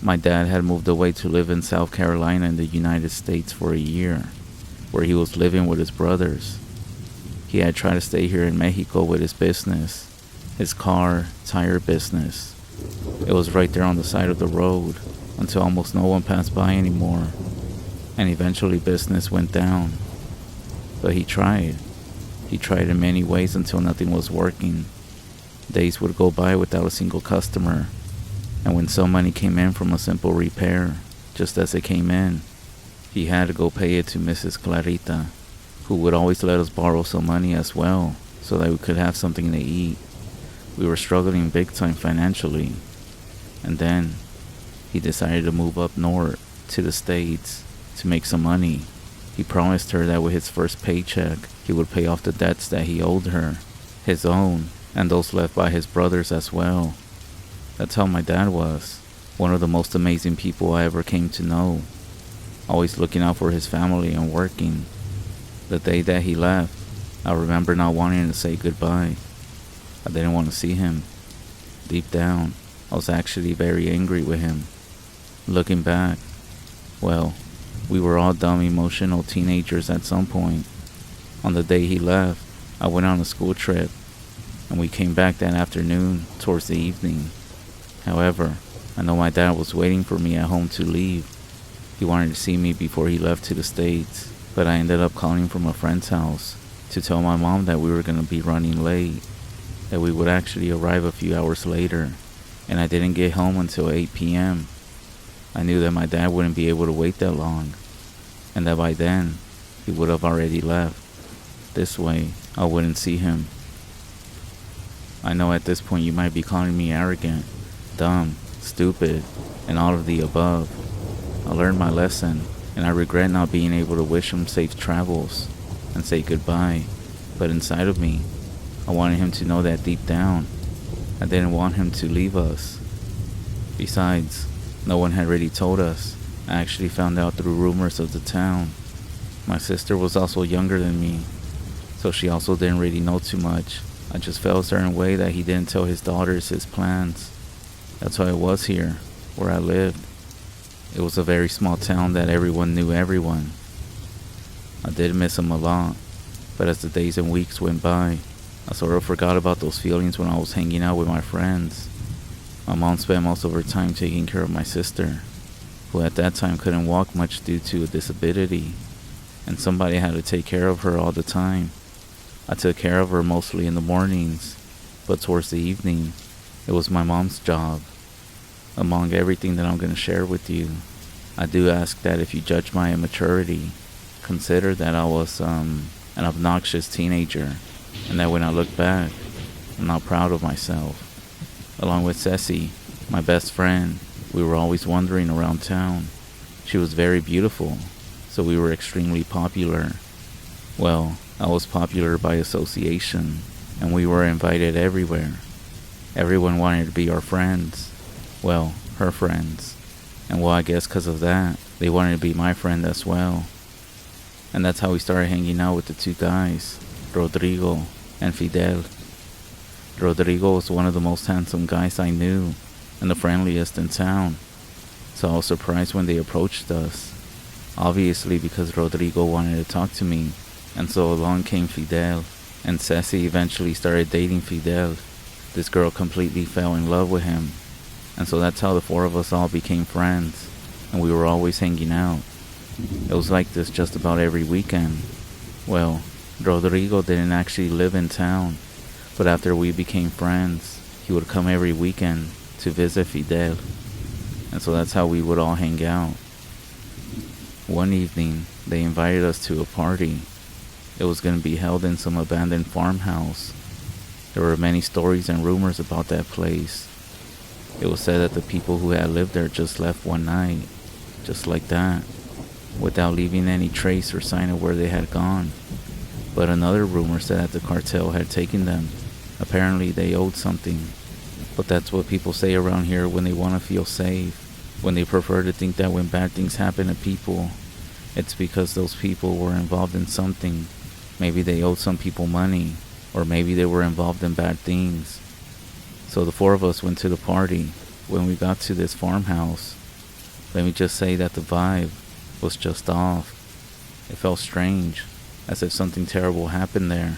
My dad had moved away to live in South Carolina in the United States for a year, where he was living with his brothers. He had tried to stay here in Mexico with his business, his car, tire business. It was right there on the side of the road until almost no one passed by anymore, and eventually business went down. But he tried. He tried in many ways until nothing was working. Days would go by without a single customer, and when some money came in from a simple repair, just as it came in, he had to go pay it to Mrs. Clarita, who would always let us borrow some money as well, so that we could have something to eat. We were struggling big time financially. And then, he decided to move up north, to the States, to make some money. He promised her that with his first paycheck, he would pay off the debts that he owed her, his own, and those left by his brothers as well. That's how my dad was. One of the most amazing people I ever came to know. Always looking out for his family and working. The day that he left, I remember not wanting to say goodbye. I didn't want to see him. Deep down, I was actually very angry with him. Looking back, well, we were all dumb, emotional teenagers at some point. On the day he left, I went on a school trip, and we came back that afternoon towards the evening. However, I know my dad was waiting for me at home to leave. He wanted to see me before he left to the States, but I ended up calling from a friend's house to tell my mom that we were going to be running late, that we would actually arrive a few hours later, and I didn't get home until 8 p.m. I knew that my dad wouldn't be able to wait that long, and that by then, he would have already left. This way, I wouldn't see him. I know at this point you might be calling me arrogant, dumb, stupid, and all of the above. I learned my lesson, and I regret not being able to wish him safe travels and say goodbye, but inside of me, I wanted him to know that deep down, I didn't want him to leave us. Besides, no one had really told us. I actually found out through rumors of the town. My sister was also younger than me, so she also didn't really know too much. I just felt a certain way that he didn't tell his daughters his plans. That's how it was here, where I lived. It was a very small town that everyone knew everyone. I did miss him a lot, but as the days and weeks went by, I sort of forgot about those feelings when I was hanging out with my friends. My mom spent most of her time taking care of my sister, who at that time couldn't walk much due to a disability, and somebody had to take care of her all the time. I took care of her mostly in the mornings, but towards the evening, it was my mom's job. Among everything that I'm going to share with you, I do ask that if you judge my immaturity, consider that I was an obnoxious teenager, and that when I look back, I'm not proud of myself. Along with Ceci, my best friend, we were always wandering around town. She was very beautiful, so we were extremely popular. Well, I was popular by association, and we were invited everywhere. Everyone wanted to be our friends. Well, her friends. And well, I guess because of that, they wanted to be my friend as well. And that's how we started hanging out with the two guys, Rodrigo and Fidel. Rodrigo was one of the most handsome guys I knew, and the friendliest in town. So I was surprised when they approached us. Obviously because Rodrigo wanted to talk to me, and so along came Fidel, and Ceci eventually started dating Fidel. This girl completely fell in love with him, and so that's how the four of us all became friends, and we were always hanging out. It was like this just about every weekend. Well, Rodrigo didn't actually live in town, but after we became friends, he would come every weekend to visit Fidel, and so that's how we would all hang out. One evening, they invited us to a party. It was going to be held in some abandoned farmhouse. There were many stories and rumors about that place. It was said that the people who had lived there just left one night, just like that, without leaving any trace or sign of where they had gone. But another rumor said that the cartel had taken them. Apparently they owed something. But that's what people say around here when they want to feel safe, when they prefer to think that when bad things happen to people, it's because those people were involved in something. Maybe they owed some people money, or maybe they were involved in bad things. So the four of us went to the party. When we got to this farmhouse, Let me just say that the vibe was just off. It felt strange, as if something terrible happened there.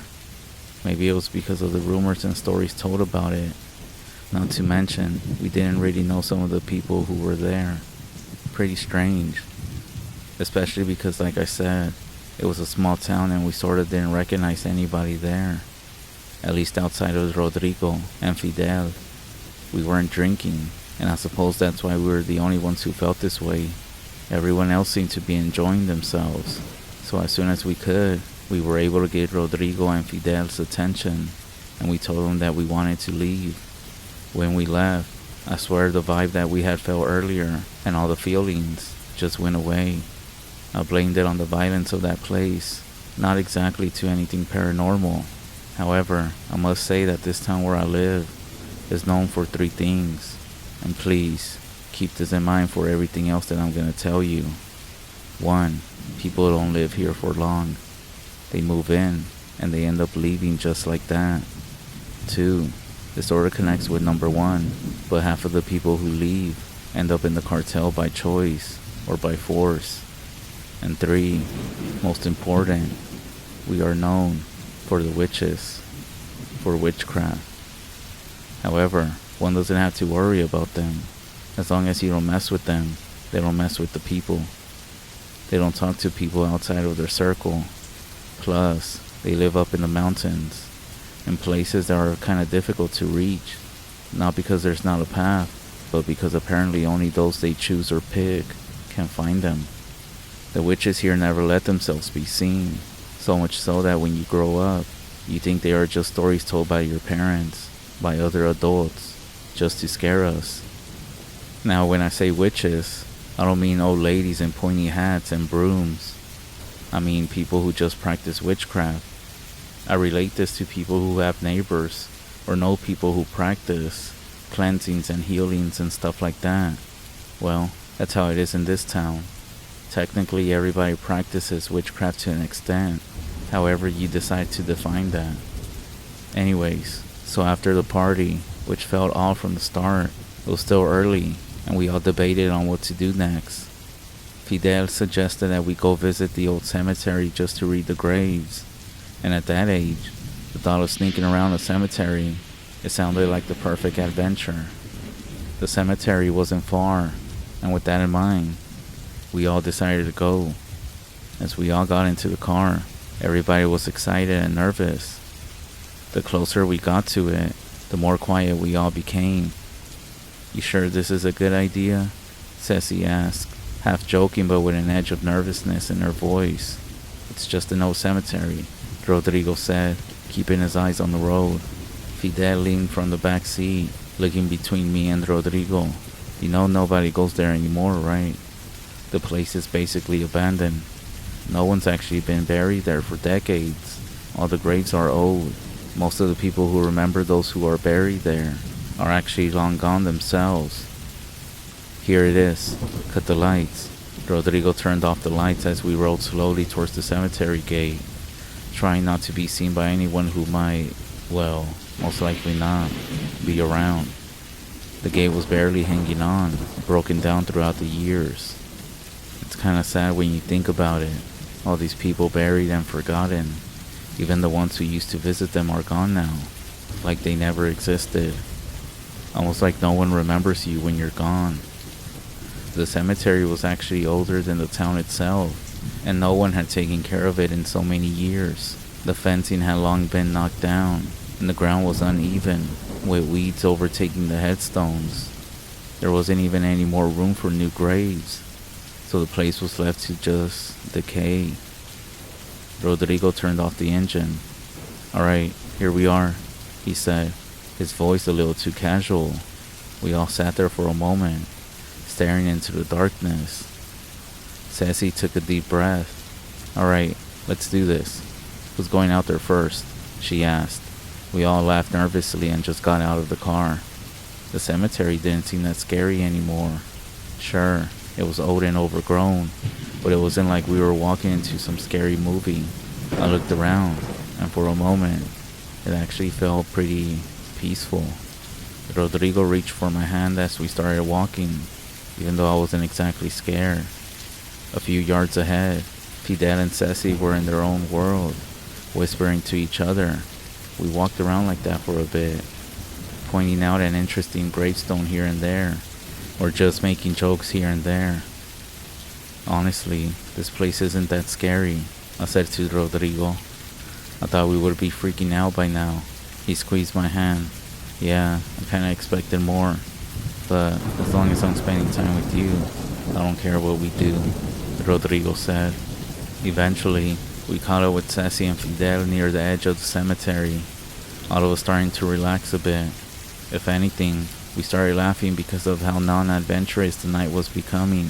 Maybe it was because of the rumors and stories told about it. Not to mention, we didn't really know some of the people who were there. Pretty strange. Especially because, like I said, it was a small town and we sort of didn't recognize anybody there. At least outside of Rodrigo and Fidel. We weren't drinking, and I suppose that's why we were the only ones who felt this way. Everyone else seemed to be enjoying themselves. So as soon as we could, we were able to get Rodrigo and Fidel's attention, and we told them that we wanted to leave. When we left, I swear the vibe that we had felt earlier, and all the feelings, just went away. I blamed it on the violence of that place, not exactly to anything paranormal. However, I must say that this town where I live is known for 3 things, and please, keep this in mind for everything else that I'm going to tell you. 1. People don't live here for long. They move in, and they end up leaving just like that. 2. This sort of connects with number 1, but half of the people who leave end up in the cartel by choice or by force. And 3, most important, we are known for the witches, for witchcraft. However, one doesn't have to worry about them. As long as you don't mess with them, they don't mess with the people. They don't talk to people outside of their circle. Plus, they live up in the mountains, in places that are kind of difficult to reach. Not because there's not a path, but because apparently only those they choose or pick can find them. The witches here never let themselves be seen, so much so that when you grow up, you think they are just stories told by your parents, by other adults, just to scare us. Now when I say witches, I don't mean old ladies in pointy hats and brooms. I mean people who just practice witchcraft. I relate this to people who have neighbors, or know people who practice cleansings and healings and stuff like that. Well, that's how it is in this town. Technically, everybody practices witchcraft to an extent, however you decide to define that. Anyways, so after the party, which felt odd from the start, it was still early, and we all debated on what to do next. Fidel suggested that we go visit the old cemetery just to read the graves, and at that age, the thought of sneaking around a cemetery, it sounded like the perfect adventure. The cemetery wasn't far, and with that in mind, we all decided to go. As we all got into the car, everybody was excited and nervous. The closer we got to it, the more quiet we all became. "You sure this is a good idea?" Ceci asked, half joking but with an edge of nervousness in her voice. "It's just an old cemetery," Rodrigo said, keeping his eyes on the road. Fidel leaned from the back seat, looking between me and Rodrigo. "You know nobody goes there anymore, right? The place is basically abandoned. No one's actually been buried there for decades. All the graves are old. Most of the people who remember those who are buried there are actually long gone themselves. Here it is. Cut the lights." Rodrigo turned off the lights as we rode slowly towards the cemetery gate, trying not to be seen by anyone who might, well, most likely not, be around. The gate was barely hanging on, broken down throughout the years. It's kinda sad when you think about it. All these people buried and forgotten. Even the ones who used to visit them are gone now, like they never existed. Almost like no one remembers you when you're gone. The cemetery was actually older than the town itself, and no one had taken care of it in so many years. The fencing had long been knocked down, and the ground was uneven, with weeds overtaking the headstones. There wasn't even any more room for new graves, so the place was left to just decay. Rodrigo turned off the engine. "Alright, here we are," he said, his voice a little too casual. We all sat there for a moment, staring into the darkness. Ceci took a deep breath. "Alright, let's do this. Who's going out there first?" she asked. We all laughed nervously and just got out of the car. The cemetery didn't seem that scary anymore. Sure, it was old and overgrown, but it wasn't like we were walking into some scary movie. I looked around, and for a moment, it actually felt pretty peaceful. Rodrigo reached for my hand as we started walking. even though I wasn't exactly scared. A few yards ahead, Fidel and Ceci were in their own world, whispering to each other. We walked around like that for a bit, pointing out an interesting gravestone here and there, or just making jokes here and there. Honestly, this place isn't that scary, I said to Rodrigo. I thought we would be freaking out by now. He squeezed my hand. Yeah, I kinda expected more, but as long as I'm spending time with you, I don't care what we do, Rodrigo said. Eventually, we caught up with Ceci and Fidel near the edge of the cemetery. All of us starting to relax a bit. If anything, we started laughing because of how non-adventurous the night was becoming.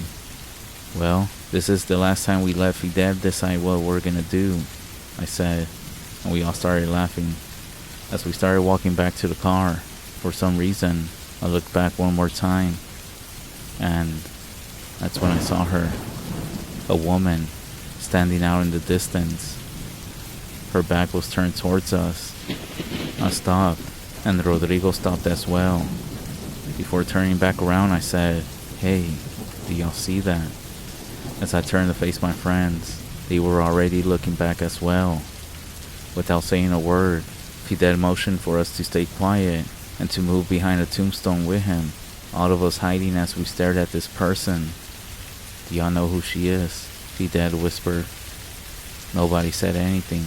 Well, this is the last time we let Fidel decide what we're gonna do, I said, and we all started laughing. As we started walking back to the car, for some reason, I looked back one more time, and that's when I saw her. A woman, standing out in the distance. Her back was turned towards us. I stopped, and Rodrigo stopped as well. Before turning back around, I said, "Hey, do y'all see that?" As I turned to face my friends, they were already looking back as well. Without saying a word, Fidel motioned for us to stay quiet and to move behind a tombstone with him, all of us hiding as we stared at this person. "Do y'all know who she is?" Fidel whispered. Nobody said anything.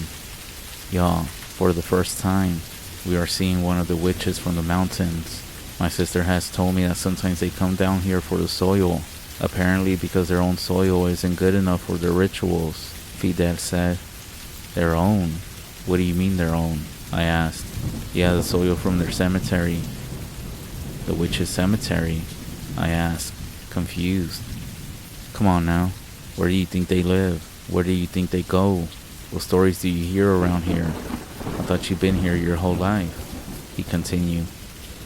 Y'all, for the first time, we are seeing one of the witches from the mountains. My sister has told me that sometimes they come down here for the soil, apparently because their own soil isn't good enough for their rituals, Fidel said. Their own? What do you mean their own? I asked. Yeah, the soil from their cemetery. The witch's cemetery? I asked, confused. Come on now, where do you think they live? Where do you think they go? What stories do you hear around here? I thought you've been here your whole life, he continued.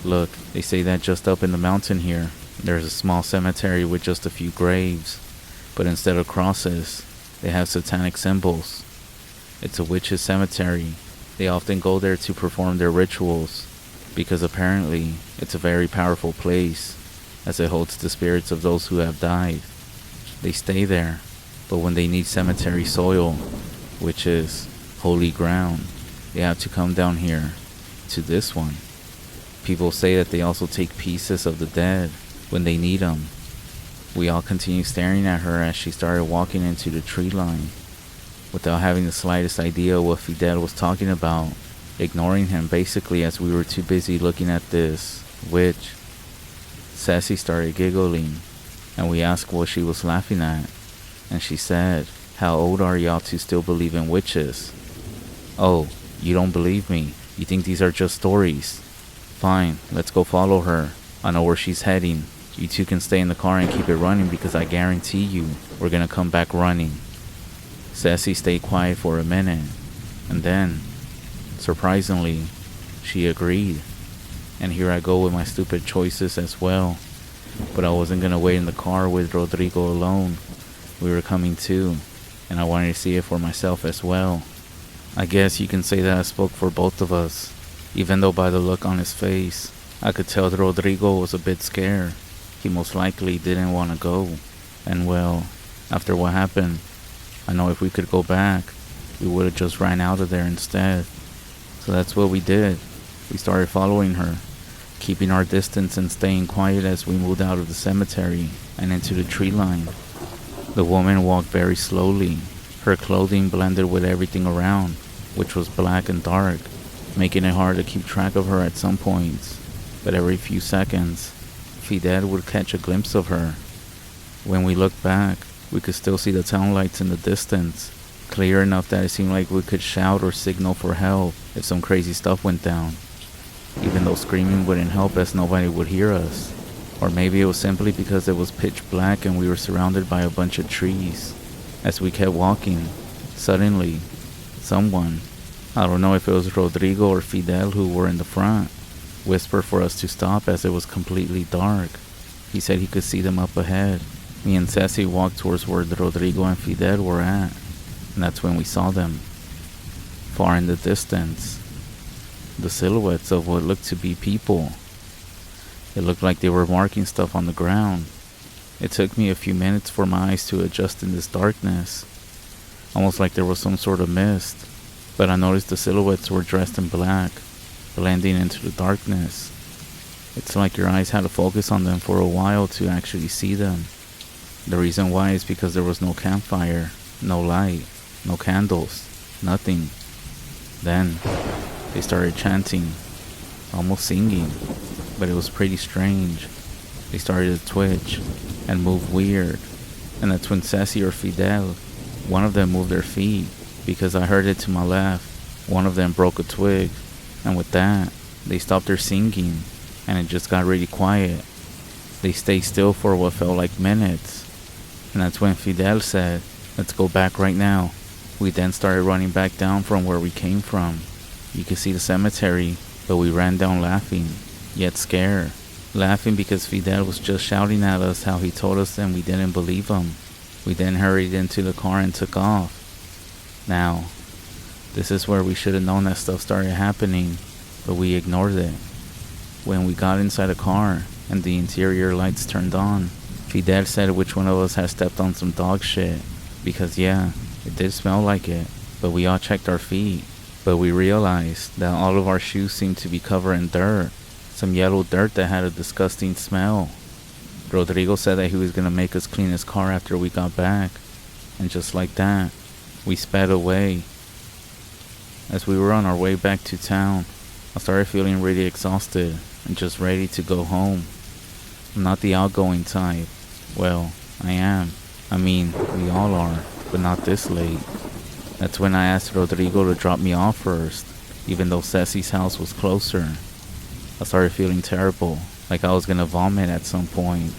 Look, they say that just up in the mountain here, there's a small cemetery with just a few graves, but instead of crosses, they have satanic symbols. It's a witch's cemetery. They often go there to perform their rituals, because apparently it's a very powerful place, as it holds the spirits of those who have died. They stay there, but when they need cemetery soil, which is holy ground, they have to come down here, to this one. People say that they also take pieces of the dead when they need them. We all continued staring at her as she started walking into the tree line, without having the slightest idea what Fidel was talking about, ignoring him basically as we were too busy looking at this witch. Sassy started giggling, and we asked what she was laughing at, and she said, "How old are y'all to still believe in witches?" "Oh, you don't believe me? You think these are just stories? Fine, let's go follow her. I know where she's heading. You two can stay in the car and keep it running because I guarantee you we're gonna come back running." Sassy stayed quiet for a minute, and then, surprisingly, she agreed. And here I go with my stupid choices as well. But I wasn't gonna wait in the car with Rodrigo alone. We were coming too, and I wanted to see it for myself as well. I guess you can say that I spoke for both of us, even though by the look on his face, I could tell that Rodrigo was a bit scared. He most likely didn't want to go. And well, after what happened, I know if we could go back, we would have just ran out of there instead. So that's what we did. We started following her, keeping our distance and staying quiet as we moved out of the cemetery and into the tree line. The woman walked very slowly. Her clothing blended with everything around, which was black and dark, making it hard to keep track of her at some points. But every few seconds, Fidel would catch a glimpse of her. When we looked back, we could still see the town lights in the distance, clear enough that it seemed like we could shout or signal for help if some crazy stuff went down. Even though screaming wouldn't help as nobody would hear us. Or maybe it was simply because it was pitch black and we were surrounded by a bunch of trees. As we kept walking, suddenly, someone, I don't know if it was Rodrigo or Fidel who were in the front, whispered for us to stop as it was completely dark. He said he could see them up ahead. Me and Ceci walked towards where Rodrigo and Fidel were at, and that's when we saw them. Far in the distance, the silhouettes of what looked to be people. It looked like they were marking stuff on the ground. It took me a few minutes for my eyes to adjust in this darkness, almost like there was some sort of mist, but I noticed the silhouettes were dressed in black, blending into the darkness. It's like your eyes had to focus on them for a while to actually see them. The reason why is because there was no campfire, no light, no candles, nothing. Then, they started chanting, almost singing, but it was pretty strange. They started to twitch and move weird, and that's when Ceci or Fidel, one of them moved their feet, because I heard it to my left. One of them broke a twig, and with that, they stopped their singing, and it just got really quiet. They stayed still for what felt like minutes, and that's when Fidel said, "Let's go back right now." We then started running back down from where we came from. You could see the cemetery, but we ran down laughing, yet scared. Laughing because Fidel was just shouting at us how he told us and we didn't believe him. We then hurried into the car and took off. Now, this is where we should have known that stuff started happening, but we ignored it. When we got inside the car and the interior lights turned on, Fidel said which one of us had stepped on some dog shit, because yeah, it did smell like it, but we all checked our feet. But we realized that all of our shoes seemed to be covered in dirt, some yellow dirt that had a disgusting smell. Rodrigo said that he was going to make us clean his car after we got back, and just like that, we sped away. As we were on our way back to town, I started feeling really exhausted and just ready to go home. I'm not the outgoing type. Well, I am. I mean, we all are, but not this late. That's when I asked Rodrigo to drop me off first, even though Ceci's house was closer. I started feeling terrible, like I was gonna vomit at some point.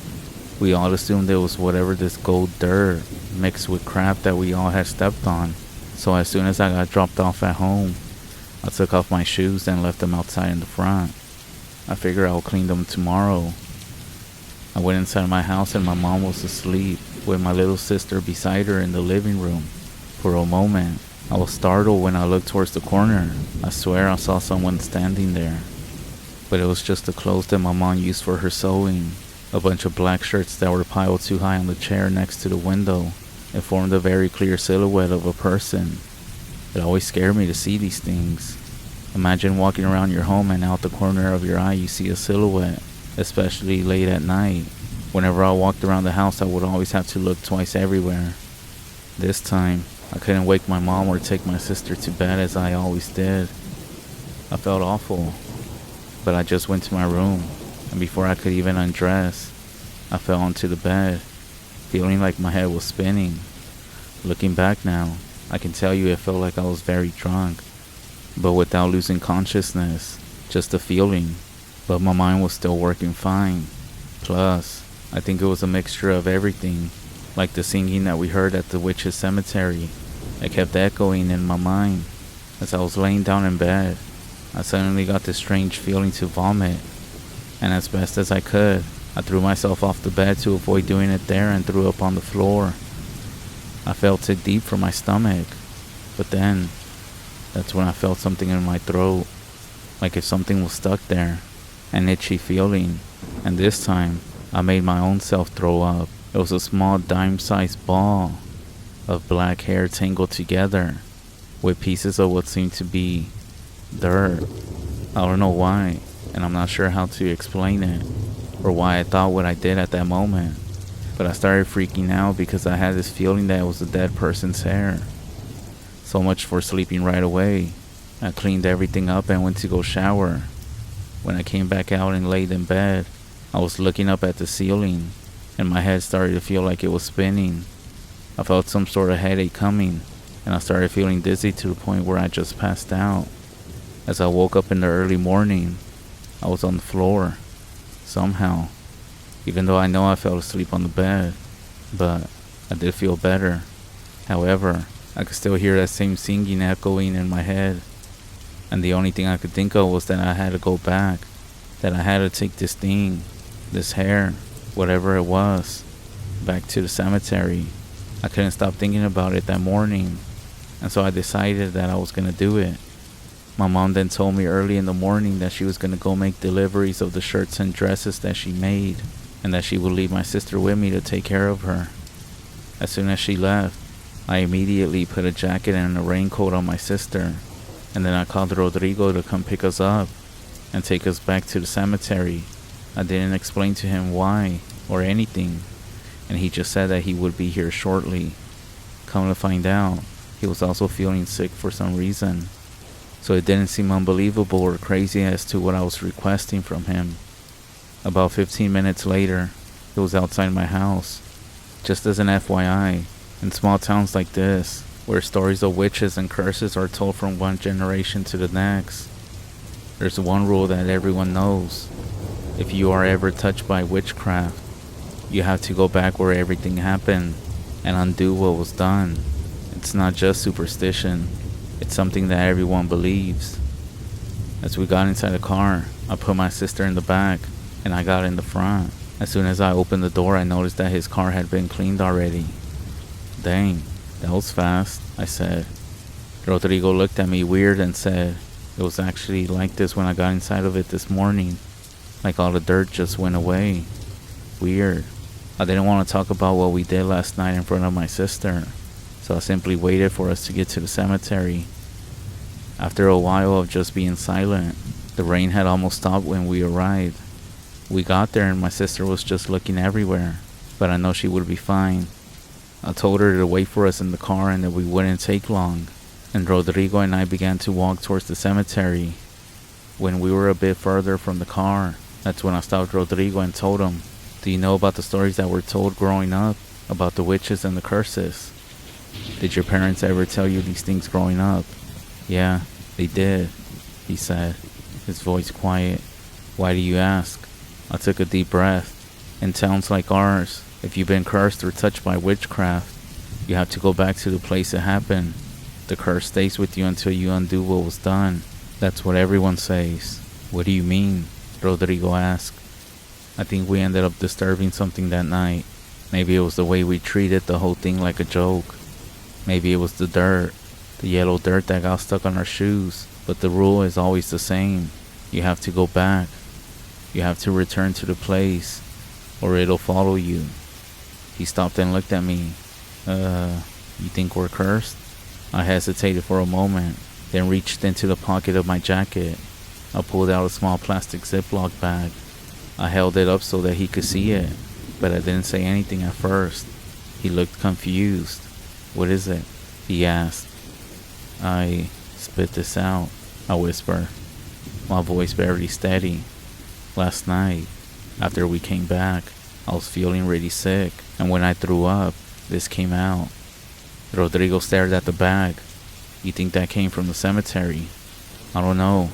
We all assumed it was whatever this gold dirt mixed with crap that we all had stepped on. So as soon as I got dropped off at home, I took off my shoes and left them outside in the front. I figured I'll clean them tomorrow. I went inside my house and my mom was asleep with my little sister beside her in the living room. For a moment, I was startled when I looked towards the corner. I swear I saw someone standing there. But it was just the clothes that my mom used for her sewing. A bunch of black shirts that were piled too high on the chair next to the window. It formed a very clear silhouette of a person. It always scared me to see these things. Imagine walking around your home and out the corner of your eye you see a silhouette, especially late at night. Whenever I walked around the house, I would always have to look twice everywhere. This time, I couldn't wake my mom or take my sister to bed as I always did. I felt awful, but I just went to my room, and before I could even undress, I fell onto the bed, feeling like my head was spinning. Looking back now, I can tell you it felt like I was very drunk, but without losing consciousness, just a feeling, but my mind was still working fine. Plus, I think it was a mixture of everything, like the singing that we heard at the witch's cemetery. It kept echoing in my mind. As I was laying down in bed, I suddenly got this strange feeling to vomit, and as best as I could, I threw myself off the bed to avoid doing it there and threw up on the floor. I felt it deep from my stomach, but then, that's when I felt something in my throat, like if something was stuck there, an itchy feeling, and this time, I made my own self throw up. It was a small dime-sized ball of black hair tangled together with pieces of what seemed to be dirt. I don't know why, and I'm not sure how to explain it or why I thought what I did at that moment, but I started freaking out because I had this feeling that it was a dead person's hair. So much for sleeping right away. I cleaned everything up and went to go shower. When I came back out and laid in bed, I was looking up at the ceiling, and my head started to feel like it was spinning. I felt some sort of headache coming, and I started feeling dizzy to the point where I just passed out. As I woke up in the early morning, I was on the floor, somehow, even though I know I fell asleep on the bed, but I did feel better. However, I could still hear that same singing echoing in my head, and the only thing I could think of was that I had to go back, that I had to take this thing, this hair, whatever it was, back to the cemetery. I couldn't stop thinking about it that morning, and so I decided that I was going to do it. My mom then told me early in the morning that she was going to go make deliveries of the shirts and dresses that she made. and that she would leave my sister with me to take care of her. As soon as she left, I immediately put a jacket and a raincoat on my sister, and then I called Rodrigo to come pick us up and take us back to the cemetery. I didn't explain to him why or anything, and he just said that he would be here shortly. Come to find out, he was also feeling sick for some reason, so it didn't seem unbelievable or crazy as to what I was requesting from him. About 15 minutes later, he was outside my house. Just as an FYI, in small towns like this, where stories of witches and curses are told from one generation to the next, there's one rule that everyone knows. If you are ever touched by witchcraft, you have to go back where everything happened and undo what was done. It's not just superstition, it's something that everyone believes. As we got inside the car, I put my sister in the back and I got in the front. As soon as I opened the door, I noticed that his car had been cleaned already. Dang, that was fast, I said. Rodrigo looked at me weird and said, it was actually like this when I got inside of it this morning. Like all the dirt just went away. Weird. I didn't want to talk about what we did last night in front of my sister, so I simply waited for us to get to the cemetery. After a while of just being silent, the rain had almost stopped when we arrived. We got there and my sister was just looking everywhere, but I know she would be fine. I told her to wait for us in the car and that we wouldn't take long, and Rodrigo and I began to walk towards the cemetery. When we were a bit further from the car, that's when I stopped Rodrigo and told him, do you know about the stories that were told growing up, about the witches and the curses? Did your parents ever tell you these things growing up? Yeah, they did, he said, his voice quiet. Why do you ask? I took a deep breath. In towns like ours, if you've been cursed or touched by witchcraft, you have to go back to the place it happened. The curse stays with you until you undo what was done. That's what everyone says. What do you mean? Rodrigo asked. I think we ended up disturbing something that night. Maybe it was the way we treated the whole thing like a joke. Maybe it was the dirt, the yellow dirt that got stuck on our shoes. But the rule is always the same. You have to go back. You have to return to the place, or it'll follow you. He stopped and looked at me. You think we're cursed? I hesitated for a moment, then reached into the pocket of my jacket. I pulled out a small plastic Ziploc bag. I held it up so that he could see it, but I didn't say anything at first. He looked confused. What is it? He asked. I spit this out, I whispered, my voice barely steady. Last night, after we came back, I was feeling really sick, and when I threw up, this came out. Rodrigo stared at the bag. You think that came from the cemetery? I don't know.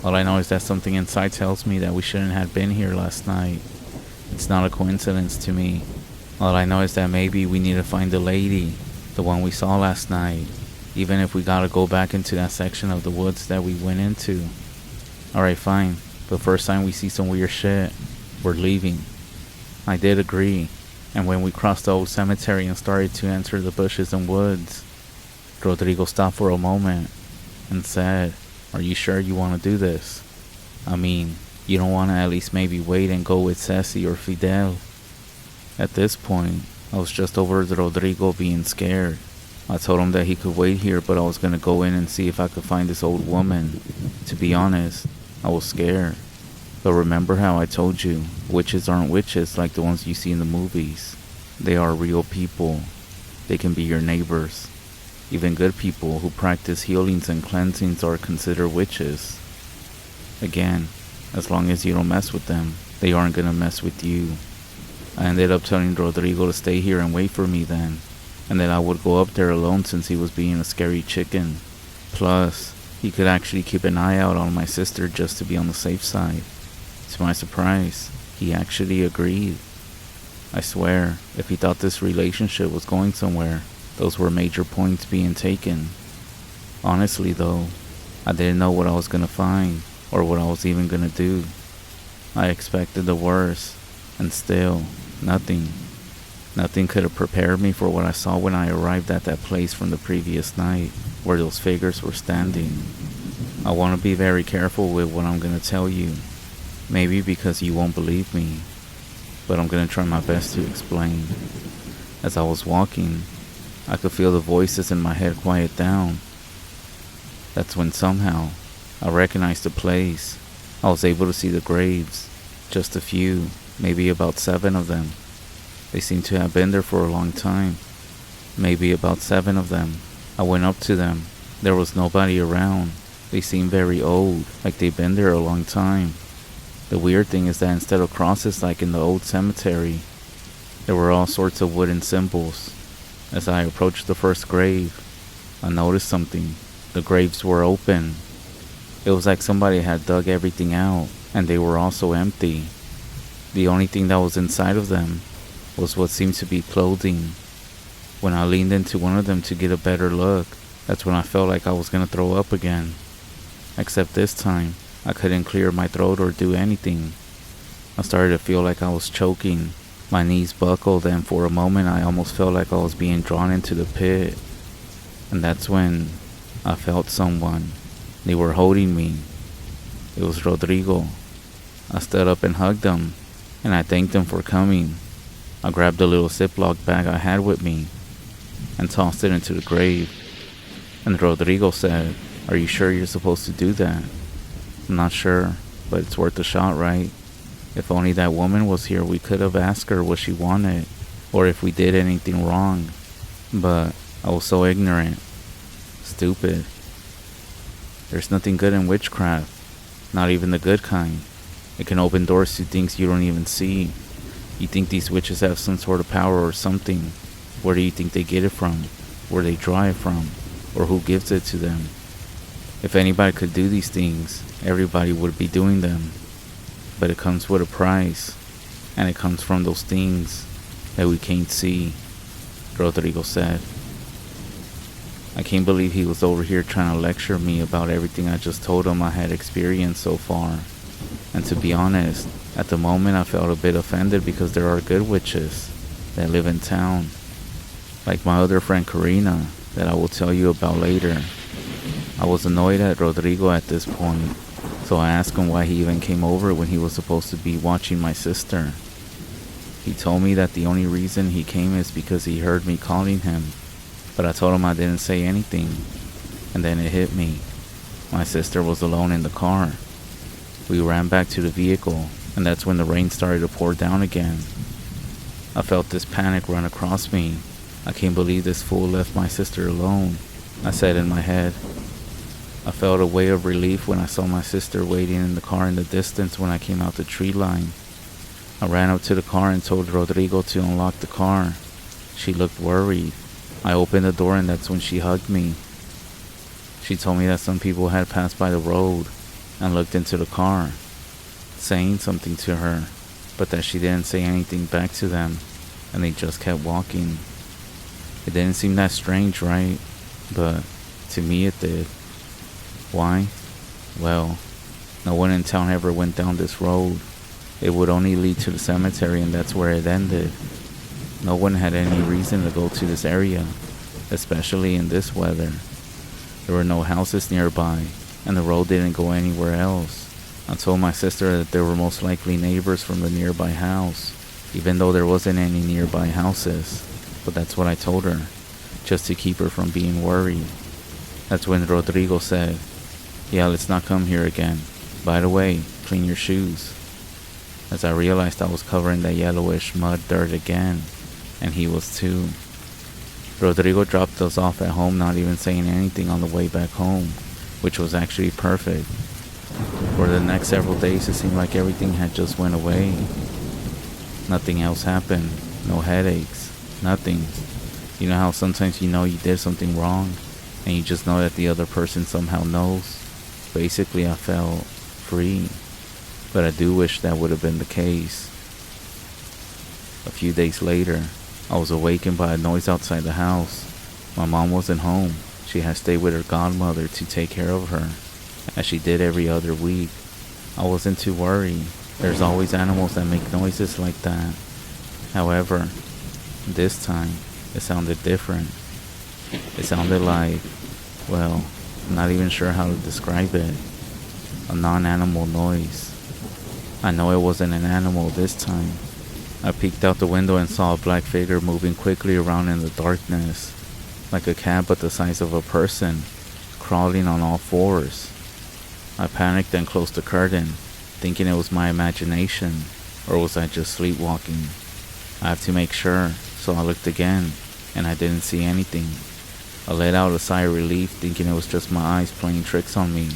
All I know is that something inside tells me that we shouldn't have been here last night. It's not a coincidence to me. All I know is that maybe we need to find the lady, the one we saw last night, even if we gotta go back into that section of the woods that we went into. Alright, fine. But first time we see some weird shit, we're leaving. I did agree, and when we crossed the old cemetery and started to enter the bushes and woods, Rodrigo stopped for a moment and said, are you sure you want to do this? I mean, you don't want to at least maybe wait and go with Ceci or Fidel? At this point, I was just over Rodrigo being scared. I told him that he could wait here, but I was going to go in and see if I could find this old woman. To be honest, I was scared. But remember how I told you, witches aren't witches like the ones you see in the movies. They are real people. They can be your neighbors. Even good people who practice healings and cleansings are considered witches. Again, as long as you don't mess with them, they aren't gonna mess with you. I ended up telling Rodrigo to stay here and wait for me then, and that I would go up there alone since he was being a scary chicken. Plus, he could actually keep an eye out on my sister just to be on the safe side. To my surprise, he actually agreed. I swear, if he thought this relationship was going somewhere, those were major points being taken. Honestly though, I didn't know what I was gonna find, or what I was even gonna do. I expected the worst, and still, nothing. Nothing could have prepared me for what I saw when I arrived at that place from the previous night, where those figures were standing. I want to be very careful with what I'm gonna tell you, maybe because you won't believe me. but I'm gonna try my best to explain. As I was walking, I could feel the voices in my head quiet down. That's when somehow I recognized the place. I was able to see the graves, just a few, maybe about 7 of them. They seemed to have been there for a long time, maybe about 7 of them. I went up to them. There was nobody around. They seemed very old, like they'd been there a long time. The weird thing is that instead of crosses like in the old cemetery, there were all sorts of wooden symbols. As I approached the first grave, I noticed something. The graves were open. It was like somebody had dug everything out, and they were also empty. The only thing that was inside of them was what seemed to be clothing. When I leaned into one of them to get a better look, that's when I felt like I was gonna throw up again. Except this time, I couldn't clear my throat or do anything. I started to feel like I was choking. My knees buckled, and for a moment I almost felt like I was being drawn into the pit. And that's when I felt someone. They were holding me. It was Rodrigo. I stood up and hugged him, and I thanked him for coming. I grabbed the little Ziploc bag I had with me and tossed it into the grave. And Rodrigo said, "Are you sure you're supposed to do that?" "I'm not sure, but it's worth a shot, right? If only that woman was here, we could have asked her what she wanted, or if we did anything wrong. But I was so ignorant. Stupid. There's nothing good in witchcraft, not even the good kind. It can open doors to things you don't even see. You think these witches have some sort of power or something. Where do you think they get it from? Where they draw it from? Or who gives it to them? If anybody could do these things, everybody would be doing them. But it comes with a price, and it comes from those things that we can't see," Rodrigo said. I can't believe he was over here trying to lecture me about everything I just told him I had experienced so far. And to be honest, at the moment I felt a bit offended because there are good witches that live in town. Like my other friend Karina, that I will tell you about later. I was annoyed at Rodrigo at this point, so I asked him why he even came over when he was supposed to be watching my sister. He told me that the only reason he came is because he heard me calling him, but I told him I didn't say anything, and then it hit me. My sister was alone in the car. We ran back to the vehicle, and that's when the rain started to pour down again. I felt this panic run across me. I can't believe this fool left my sister alone, I said in my head. I felt a wave of relief when I saw my sister waiting in the car in the distance when I came out the tree line. I ran up to the car and told Rodrigo to unlock the car. She looked worried. I opened the door and that's when she hugged me. She told me that some people had passed by the road and looked into the car, saying something to her, but that she didn't say anything back to them, and they just kept walking. It didn't seem that strange, right? But to me it did. Why? Well, no one in town ever went down this road. It would only lead to the cemetery, and that's where it ended. No one had any reason to go to this area, especially in this weather. There were no houses nearby, and the road didn't go anywhere else. I told my sister that there were most likely neighbors from the nearby house, even though there wasn't any nearby houses. But that's what I told her, just to keep her from being worried. That's when Rodrigo said, "Yeah, let's not come here again. By the way, clean your shoes." As I realized I was covering that yellowish mud dirt again, and he was too. Rodrigo dropped us off at home, not even saying anything on the way back home, which was actually perfect. For the next several days, it seemed like everything had just went away. Nothing else happened. No headaches. Nothing. You know how sometimes you know you did something wrong, and you just know that the other person somehow knows? Basically, I felt free. But I do wish that would have been the case. A few days later, I was awakened by a noise outside the house. My mom wasn't home. She had stayed with her godmother to take care of her, as she did every other week. I wasn't too worried. There's always animals that make noises like that. However, this time, it sounded different. It sounded like, well, I'm not even sure how to describe it. A non-animal noise. I know it wasn't an animal this time. I peeked out the window and saw a black figure moving quickly around in the darkness, like a cat but the size of a person, crawling on all fours. I panicked and closed the curtain, thinking it was my imagination, or was I just sleepwalking? I have to make sure, so I looked again, and I didn't see anything. I let out a sigh of relief, thinking it was just my eyes playing tricks on me.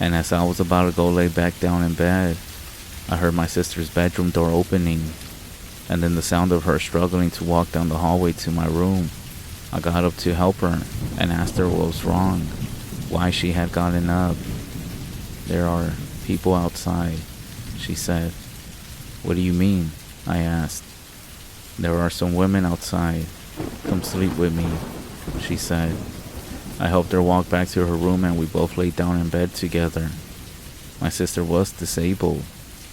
And as I was about to go lay back down in bed, I heard my sister's bedroom door opening, and then the sound of her struggling to walk down the hallway to my room. I got up to help her and asked her what was wrong, why she had gotten up. "There are people outside," she said. "What do you mean?" I asked. "There are some women outside. Come sleep with me," she said. I helped her walk back to her room and we both laid down in bed together. My sister was disabled,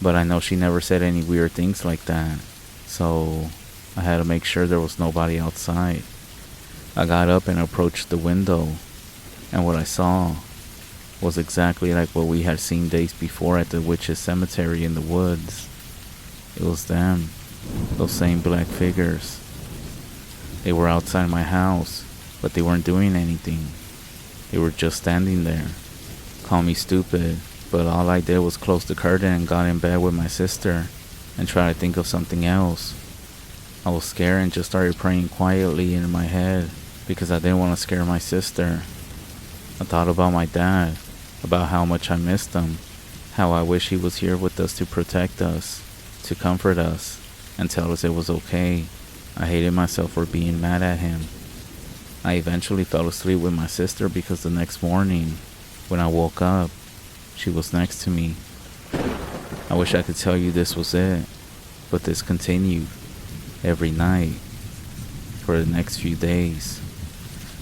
but I know she never said any weird things like that, so I had to make sure there was nobody outside. I got up and approached the window, and what I saw was exactly like what we had seen days before at the witches' cemetery in the woods. It was them, those same black figures. They were outside my house, but they weren't doing anything. They were just standing there. Call me stupid, but all I did was close the curtain and got in bed with my sister and try to think of something else. I was scared and just started praying quietly in my head because I didn't want to scare my sister. I thought about my dad, about how much I missed him, how I wish he was here with us to protect us, to comfort us, and tell us it was okay. I hated myself for being mad at him. I eventually fell asleep with my sister because the next morning, when I woke up, she was next to me. I wish I could tell you this was it, but this continued every night for the next few days.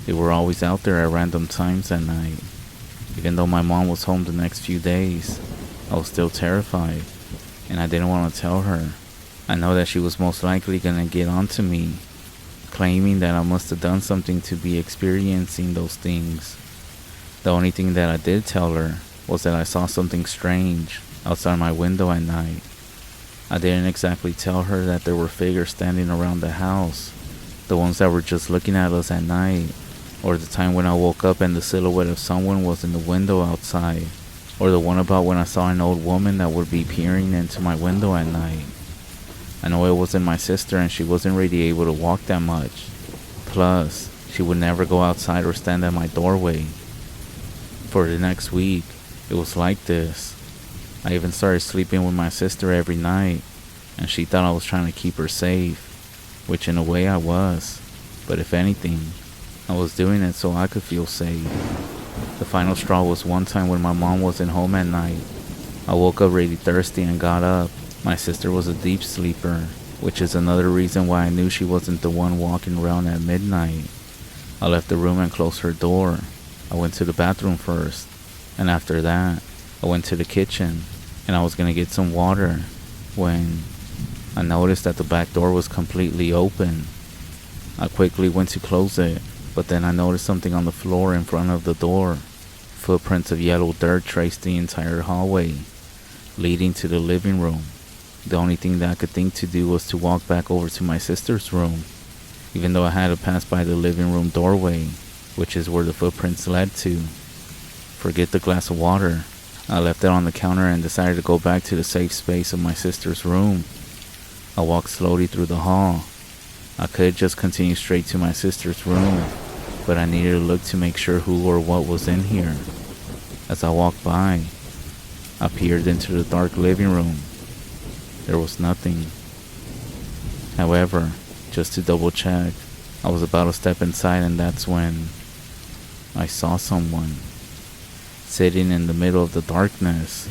They were always out there at random times at night. Even though my mom was home the next few days, I was still terrified, and I didn't want to tell her. I know that she was most likely gonna get onto me, claiming that I must have done something to be experiencing those things. The only thing that I did tell her was that I saw something strange outside my window at night. I didn't exactly tell her that there were figures standing around the house, the ones that were just looking at us at night, or the time when I woke up and the silhouette of someone was in the window outside, or the one about when I saw an old woman that would be peering into my window at night. I know it wasn't my sister and she wasn't really able to walk that much. Plus, she would never go outside or stand at my doorway. For the next week, it was like this. I even started sleeping with my sister every night, and she thought I was trying to keep her safe, which in a way I was, but if anything, I was doing it so I could feel safe. The final straw was one time when my mom wasn't home at night. I woke up really thirsty and got up. My sister was a deep sleeper, which is another reason why I knew she wasn't the one walking around at midnight. I left the room and closed her door. I went to the bathroom first, and after that, I went to the kitchen, and I was gonna get some water, when I noticed that the back door was completely open. I quickly went to close it, but then I noticed something on the floor in front of the door. Footprints of yellow dirt traced the entire hallway, leading to the living room. The only thing that I could think to do was to walk back over to my sister's room, even though I had to pass by the living room doorway, which is where the footprints led to. Forget the glass of water. I left it on the counter and decided to go back to the safe space of my sister's room. I walked slowly through the hall. I could just continue straight to my sister's room, but I needed to look to make sure who or what was in here. As I walked by, I peered into the dark living room. There was nothing. However, just to double check, I was about to step inside, and that's when I saw someone sitting in the middle of the darkness.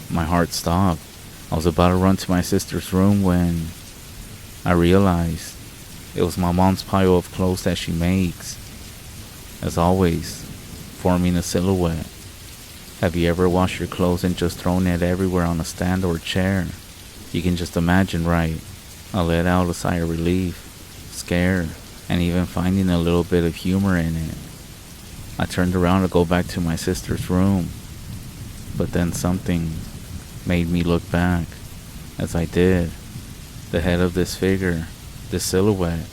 My heart stopped. I was about to run to my sister's room when I realized it was my mom's pile of clothes that she makes, as always, forming a silhouette. Have you ever washed your clothes and just thrown it everywhere on a stand or a chair? You can just imagine, right? I let out a sigh of relief, scared, and even finding a little bit of humor in it. I turned around to go back to my sister's room, but then something made me look back. As I did, The head of this figure, this silhouette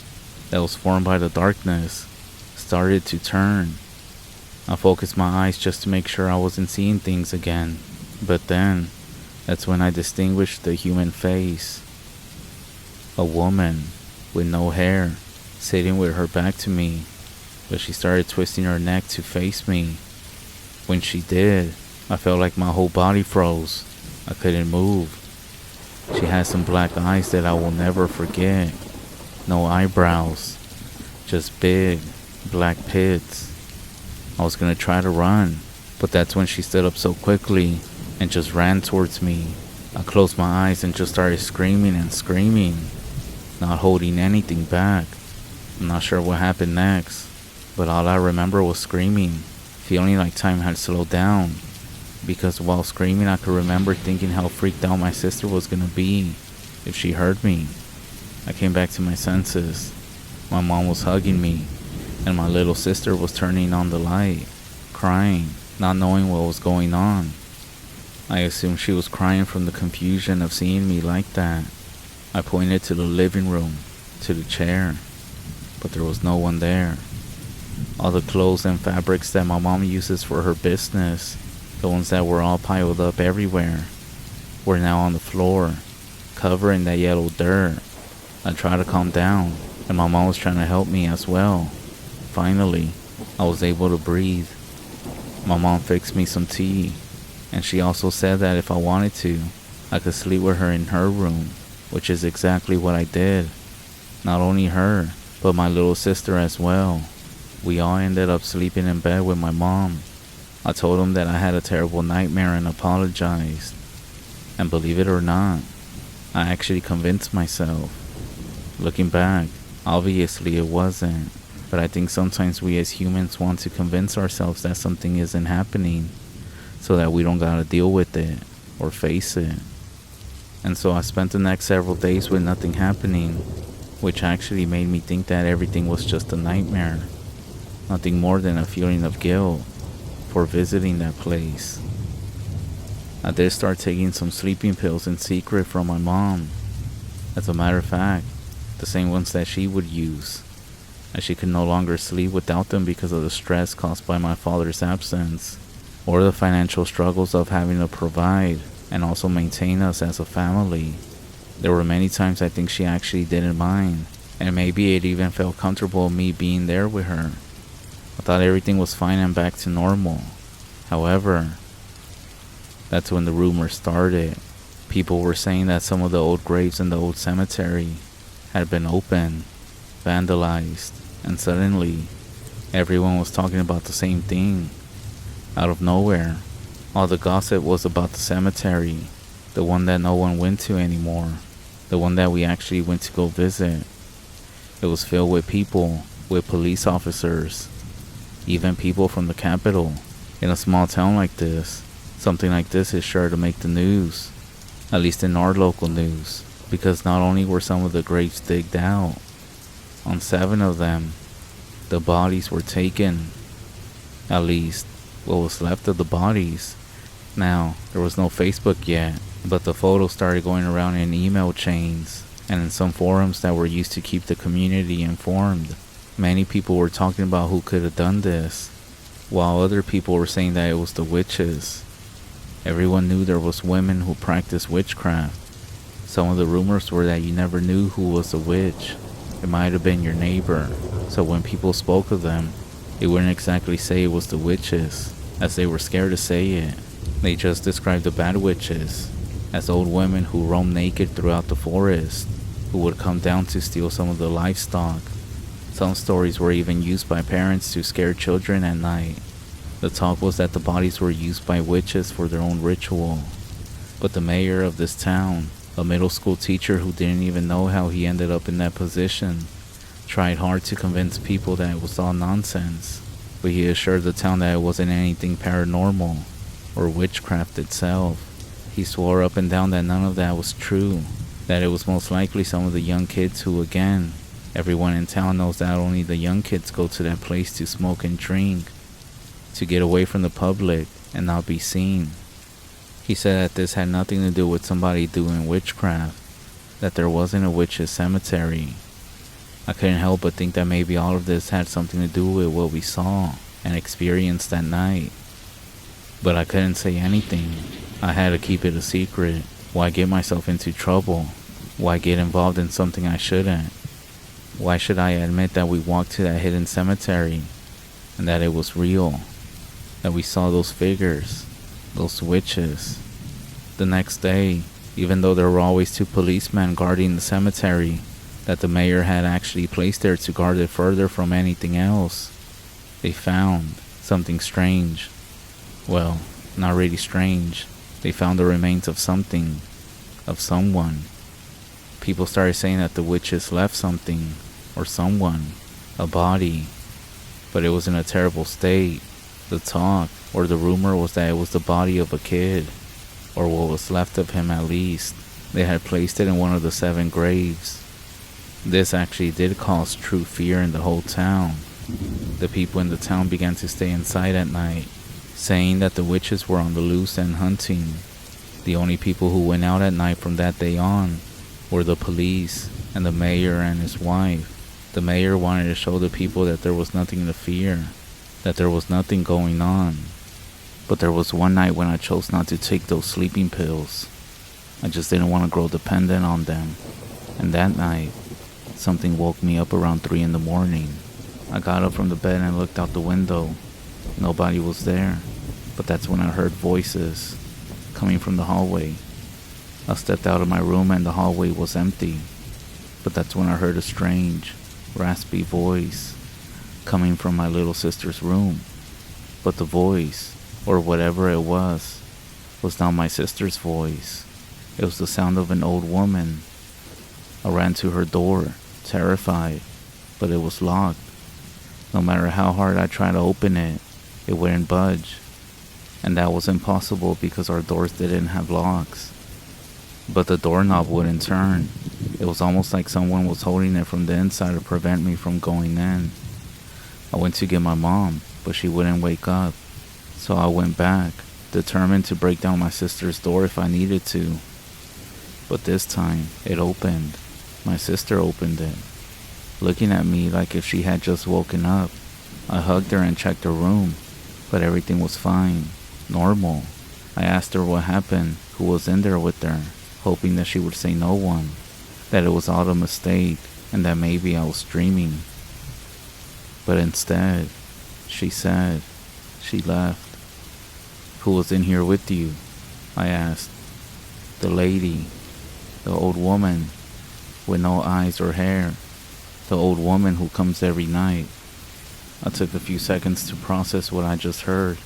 that was formed by the darkness, started to turn. I focused my eyes just to make sure I wasn't seeing things again. But then, that's when I distinguished the human face. A woman with no hair, sitting with her back to me, but she started twisting her neck to face me. When she did, I felt like my whole body froze. I couldn't move. She had some black eyes that I will never forget. No eyebrows, just big, black pits. I was gonna try to run, but that's when she stood up so quickly and just ran towards me. I closed my eyes and just started screaming and screaming, not holding anything back. I'm not sure what happened next, but all I remember was screaming, feeling like time had slowed down. Because while screaming, I could remember thinking how freaked out my sister was gonna be if she heard me. I came back to my senses. My mom was hugging me, and my little sister was turning on the light, crying, not knowing what was going on. I assumed she was crying from the confusion of seeing me like that. I pointed to the living room, to the chair, but there was no one there. All the clothes and fabrics that my mom uses for her business, the ones that were all piled up everywhere, were now on the floor, covering that yellow dirt. I tried to calm down, and my mom was trying to help me as well. Finally, I was able to breathe. My mom fixed me some tea, and she also said that if I wanted to, I could sleep with her in her room, which is exactly what I did. Not only her, but my little sister as well. We all ended up sleeping in bed with my mom. I told him that I had a terrible nightmare and apologized. And believe it or not, I actually convinced myself. Looking back, obviously it wasn't, but I think sometimes we as humans want to convince ourselves that something isn't happening so that we don't gotta deal with it or face it. And so I spent the next several days with nothing happening, which actually made me think that everything was just a nightmare. Nothing more than a feeling of guilt for visiting that place. I did start taking some sleeping pills in secret from my mom. As a matter of fact, the same ones that she would use, as she could no longer sleep without them because of the stress caused by my father's absence, or the financial struggles of having to provide and also maintain us as a family. There were many times I think she actually didn't mind, and maybe it even felt comfortable me being there with her. I thought everything was fine and back to normal. However, that's when the rumors started. People were saying that some of the old graves in the old cemetery had been opened, vandalized, and suddenly, everyone was talking about the same thing. Out of nowhere, all the gossip was about the cemetery, the one that no one went to anymore, the one that we actually went to go visit. It was filled with people, with police officers, even people from the capital. In a small town like this, something like this is sure to make the news, at least in our local news, because not only were some of the graves digged out, on 7 of them, the bodies were taken, at least what was left of the bodies. Now, there was no Facebook yet, but the photos started going around in email chains and in some forums that were used to keep the community informed. Many people were talking about who could have done this, while other people were saying that it was the witches. Everyone knew there was women who practiced witchcraft. Some of the rumors were that you never knew who was a witch. It might have been your neighbor, so when people spoke of them, they wouldn't exactly say it was the witches, as they were scared to say it. They just described the bad witches as old women who roamed naked throughout the forest, who would come down to steal some of the livestock. Some stories were even used by parents to scare children at night. The talk was that the bodies were used by witches for their own ritual. But the mayor of this town, a middle school teacher who didn't even know how he ended up in that position, tried hard to convince people that it was all nonsense, but he assured the town that it wasn't anything paranormal or witchcraft itself. He swore up and down that none of that was true, that it was most likely some of the young kids who, again, everyone in town knows that only the young kids go to that place to smoke and drink, to get away from the public and not be seen. He said that this had nothing to do with somebody doing witchcraft, that there wasn't a witch's cemetery. I couldn't help but think that maybe all of this had something to do with what we saw and experienced that night. But I couldn't say anything. I had to keep it a secret. Why get myself into trouble? Why get involved in something I shouldn't? Why should I admit that we walked to that hidden cemetery and that it was real? That we saw those figures, those witches. The next day, even though there were always 2 policemen guarding the cemetery that the mayor had actually placed there to guard it further from anything else, they found something strange. Well, not really strange. They found the remains of something, of someone. People started saying that the witches left something, or someone, a body, but it was in a terrible state. The talk, or the rumor, was that it was the body of a kid, or what was left of him at least. They had placed it in one of the 7 graves. This actually did cause true fear in the whole town. The people in the town began to stay inside at night, saying that the witches were on the loose and hunting. The only people who went out at night from that day on were the police and the mayor and his wife. The mayor wanted to show the people that there was nothing to fear, that there was nothing going on. But there was one night when I chose not to take those sleeping pills. I just didn't want to grow dependent on them. And that night, something woke me up around 3 in the morning. I got up from the bed and looked out the window. Nobody was there, but that's when I heard voices coming from the hallway. I stepped out of my room and the hallway was empty, but that's when I heard a strange, raspy voice coming from my little sister's room. But the voice, or whatever it was not my sister's voice. It was the sound of an old woman. I ran to her door, terrified, but it was locked. No matter how hard I tried to open it, it wouldn't budge. And that was impossible because our doors didn't have locks. But the doorknob wouldn't turn. It was almost like someone was holding it from the inside to prevent me from going in. I went to get my mom, but she wouldn't wake up. So I went back, determined to break down my sister's door if I needed to. But this time, it opened. My sister opened it, looking at me like if she had just woken up. I hugged her and checked her room, but everything was fine, normal. I asked her what happened, who was in there with her, hoping that she would say no one, that it was all a mistake, and that maybe I was dreaming. But instead, she said she left. Who was in here with you? I asked. The lady, the old woman, with no eyes or hair, the old woman who comes every night. I took a few seconds to process what I just heard,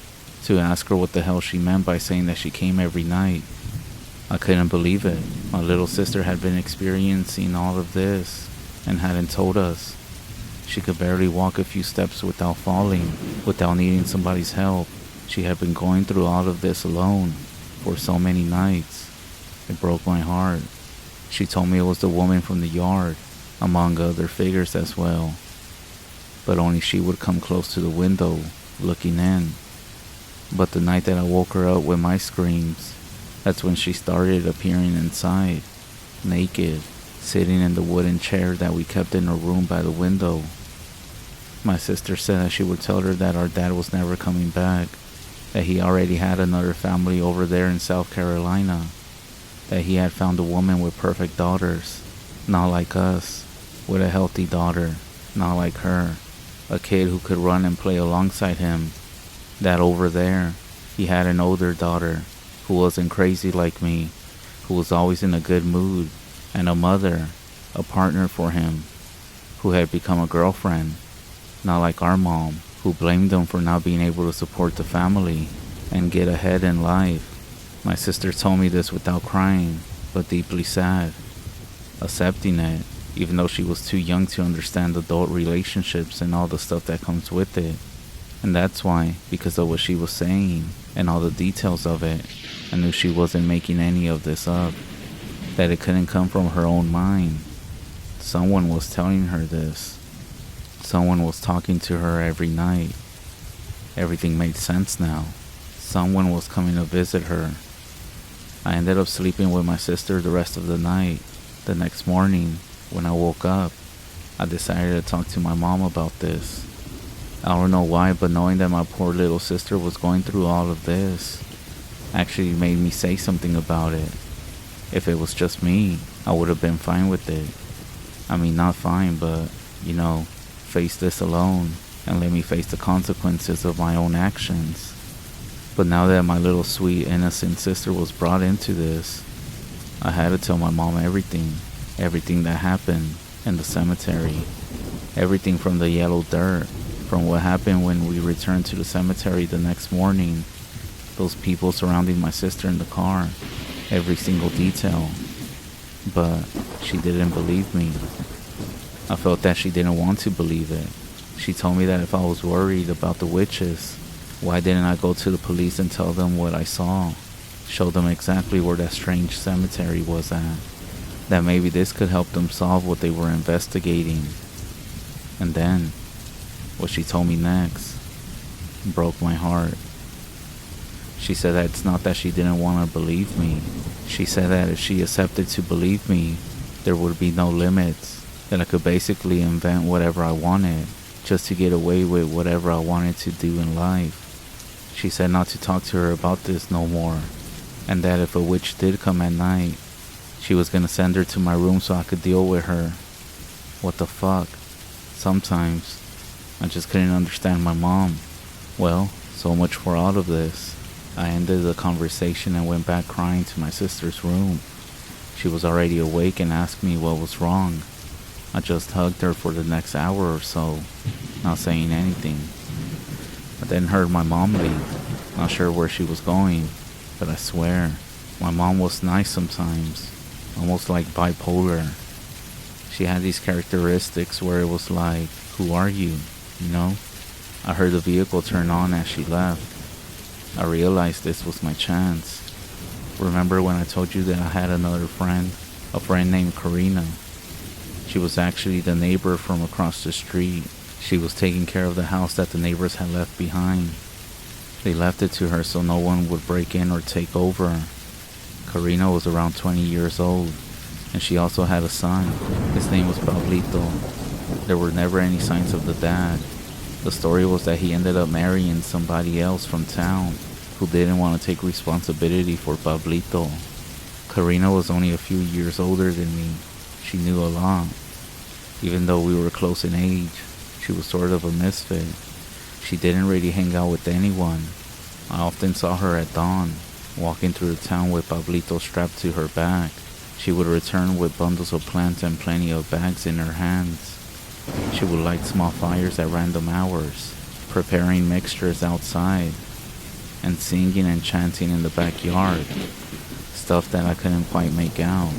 to ask her what the hell she meant by saying that she came every night. I couldn't believe it. My little sister had been experiencing all of this and hadn't told us. She could barely walk a few steps without falling, without needing somebody's help. She had been going through all of this alone for so many nights. It broke my heart. She told me it was the woman from the yard, among other figures as well. But only she would come close to the window, looking in. But the night that I woke her up with my screams, that's when she started appearing inside, naked, sitting in the wooden chair that we kept in her room by the window. My sister said that she would tell her that our dad was never coming back, that he already had another family over there in South Carolina, that he had found a woman with perfect daughters, not like us, with a healthy daughter, not like her, a kid who could run and play alongside him, that over there, he had an older daughter who wasn't crazy like me, who was always in a good mood, and a mother, a partner for him, who had become a girlfriend, not like our mom, who blamed him for not being able to support the family and get ahead in life. My sister told me this without crying, but deeply sad, accepting it, even though she was too young to understand adult relationships and all the stuff that comes with it. And that's why, because of what she was saying and all the details of it, I knew she wasn't making any of this up, that it couldn't come from her own mind. Someone was telling her this. Someone was talking to her every night. Everything made sense now. Someone was coming to visit her. I ended up sleeping with my sister the rest of the night. The next morning, when I woke up, I decided to talk to my mom about this. I don't know why, but knowing that my poor little sister was going through all of this actually made me say something about it. If it was just me, I would have been fine with it. I mean, not fine, but, face this alone and let me face the consequences of my own actions. But now that my little sweet innocent sister was brought into this, I had to tell my mom everything that happened in the cemetery, everything from the yellow dirt, from what happened when we returned to the cemetery the next morning, those people surrounding my sister in the car, every single detail. But she didn't believe me. I felt that she didn't want to believe it. She told me that if I was worried about the witches, why didn't I go to the police and tell them what I saw? Show them exactly where that strange cemetery was at. That maybe this could help them solve what they were investigating. And then, what she told me next broke my heart. She said that it's not that she didn't want to believe me. She said that if she accepted to believe me, there would be no limits. That I could basically invent whatever I wanted, just to get away with whatever I wanted to do in life. She said not to talk to her about this no more, and that if a witch did come at night, she was gonna send her to my room so I could deal with her. What the fuck? Sometimes, I just couldn't understand my mom. Well, so much for all of this. I ended the conversation and went back crying to my sister's room. She was already awake and asked me what was wrong. I just hugged her for the next hour or so, not saying anything. I then heard my mom leave, not sure where she was going, but I swear, my mom was nice sometimes, almost like bipolar. She had these characteristics where it was like, who are you, I heard the vehicle turn on as she left. I realized this was my chance. Remember when I told you that I had another friend, a friend named Karina? She was actually the neighbor from across the street. She was taking care of the house that the neighbors had left behind. They left it to her so no one would break in or take over. Karina was around 20 years old, and she also had a son. His name was Pablito. There were never any signs of the dad. The story was that he ended up marrying somebody else from town who didn't want to take responsibility for Pablito. Karina was only a few years older than me. She knew a lot. Even though we were close in age, she was sort of a misfit. She didn't really hang out with anyone. I often saw her at dawn, walking through the town with Pablito strapped to her back. She would return with bundles of plants and plenty of bags in her hands. She would light small fires at random hours, preparing mixtures outside, and singing and chanting in the backyard, stuff that I couldn't quite make out.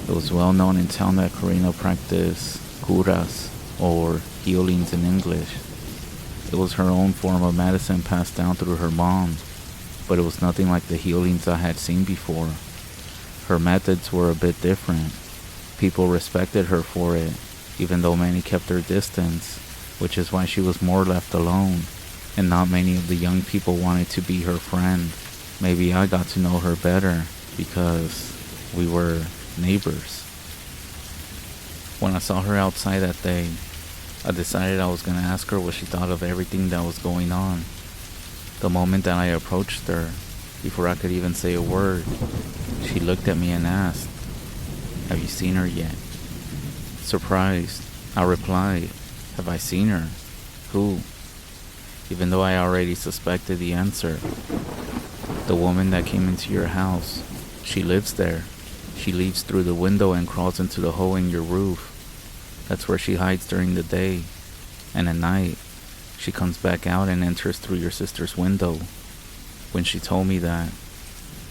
It was well known in town that Karina practiced curas, or healings in English. It was her own form of medicine passed down through her mom, but it was nothing like the healings I had seen before. Her methods were a bit different. People respected her for it, even though many kept their distance, which is why she was more left alone, and not many of the young people wanted to be her friend. Maybe I got to know her better, because we were neighbors. When I saw her outside that day, I decided I was going to ask her what she thought of everything that was going on. The moment that I approached her, before I could even say a word, she looked at me and asked, "Have you seen her yet?" Surprised, I replied, "Have I seen her? Who?" Even though I already suspected the answer. "The woman that came into your house. She lives there. She leaves through the window and crawls into the hole in your roof. That's where she hides during the day. And at night, she comes back out and enters through your sister's window." When she told me that,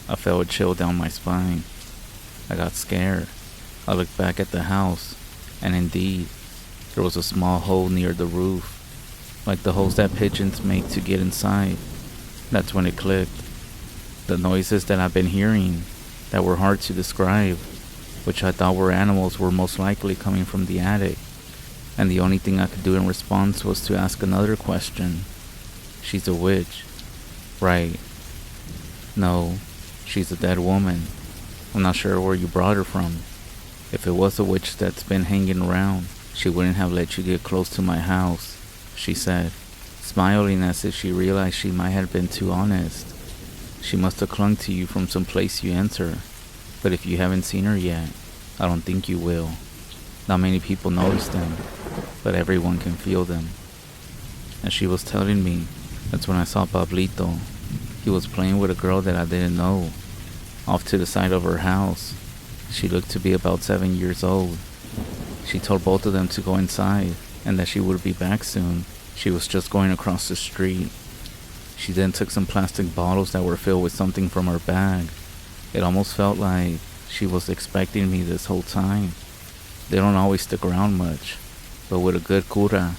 I felt a chill down my spine. I got scared. I looked back at the house, and indeed, there was a small hole near the roof, like the holes that pigeons make to get inside. That's when it clicked. The noises that I've been hearing, that were hard to describe, which I thought were animals, were most likely coming from the attic, and the only thing I could do in response was to ask another question. "She's a witch, right?" "No, she's a dead woman. I'm not sure where you brought her from." If it was a witch that's been hanging around, she wouldn't have let you get close to my house, she said, smiling as if she realized she might have been too honest. She must have clung to you from some place you enter, but if you haven't seen her yet, I don't think you will. Not many people notice them, but everyone can feel them. As she was telling me, that's when I saw Pablito. He was playing with a girl that I didn't know, off to the side of her house. She looked to be about 7 years old. She told both of them to go inside, and that she would be back soon. She was just going across the street. She then took some plastic bottles that were filled with something from her bag. It almost felt like she was expecting me this whole time. They don't always stick around much, but with a good cura,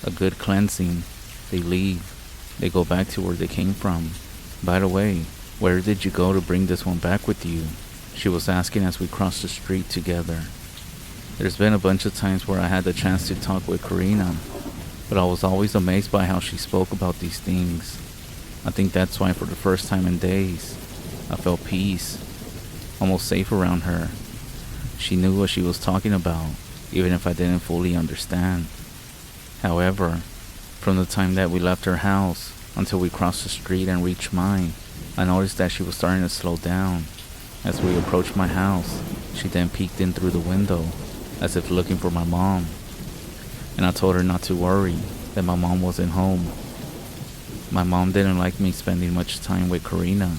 a good cleansing, they leave. They go back to where they came from. By the way, where did you go to bring this one back with you? She was asking as we crossed the street together. There's been a bunch of times where I had the chance to talk with Karina, but I was always amazed by how she spoke about these things. I think that's why for the first time in days, I felt peace, almost safe around her. She knew what she was talking about, even if I didn't fully understand. However, from the time that we left her house until we crossed the street and reached mine, I noticed that she was starting to slow down. As we approached my house, she then peeked in through the window, as if looking for my mom. And I told her not to worry, that my mom wasn't home. My mom didn't like me spending much time with Karina,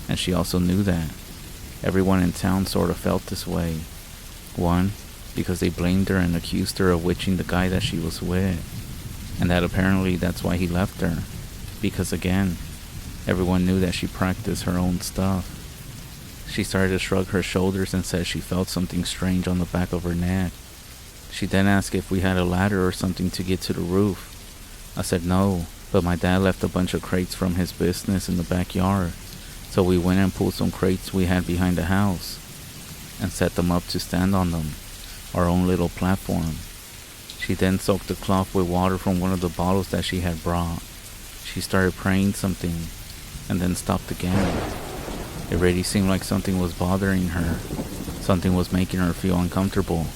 and she also knew that. Everyone in town sort of felt this way. One, because they blamed her and accused her of witching the guy that she was with, and that apparently that's why he left her, because again, everyone knew that she practiced her own stuff. She started to shrug her shoulders and said she felt something strange on the back of her neck. She then asked if we had a ladder or something to get to the roof. I said no, but my dad left a bunch of crates from his business in the backyard, so we went and pulled some crates we had behind the house and set them up to stand on them, our own little platform. She then soaked the cloth with water from one of the bottles that she had brought. She started praying something, and then stopped again. It really seemed like something was bothering her. Something was making her feel uncomfortable.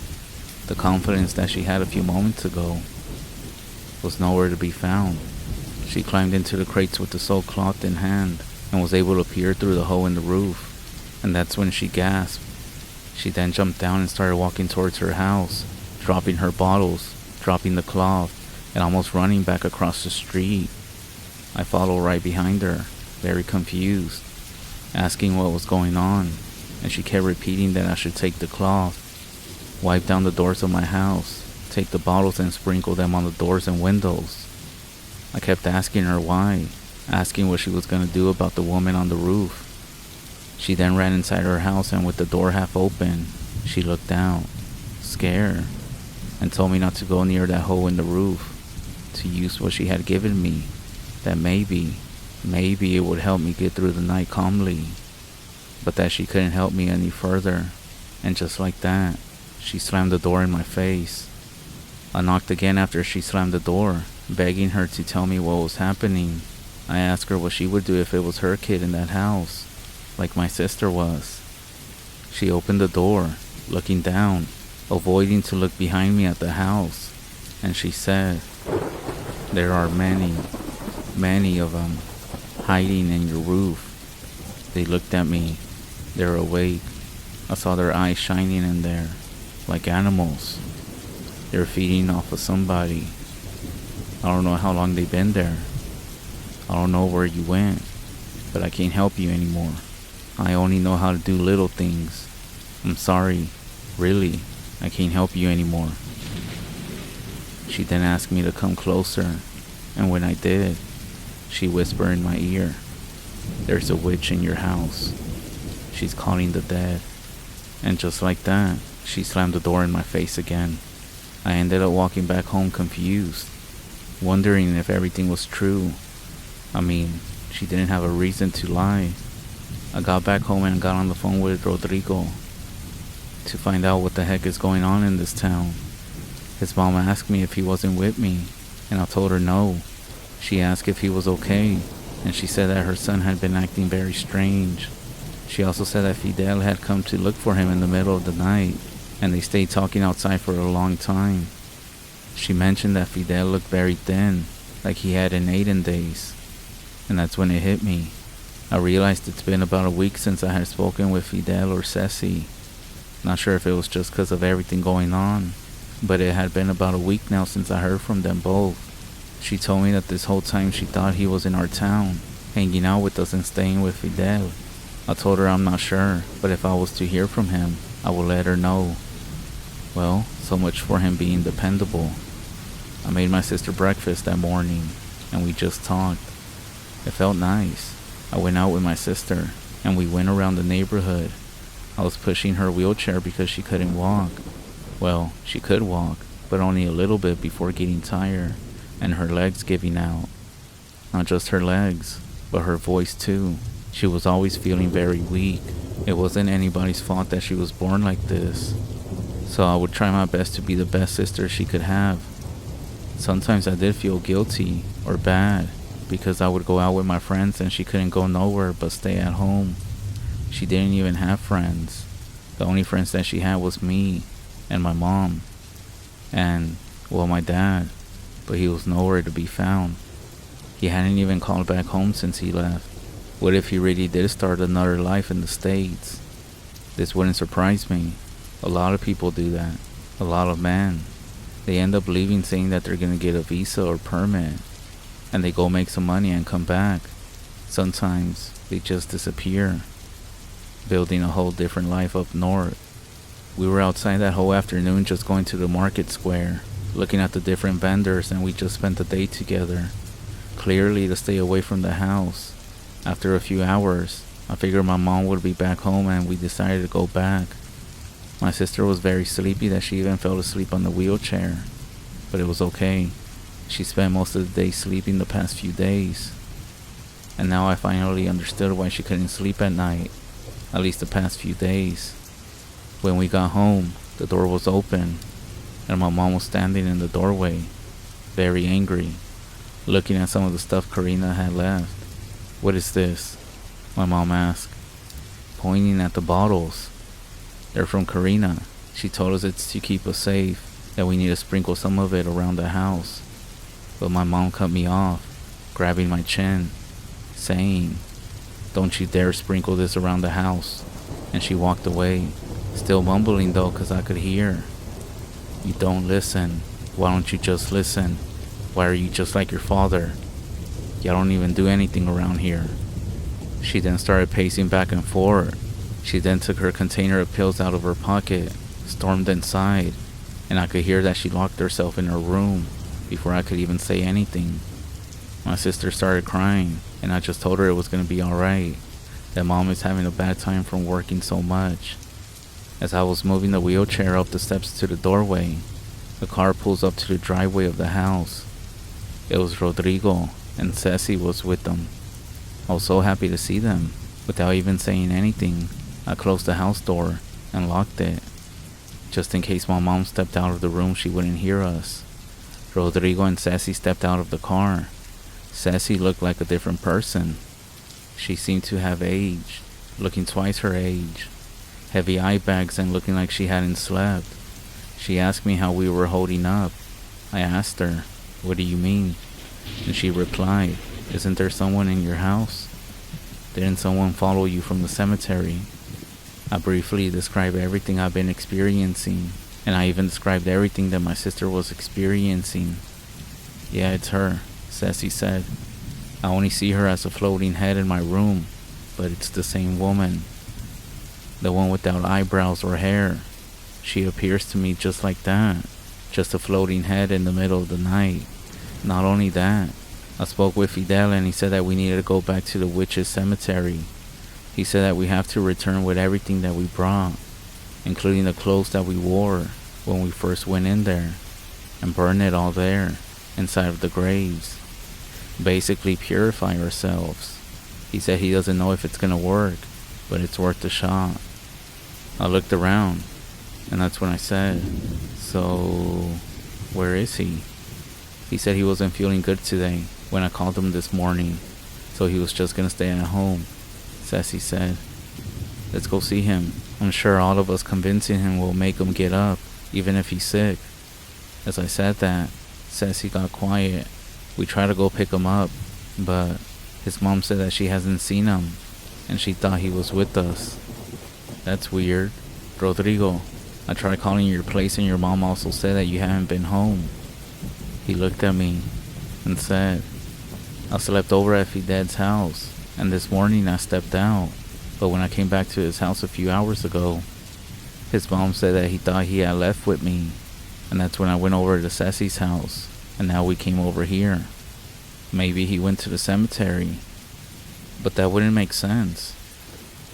The confidence that she had a few moments ago was nowhere to be found. She climbed into the crates with the soaked cloth in hand, and was able to peer through the hole in the roof, and that's when she gasped. She then jumped down and started walking towards her house, dropping her bottles, dropping the cloth, and almost running back across the street. I followed right behind her, very confused, asking what was going on, and she kept repeating that I should take the cloth, wipe down the doors of my house, take the bottles and sprinkle them on the doors and windows. I kept asking her why, asking what she was going to do about the woman on the roof. She then ran inside her house, and with the door half open, she looked out, scared, and told me not to go near that hole in the roof, to use what she had given me, that maybe it would help me get through the night calmly, but that she couldn't help me any further. And just like that, she slammed the door in my face. I knocked again after she slammed the door, begging her to tell me what was happening. I asked her what she would do if it was her kid in that house, like my sister was. She opened the door, looking down, avoiding to look behind me at the house, and she said, "There are many of them hiding in your roof." They looked at me. They're awake. I saw their eyes shining in there, like animals. They're feeding off of somebody. I don't know how long they've been there. I don't know where you went, but I can't help you anymore. I only know how to do little things. I'm sorry, really, I can't help you anymore. She then asked me to come closer, and when I did, she whispered in my ear, "There's a witch in your house. She's calling the dead." And just like that, she slammed the door in my face again. I ended up walking back home confused, wondering if everything was true. I mean, she didn't have a reason to lie. I got back home and got on the phone with Rodrigo to find out what the heck is going on in this town. His mom asked me if he wasn't with me, and I told her no. She asked if he was okay, and she said that her son had been acting very strange. She also said that Fidel had come to look for him in the middle of the night, and they stayed talking outside for a long time. She mentioned that Fidel looked very thin, like he hadn't eaten in days, and that's when it hit me. I realized it's been about a week since I had spoken with Fidel or Ceci. Not sure if it was just because of everything going on, but it had been about a week now since I heard from them both. She told me that this whole time she thought he was in our town, hanging out with us and staying with Fidel. I told her I'm not sure, but if I was to hear from him, I would let her know. Well, so much for him being dependable. I made my sister breakfast that morning, and we just talked. It felt nice. I went out with my sister, and we went around the neighborhood. I was pushing her wheelchair because she couldn't walk. Well, she could walk, but only a little bit before getting tired, and her legs giving out. Not just her legs, but her voice too. She was always feeling very weak. It wasn't anybody's fault that she was born like this. So I would try my best to be the best sister she could have. Sometimes I did feel guilty or bad because I would go out with my friends and she couldn't go nowhere but stay at home. She didn't even have friends. The only friends that she had was me and my mom and, well, my dad, but he was nowhere to be found. He hadn't even called back home since he left. What if he really did start another life in the States? This wouldn't surprise me. A lot of people do that. A lot of men. They end up leaving saying that they're gonna get a visa or permit, and they go make some money and come back. Sometimes they just disappear, building a whole different life up north. We were outside that whole afternoon just going to the market square, looking at the different vendors, and we just spent the day together, clearly to stay away from the house. After a few hours, I figured my mom would be back home and we decided to go back. My sister was very sleepy that she even fell asleep on the wheelchair, but it was okay. She spent most of the day sleeping the past few days, and now I finally understood why she couldn't sleep at night, at least the past few days. When we got home, the door was open, and my mom was standing in the doorway, very angry, looking at some of the stuff Karina had left. "What is this?" my mom asked, pointing at the bottles. "They're from Karina. She told us it's to keep us safe, that we need to sprinkle some of it around the house." But my mom cut me off, grabbing my chin, saying, "Don't you dare sprinkle this around the house." And she walked away, still mumbling though, 'cause I could hear. "You don't listen. Why don't you just listen? Why are you just like your father? Y'all don't even do anything around here." She then started pacing back and forth. She then took her container of pills out of her pocket, stormed inside, and I could hear that she locked herself in her room before I could even say anything. My sister started crying, and I just told her it was going to be alright, that mom is having a bad time from working so much. As I was moving the wheelchair up the steps to the doorway, the car pulls up to the driveway of the house. It was Rodrigo, and Ceci was with them. I was so happy to see them. Without even saying anything, I closed the house door and locked it, just in case my mom stepped out of the room she wouldn't hear us. Rodrigo and Ceci stepped out of the car. Ceci looked like a different person. She seemed to have aged, looking twice her age, heavy eye bags and looking like she hadn't slept. She asked me how we were holding up. I asked her, "What do you mean?" And she replied, "Isn't there someone in your house? Didn't someone follow you from the cemetery?" I briefly described everything I've been experiencing, and I even described everything that my sister was experiencing. "Yeah, it's her," Ceci said. "I only see her as a floating head in my room, but it's the same woman. The one without eyebrows or hair. She appears to me just like that, just a floating head in the middle of the night. Not only that, I spoke with Fidel and he said that we needed to go back to the witches' cemetery. He said that we have to return with everything that we brought, including the clothes that we wore when we first went in there, and burn it all there, inside of the graves. Basically purify ourselves. He said he doesn't know if it's gonna work, but it's worth the shot." I looked around, and that's when I said, "So, where is he?" He said he wasn't feeling good today when I called him this morning, so he was just gonna stay at home. Ceci said, "Let's go see him." I'm sure all of us convincing him will make him get up, even if he's sick. As I said that, Sassy got quiet. We tried to go pick him up, but his mom said that she hasn't seen him, and she thought he was with us. That's weird. Rodrigo, I tried calling your place and your mom also said that you haven't been home. He looked at me and said, I slept over at Fidel's house, and this morning I stepped out, but when I came back to his house a few hours ago, his mom said that he thought he had left with me, and that's when I went over to Sassy's house, and now we came over here. Maybe he went to the cemetery, but that wouldn't make sense.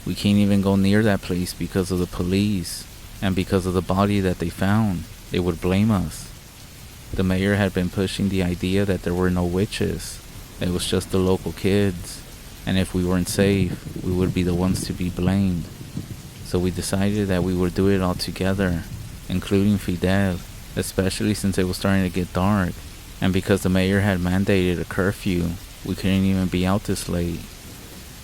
We can't even go near that place because of the police, and because of the body that they found, they would blame us. The mayor had been pushing the idea that there were no witches, it was just the local kids, and if we weren't safe, we would be the ones to be blamed. So we decided that we would do it all together, including Fidel, especially since it was starting to get dark, and because the mayor had mandated a curfew, we couldn't even be out this late.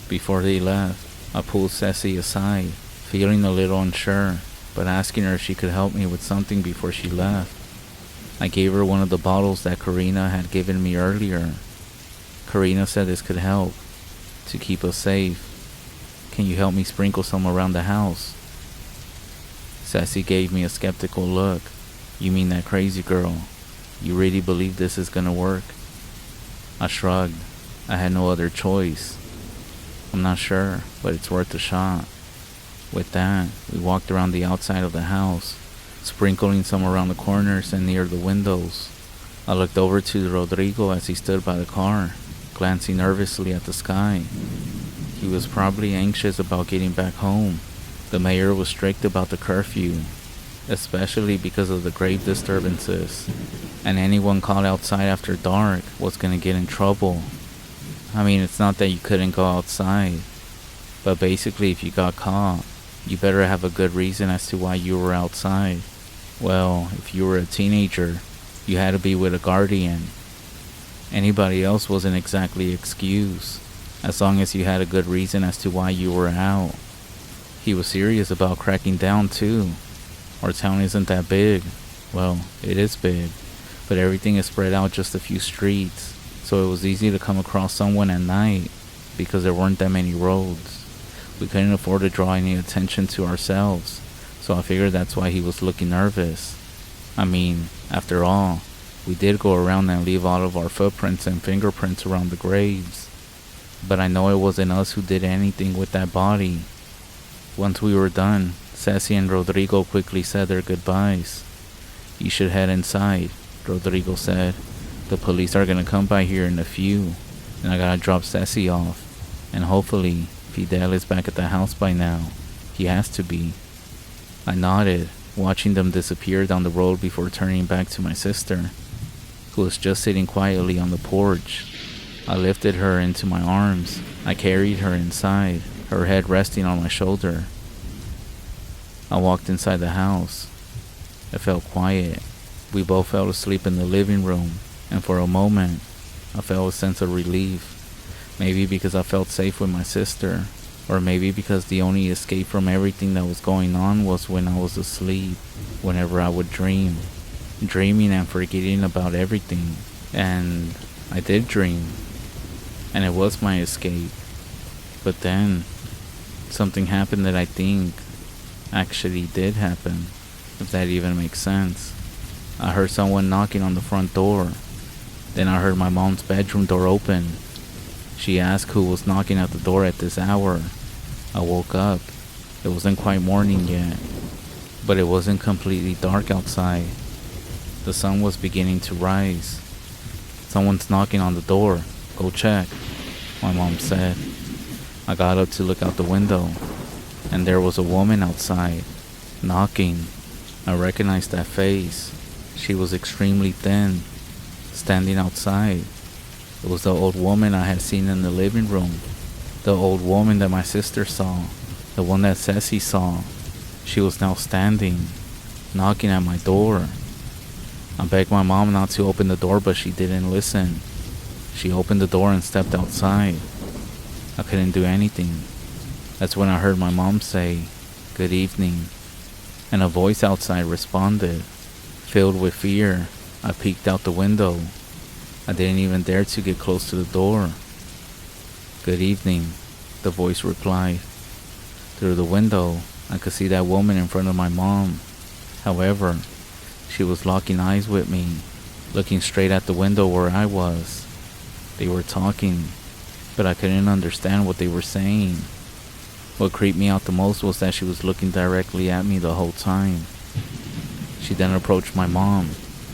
Before they left, I pulled Sassy aside, feeling a little unsure, but asking her if she could help me with something before she left. I gave her one of the bottles that Karina had given me earlier. Karina said this could help, to keep us safe. Can you help me sprinkle some around the house? Sassy gave me a skeptical look. You mean that crazy girl? You really believe this is gonna work? I shrugged. I had no other choice. I'm not sure, but it's worth a shot. With that, we walked around the outside of the house, sprinkling some around the corners and near the windows. I looked over to Rodrigo as he stood by the car, glancing nervously at the sky. He was probably anxious about getting back home. The mayor was strict about the curfew, especially because of the grave disturbances, and anyone caught outside after dark was gonna get in trouble. I mean, it's not that you couldn't go outside, but basically if you got caught, you better have a good reason as to why you were outside. Well, if you were a teenager, you had to be with a guardian. Anybody else wasn't exactly excused, as long as you had a good reason as to why you were out. He was serious about cracking down too. Our town isn't that big. Well, it is big, but everything is spread out just a few streets, so it was easy to come across someone at night because there weren't that many roads. We couldn't afford to draw any attention to ourselves, so I figured that's why he was looking nervous. I mean, after all, we did go around and leave all of our footprints and fingerprints around the graves, but I know it wasn't us who did anything with that body. Once we were done, Sassy and Rodrigo quickly said their goodbyes. You should head inside, Rodrigo said. The police are gonna come by here in a few, and I gotta drop Sassy off, and hopefully Fidel is back at the house by now. He has to be. I nodded, watching them disappear down the road before turning back to my sister, who was just sitting quietly on the porch. I lifted her into my arms. I carried her inside, her head resting on my shoulder. I walked inside the house. It felt quiet. We both fell asleep in the living room, and for a moment, I felt a sense of relief. Maybe because I felt safe with my sister, or maybe because the only escape from everything that was going on was when I was asleep, whenever I would dream. Dreaming and forgetting about everything. And I did dream, and it was my escape. But then, something happened that I think actually did happen, if that even makes sense. I heard someone knocking on the front door. Then I heard my mom's bedroom door open. She asked who was knocking at the door at this hour. I woke up. It wasn't quite morning yet, but it wasn't completely dark outside. The sun was beginning to rise. Someone's knocking on the door. Go check, my mom said. I got up to look out the window, and there was a woman outside, knocking. I recognized that face. She was extremely thin, standing outside. It was the old woman I had seen in the living room. The old woman that my sister saw. The one that Sassy saw. She was now standing, knocking at my door. I begged my mom not to open the door, but she didn't listen. She opened the door and stepped outside. I couldn't do anything. That's when I heard my mom say, "Good evening," and a voice outside responded. Filled with fear, I peeked out the window. I didn't even dare to get close to the door. "Good evening," the voice replied. Through the window, I could see that woman in front of my mom. However, she was locking eyes with me, looking straight at the window where I was. They were talking, but I couldn't understand what they were saying. What creeped me out the most was that she was looking directly at me the whole time. She then approached my mom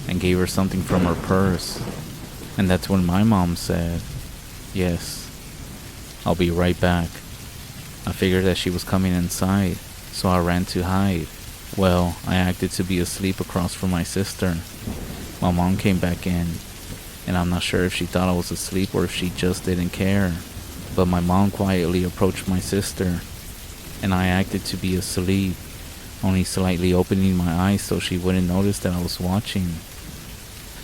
and gave her something from her purse. And that's when my mom said, "Yes, I'll be right back." I figured that she was coming inside, so I ran to hide. Well, I acted to be asleep across from my sister. My mom came back in, and I'm not sure if she thought I was asleep or if she just didn't care. But my mom quietly approached my sister, and I acted to be asleep, only slightly opening my eyes so she wouldn't notice that I was watching.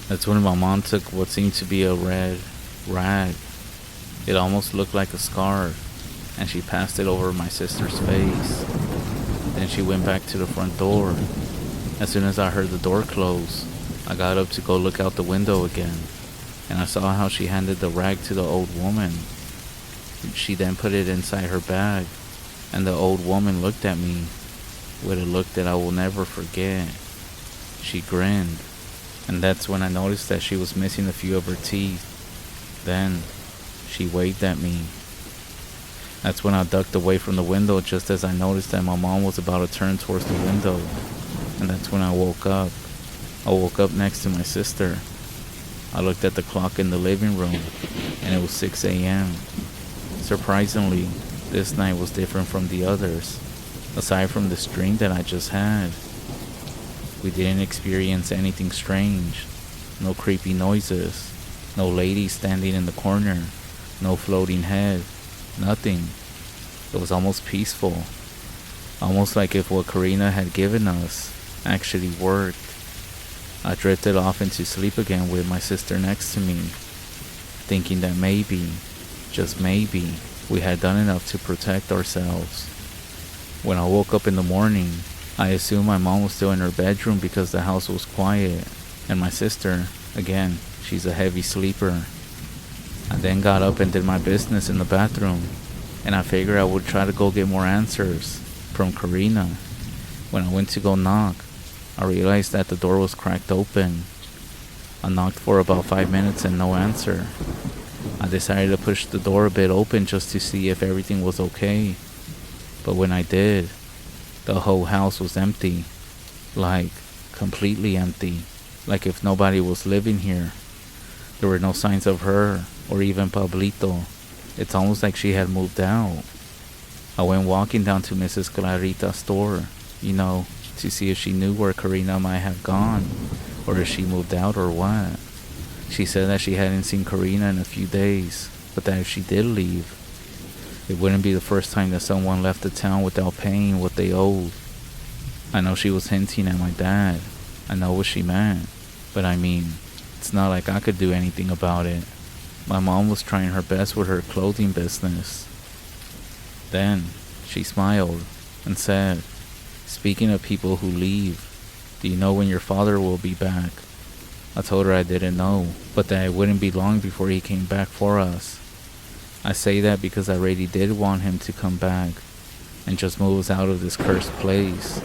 That's when my mom took what seemed to be a red rag. It almost looked like a scarf, and she passed it over my sister's face. Then she went back to the front door. As soon as I heard the door close, I got up to go look out the window again, and I saw how she handed the rag to the old woman. She then put it inside her bag, and the old woman looked at me with a look that I will never forget. She grinned, and that's when I noticed that she was missing a few of her teeth. Then she waved at me. That's when I ducked away from the window just as I noticed that my mom was about to turn towards the window. And that's when I woke up. I woke up next to my sister. I looked at the clock in the living room, and it was 6 a.m. Surprisingly, this night was different from the others. Aside from this dream that I just had, we didn't experience anything strange. No creepy noises. No lady standing in the corner. No floating head. Nothing. It was almost peaceful. Almost like if what Karina had given us actually worked. I drifted off into sleep again with my sister next to me, thinking that maybe, just maybe, we had done enough to protect ourselves. When I woke up in the morning, I assumed my mom was still in her bedroom because the house was quiet, and my sister, again, she's a heavy sleeper. I then got up and did my business in the bathroom, and I figured I would try to go get more answers from Karina. When I went to go knock, I realized that the door was cracked open. I knocked for about 5 minutes and no answer. I decided to push the door a bit open just to see if everything was okay. But when I did, the whole house was empty. Like, completely empty. Like if nobody was living here. There were no signs of her, or even Pablito. It's almost like she had moved out. I went walking down to Mrs. Clarita's store, to see if she knew where Karina might have gone, or if she moved out or what. She said that she hadn't seen Karina in a few days, but that if she did leave, it wouldn't be the first time that someone left the town without paying what they owed. I know she was hinting at my dad. I know what she meant, but I mean, it's not like I could do anything about it. My mom was trying her best with her clothing business. Then, she smiled and said, "Speaking of people who leave, do you know when your father will be back?" I told her I didn't know, but that it wouldn't be long before he came back for us. I say that because I really did want him to come back and just move us out of this cursed place.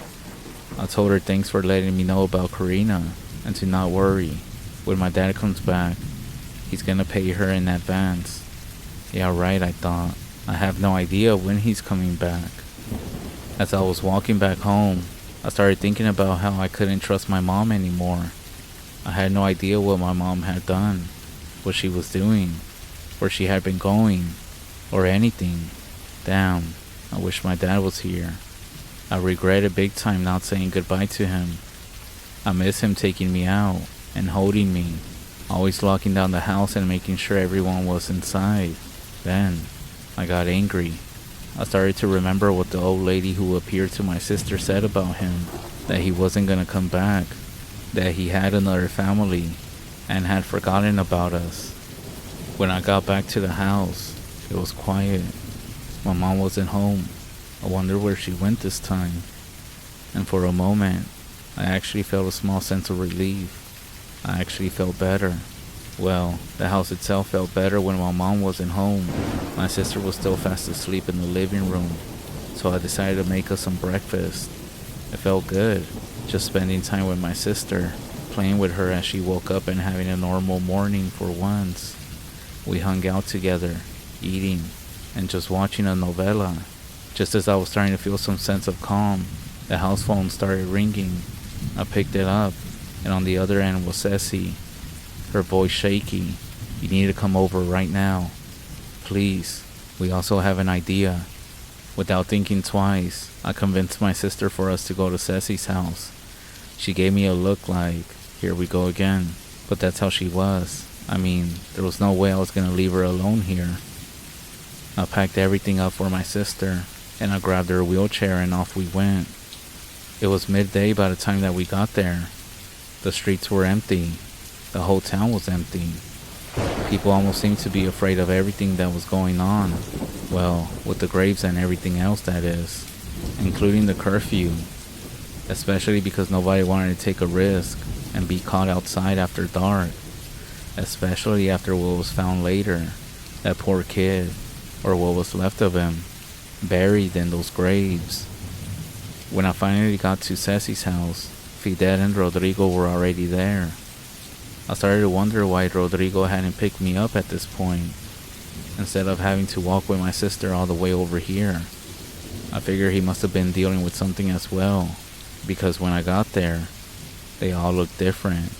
I told her thanks for letting me know about Karina, and to not worry. When my dad comes back, he's gonna pay her in advance. Yeah, right, I thought. I have no idea when he's coming back. As I was walking back home, I started thinking about how I couldn't trust my mom anymore. I had no idea what my mom had done, what she was doing, where she had been going, or anything. Damn, I wish my dad was here. I regretted big time not saying goodbye to him. I miss him taking me out and holding me, always locking down the house and making sure everyone was inside. Then, I got angry. I started to remember what the old lady who appeared to my sister said about him, that he wasn't gonna come back, that he had another family, and had forgotten about us. When I got back to the house, it was quiet. My mom wasn't home. I wonder where she went this time. And for a moment, I actually felt a small sense of relief. I actually felt better. Well, the house itself felt better when my mom wasn't home. My sister was still fast asleep in the living room, so I decided to make us some breakfast. It felt good, just spending time with my sister, playing with her as she woke up and having a normal morning for once. We hung out together, eating, and just watching a novela. Just as I was starting to feel some sense of calm, the house phone started ringing. I picked it up, and on the other end was Ceci, her voice shaky. "You need to come over right now. Please, we also have an idea." Without thinking twice, I convinced my sister for us to go to Ceci's house. She gave me a look like, here we go again. But that's how she was. I mean, there was no way I was going to leave her alone here. I packed everything up for my sister, and I grabbed her wheelchair and off we went. It was midday by the time that we got there. The streets were empty. The whole town was empty. People almost seemed to be afraid of everything that was going on. Well, with the graves and everything else, that is. Including the curfew. Especially because nobody wanted to take a risk and be caught outside after dark. Especially after what was found later. That poor kid, or what was left of him, buried in those graves. When I finally got to Ceci's house, Fidel and Rodrigo were already there. I started to wonder why Rodrigo hadn't picked me up at this point, instead of having to walk with my sister all the way over here. I figured he must have been dealing with something as well, because when I got there, they all looked different.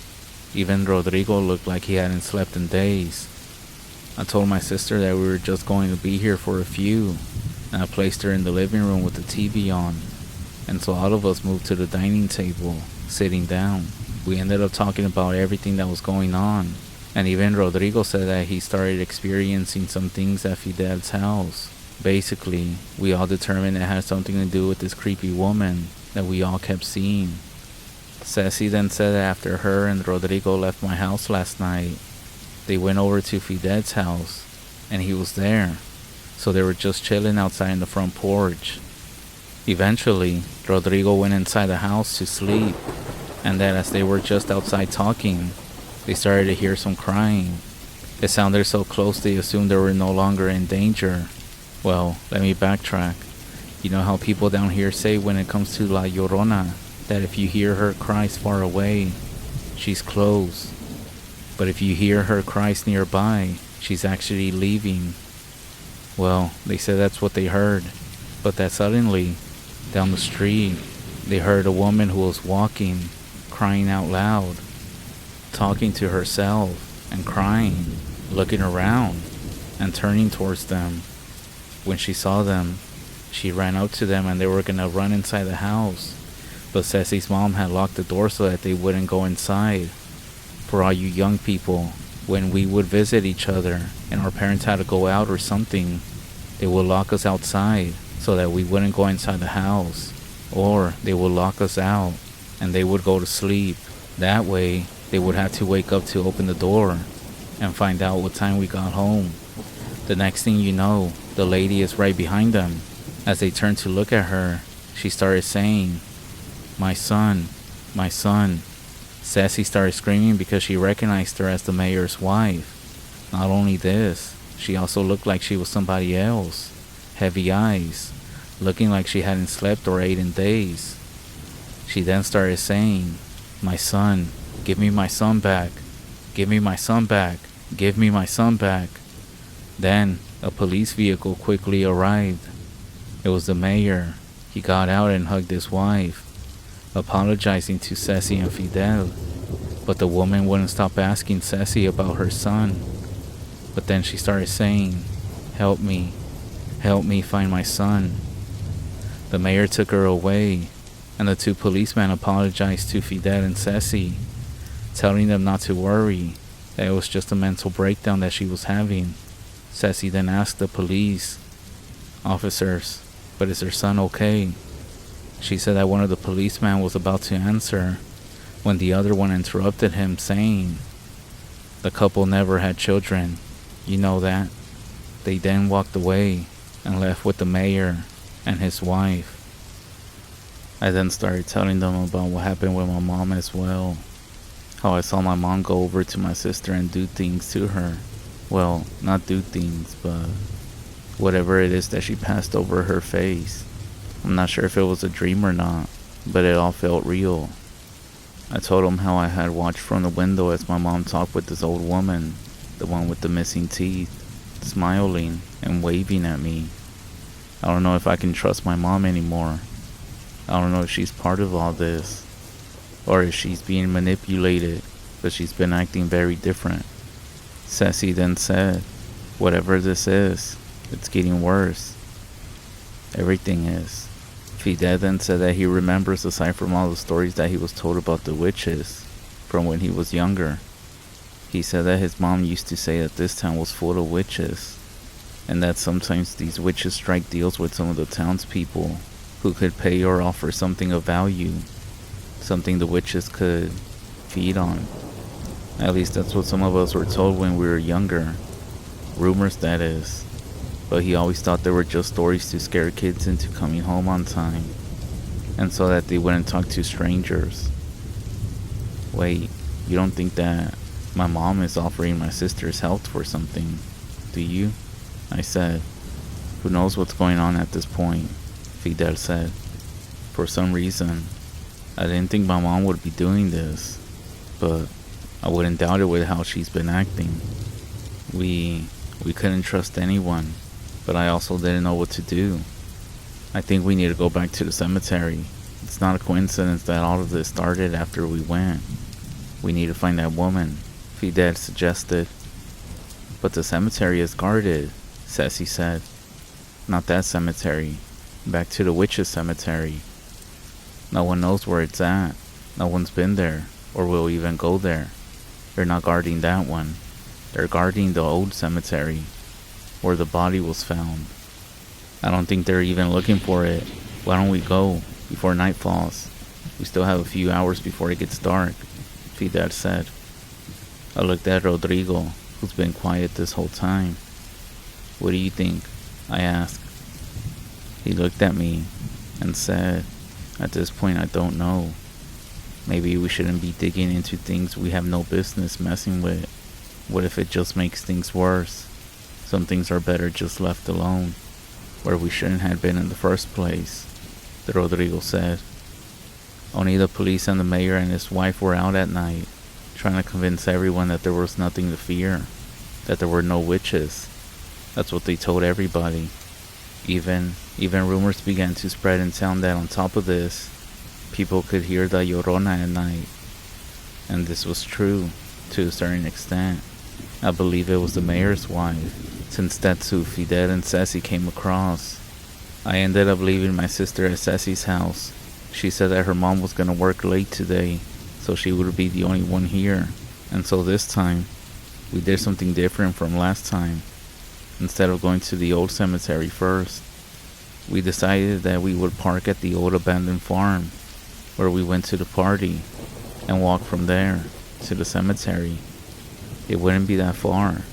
Even Rodrigo looked like he hadn't slept in days. I told my sister that we were just going to be here for a few, and I placed her in the living room with the TV on. And so all of us moved to the dining table, sitting down. We ended up talking about everything that was going on, and even Rodrigo said that he started experiencing some things at Fidel's house. Basically, we all determined it had something to do with this creepy woman that we all kept seeing. Ceci then said that after her and Rodrigo left my house last night, they went over to Fidel's house, and he was there, so they were just chilling outside in the front porch. Eventually, Rodrigo went inside the house to sleep, and that as they were just outside talking, they started to hear some crying. It sounded so close they assumed they were no longer in danger. Well, let me backtrack. You know how people down here say when it comes to La Llorona, that if you hear her cries far away, she's close. But if you hear her cries nearby, she's actually leaving. Well, they said that's what they heard, but that suddenly, down the street, they heard a woman who was walking, crying out loud, talking to herself and crying, looking around and turning towards them. When she saw them, she ran up to them and they were gonna run inside the house, but Ceci's mom had locked the door so that they wouldn't go inside. For all you young people, when we would visit each other and our parents had to go out or something, they would lock us outside so that we wouldn't go inside the house, or they would lock us out and they would go to sleep. That way, they would have to wake up to open the door and find out what time we got home. The next thing you know, the lady is right behind them. As they turned to look at her, she started saying, my son. Ceci started screaming because she recognized her as the mayor's wife. Not only this, she also looked like she was somebody else. Heavy eyes, looking like she hadn't slept or ate in days. She then started saying, my son, give me my son back. Give me my son back. Give me my son back. Then, a police vehicle quickly arrived. It was the mayor. He got out and hugged his wife, apologizing to Ceci and Fidel. But the woman wouldn't stop asking Ceci about her son. But then she started saying, help me find my son. The mayor took her away, and the two policemen apologized to Fidel and Ceci, telling them not to worry, that it was just a mental breakdown that she was having. Ceci then asked the police, officers, but is her son okay? She said that one of the policemen was about to answer when the other one interrupted him, saying, the couple never had children, you know that. They then walked away and left with the mayor. and his wife. I then started telling them about what happened with my mom as well. How I saw my mom go over to my sister and do things to her. Well, not do things, but whatever it is that she passed over her face. I'm not sure if it was a dream or not, but it all felt real. I told them how I had watched from the window as my mom talked with this old woman, the one with the missing teeth, smiling and waving at me. I don't know if I can trust my mom anymore. I don't know if she's part of all this, or if she's being manipulated, but she's been acting very different. Ceci then said, whatever this is, it's getting worse. Everything is. Fidel then said that he remembers, aside from all the stories that he was told about the witches from when he was younger. He said that his mom used to say that this town was full of witches, and that sometimes these witches strike deals with some of the townspeople who could pay or offer something of value, something the witches could feed on. At least that's what some of us were told when we were younger. Rumors, that is. But he always thought they were just stories to scare kids into coming home on time, and so that they wouldn't talk to strangers. Wait, you don't think that my mom is offering my sister's health for something, do you? I said. Who knows what's going on at this point, Fidel said. For some reason, I didn't think my mom would be doing this, but I wouldn't doubt it with how she's been acting. We couldn't trust anyone, but I also didn't know what to do. I think we need to go back to the cemetery. It's not a coincidence that all of this started after we went. We need to find that woman, Fidel suggested. But the cemetery is guarded, Ceci said. Not that cemetery. Back to the witches' cemetery. No one knows where it's at. No one's been there, or will even go there. They're not guarding that one. They're guarding the old cemetery, where the body was found. I don't think they're even looking for it. Why don't we go, before night falls? We still have a few hours before it gets dark, Fidel said. I looked at Rodrigo, who's been quiet this whole time. What do you think? I asked. He looked at me and said, at this point I don't know. Maybe we shouldn't be digging into things we have no business messing with. What if it just makes things worse? Some things are better just left alone, where we shouldn't have been in the first place, Rodrigo said. Only the police and the mayor and his wife were out at night, trying to convince everyone that there was nothing to fear, that there were no witches. That's what they told everybody. Even rumors began to spread in town that on top of this, people could hear the Llorona at night. And this was true, to a certain extent. I believe it was the mayor's wife, since that's who Fidel and Ceci came across. I ended up leaving my sister at Ceci's house. She said that her mom was gonna work late today, so she would be the only one here. And so this time, we did something different from last time. Instead of going to the old cemetery first, we decided that we would park at the old abandoned farm, where we went to the party, and walk from there to the cemetery. It wouldn't be that far.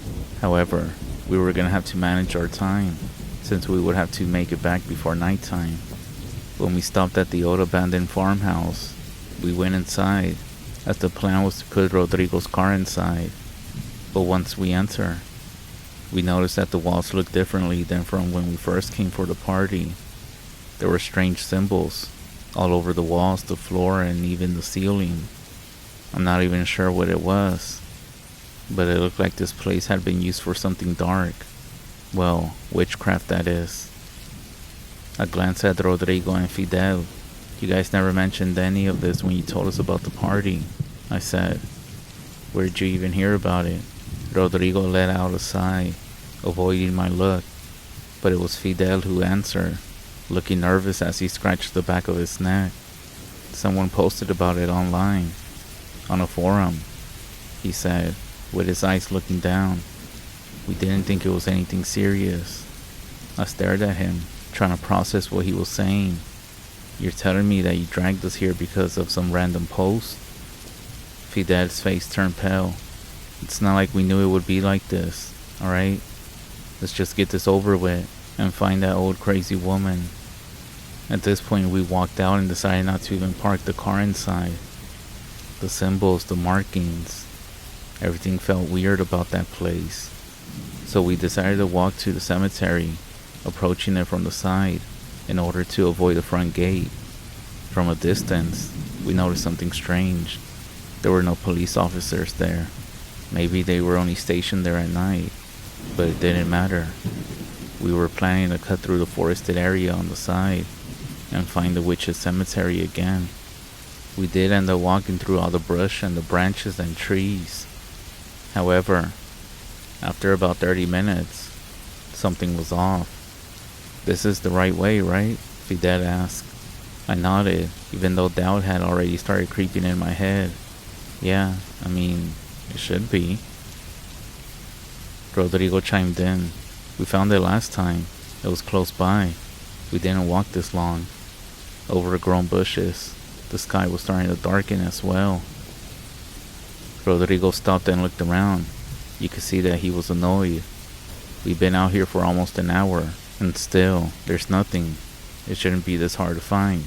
However, we were gonna have to manage our time, since we would have to make it back before nighttime. When we stopped at the old abandoned farmhouse, we went inside, as the plan was to put Rodrigo's car inside. But once we enter, we noticed that the walls looked differently than from when we first came for the party. There were strange symbols all over the walls, the floor, and even the ceiling. I'm not even sure what it was, but it looked like this place had been used for something dark. Well, witchcraft, that is. I glanced at Rodrigo and Fidel. You guys never mentioned any of this when you told us about the party, I said. Where'd you even hear about it? Rodrigo let out a sigh, avoiding my look, but it was Fidel who answered, looking nervous as he scratched the back of his neck. Someone posted about it online, on a forum, he said, with his eyes looking down. We didn't think it was anything serious. I stared at him, trying to process what he was saying. You're telling me that you dragged us here because of some random post? Fidel's face turned pale. It's not like we knew it would be like this, alright? Let's just get this over with and find that old crazy woman. At this point, we walked out and decided not to even park the car inside. The symbols, the markings, everything felt weird about that place. So we decided to walk to the cemetery, approaching it from the side, in order to avoid the front gate. From a distance, we noticed something strange. There were no police officers there. Maybe they were only stationed there at night, but it didn't matter. We were planning to cut through the forested area on the side and find the witch's cemetery again. We did end up walking through all the brush and the branches and trees. However, after about 30 minutes, something was off. "This is the right way, right?" Fidel asked. I nodded, even though doubt had already started creeping in my head. "Yeah, I mean, it should be." Rodrigo chimed in. "We found it last time. It was close by. We didn't walk this long." Overgrown bushes. The sky was starting to darken as well. Rodrigo stopped and looked around. You could see that he was annoyed. "We've been out here for almost an hour, and still, there's nothing. It shouldn't be this hard to find.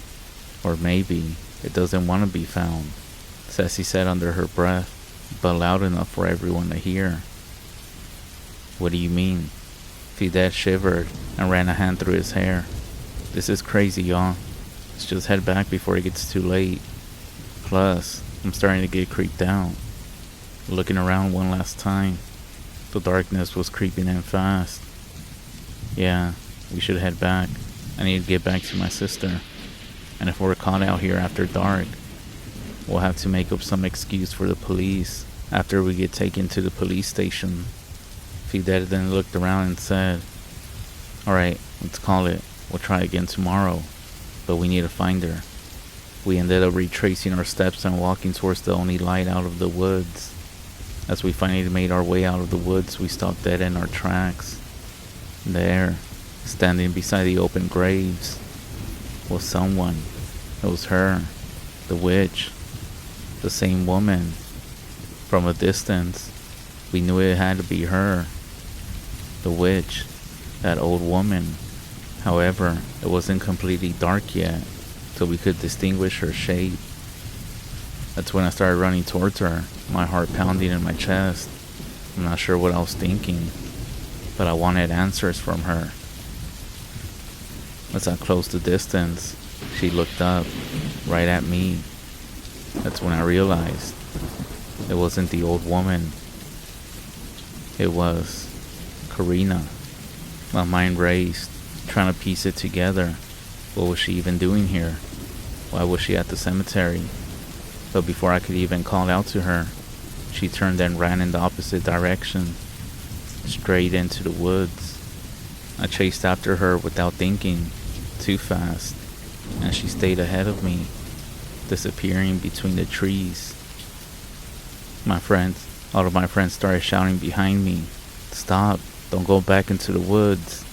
Or maybe it doesn't want to be found," Ceci said under her breath, but loud enough for everyone to hear. "What do you mean?" Fidel shivered and ran a hand through his hair. "This is crazy, y'all. Let's just head back before it gets too late. Plus, I'm starting to get creeped out." Looking around one last time, the darkness was creeping in fast. "Yeah, we should head back. I need to get back to my sister. And if we're caught out here after dark, we'll have to make up some excuse for the police after we get taken to the police station." Fidel then looked around and said, "Alright, let's call it. We'll try again tomorrow. But we need to find her." We ended up retracing our steps and walking towards the only light out of the woods. As we finally made our way out of the woods, we stopped dead in our tracks. There, standing beside the open graves, was someone. It was her, the witch, the same woman. From a distance, we knew it had to be her, the witch, that old woman. However, it wasn't completely dark yet, so we could distinguish her shape. That's when I started running towards her, my heart pounding in my chest. I'm not sure what I was thinking, but I wanted answers from her. As I closed the distance, she looked up, right at me. That's when I realized it wasn't the old woman. It was Karina. My mind raced, trying to piece it together. What was she even doing here? Why was she at the cemetery? But before I could even call out to her, she turned and ran in the opposite direction, straight into the woods. I chased after her without thinking, too fast, and she stayed ahead of me, disappearing between the trees. All of my friends started shouting behind me, "Stop, don't go back into the woods."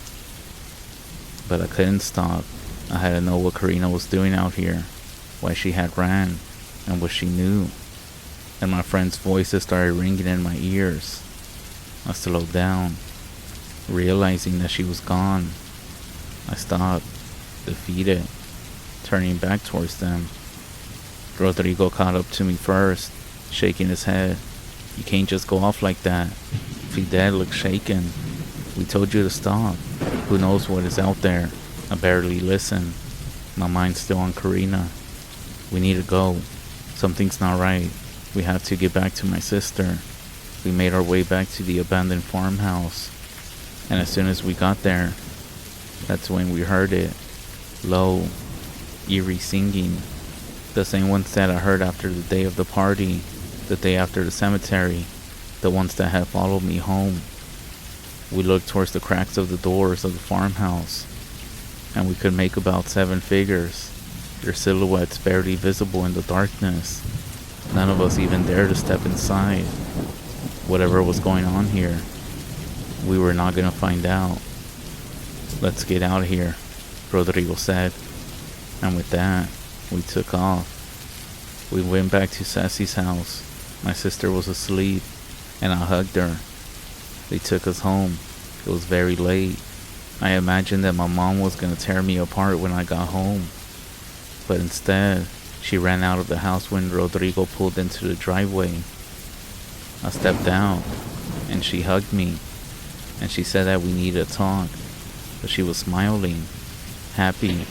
But I couldn't stop. I had to know what Karina was doing out here, why she had ran, and what she knew. And my friends' voices started ringing in my ears. I slowed down, realizing that she was gone. I stopped, defeated, turning back towards them. Rodrigo caught up to me first, shaking his head. "You can't just go off like that." Fidel looked shaken. "We told you to stop. Who knows what is out there?" I barely listened, my mind still on Karina. "We need to go. Something's not right. We have to get back to my sister." We made our way back to the abandoned farmhouse, and as soon as we got there, that's when we heard it. Low, eerie singing. The same ones that I heard after the day of the party, the day after the cemetery, the ones that had followed me home. We looked towards the cracks of the doors of the farmhouse, and we could make about 7 figures, their silhouettes barely visible in the darkness. None of us even dared to step inside. Whatever was going on here, we were not going to find out. "Let's get out of here," Rodrigo said. And with that, we took off. We went back to Ceci's house. My sister was asleep, and I hugged her. They took us home. It was very late. I imagined that my mom was gonna tear me apart when I got home, but instead, she ran out of the house when Rodrigo pulled into the driveway. I stepped down, and she hugged me, and she said that we needed to talk, but she was smiling, happy.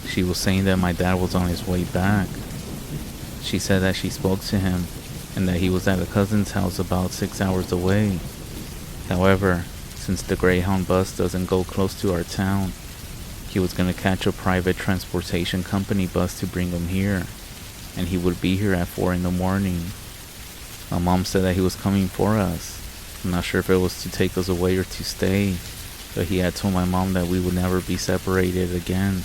She was saying that my dad was on his way back. She said that she spoke to him, and that he was at a cousin's house about 6 hours away. However, since the Greyhound bus doesn't go close to our town, he was going to catch a private transportation company bus to bring him here, and he would be here at 4 in the morning. My mom said that he was coming for us. I'm not sure if it was to take us away or to stay, but he had told my mom that we would never be separated again.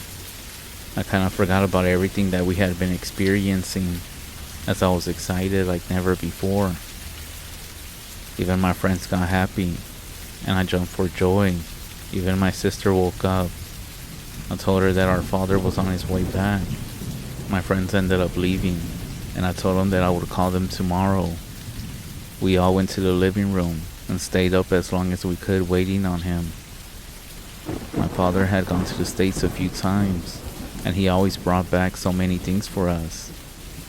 I kind of forgot about everything that we had been experiencing, as I was excited like never before. Even my friends got happy, and I jumped for joy. Even my sister woke up. I told her that our father was on his way back. My friends ended up leaving, and I told them that I would call them tomorrow. We all went to the living room and stayed up as long as we could waiting on him. My father had gone to the States a few times, and he always brought back so many things for us.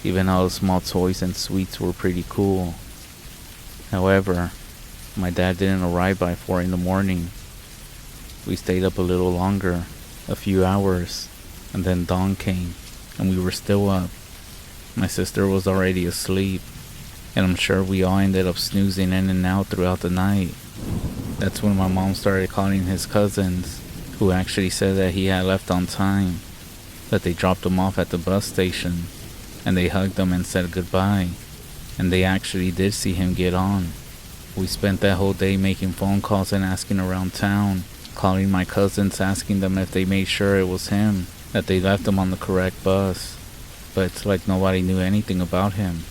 Even all the small toys and sweets were pretty cool. However, my dad didn't arrive by 4 in the morning. We stayed up a little longer, a few hours, and then dawn came, and we were still up. My sister was already asleep, and I'm sure we all ended up snoozing in and out throughout the night. That's when my mom started calling his cousins, who actually said that he had left on time, that they dropped him off at the bus station, and they hugged him and said goodbye, and they actually did see him get on. We spent that whole day making phone calls and asking around town, calling my cousins, asking them if they made sure it was him, that they left him on the correct bus, but it's like nobody knew anything about him.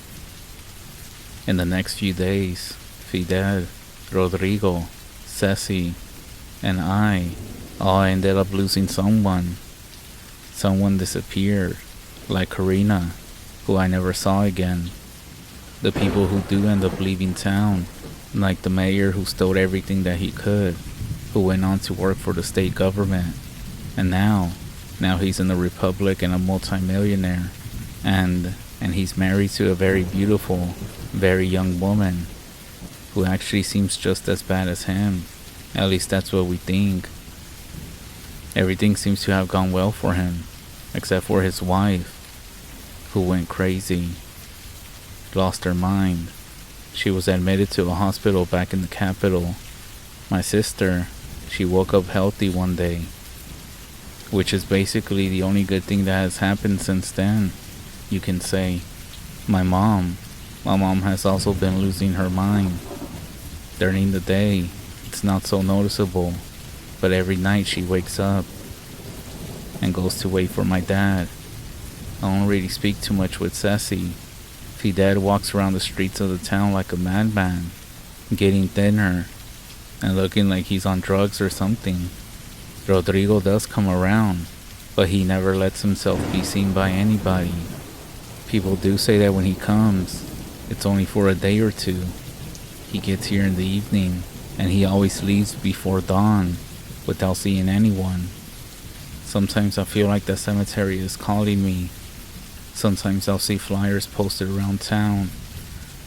In the next few days, Fidel, Rodrigo, Ceci, and I all ended up losing someone. Someone disappeared, like Karina, who I never saw again. The people who do end up leaving town, like the mayor who stole everything that he could, who went on to work for the state government, and now he's in the Republic and a multimillionaire, and he's married to a very beautiful, very young woman, who actually seems just as bad as him. At least that's what we think. Everything seems to have gone well for him, except for his wife, who went crazy, lost her mind. She was admitted to a hospital back in the capital. My sister, she woke up healthy one day, which is basically the only good thing that has happened since then, you can say. My mom has also been losing her mind. During the day, it's not so noticeable, but every night she wakes up and goes to wait for my dad. I don't really speak too much with Ceci. Fidel walks around the streets of the town like a madman, getting thinner and looking like he's on drugs or something. Rodrigo does come around, but he never lets himself be seen by anybody. People do say that when he comes, it's only for a day or two. He gets here in the evening, and he always leaves before dawn, without seeing anyone. Sometimes I feel like the cemetery is calling me. Sometimes I'll see flyers posted around town,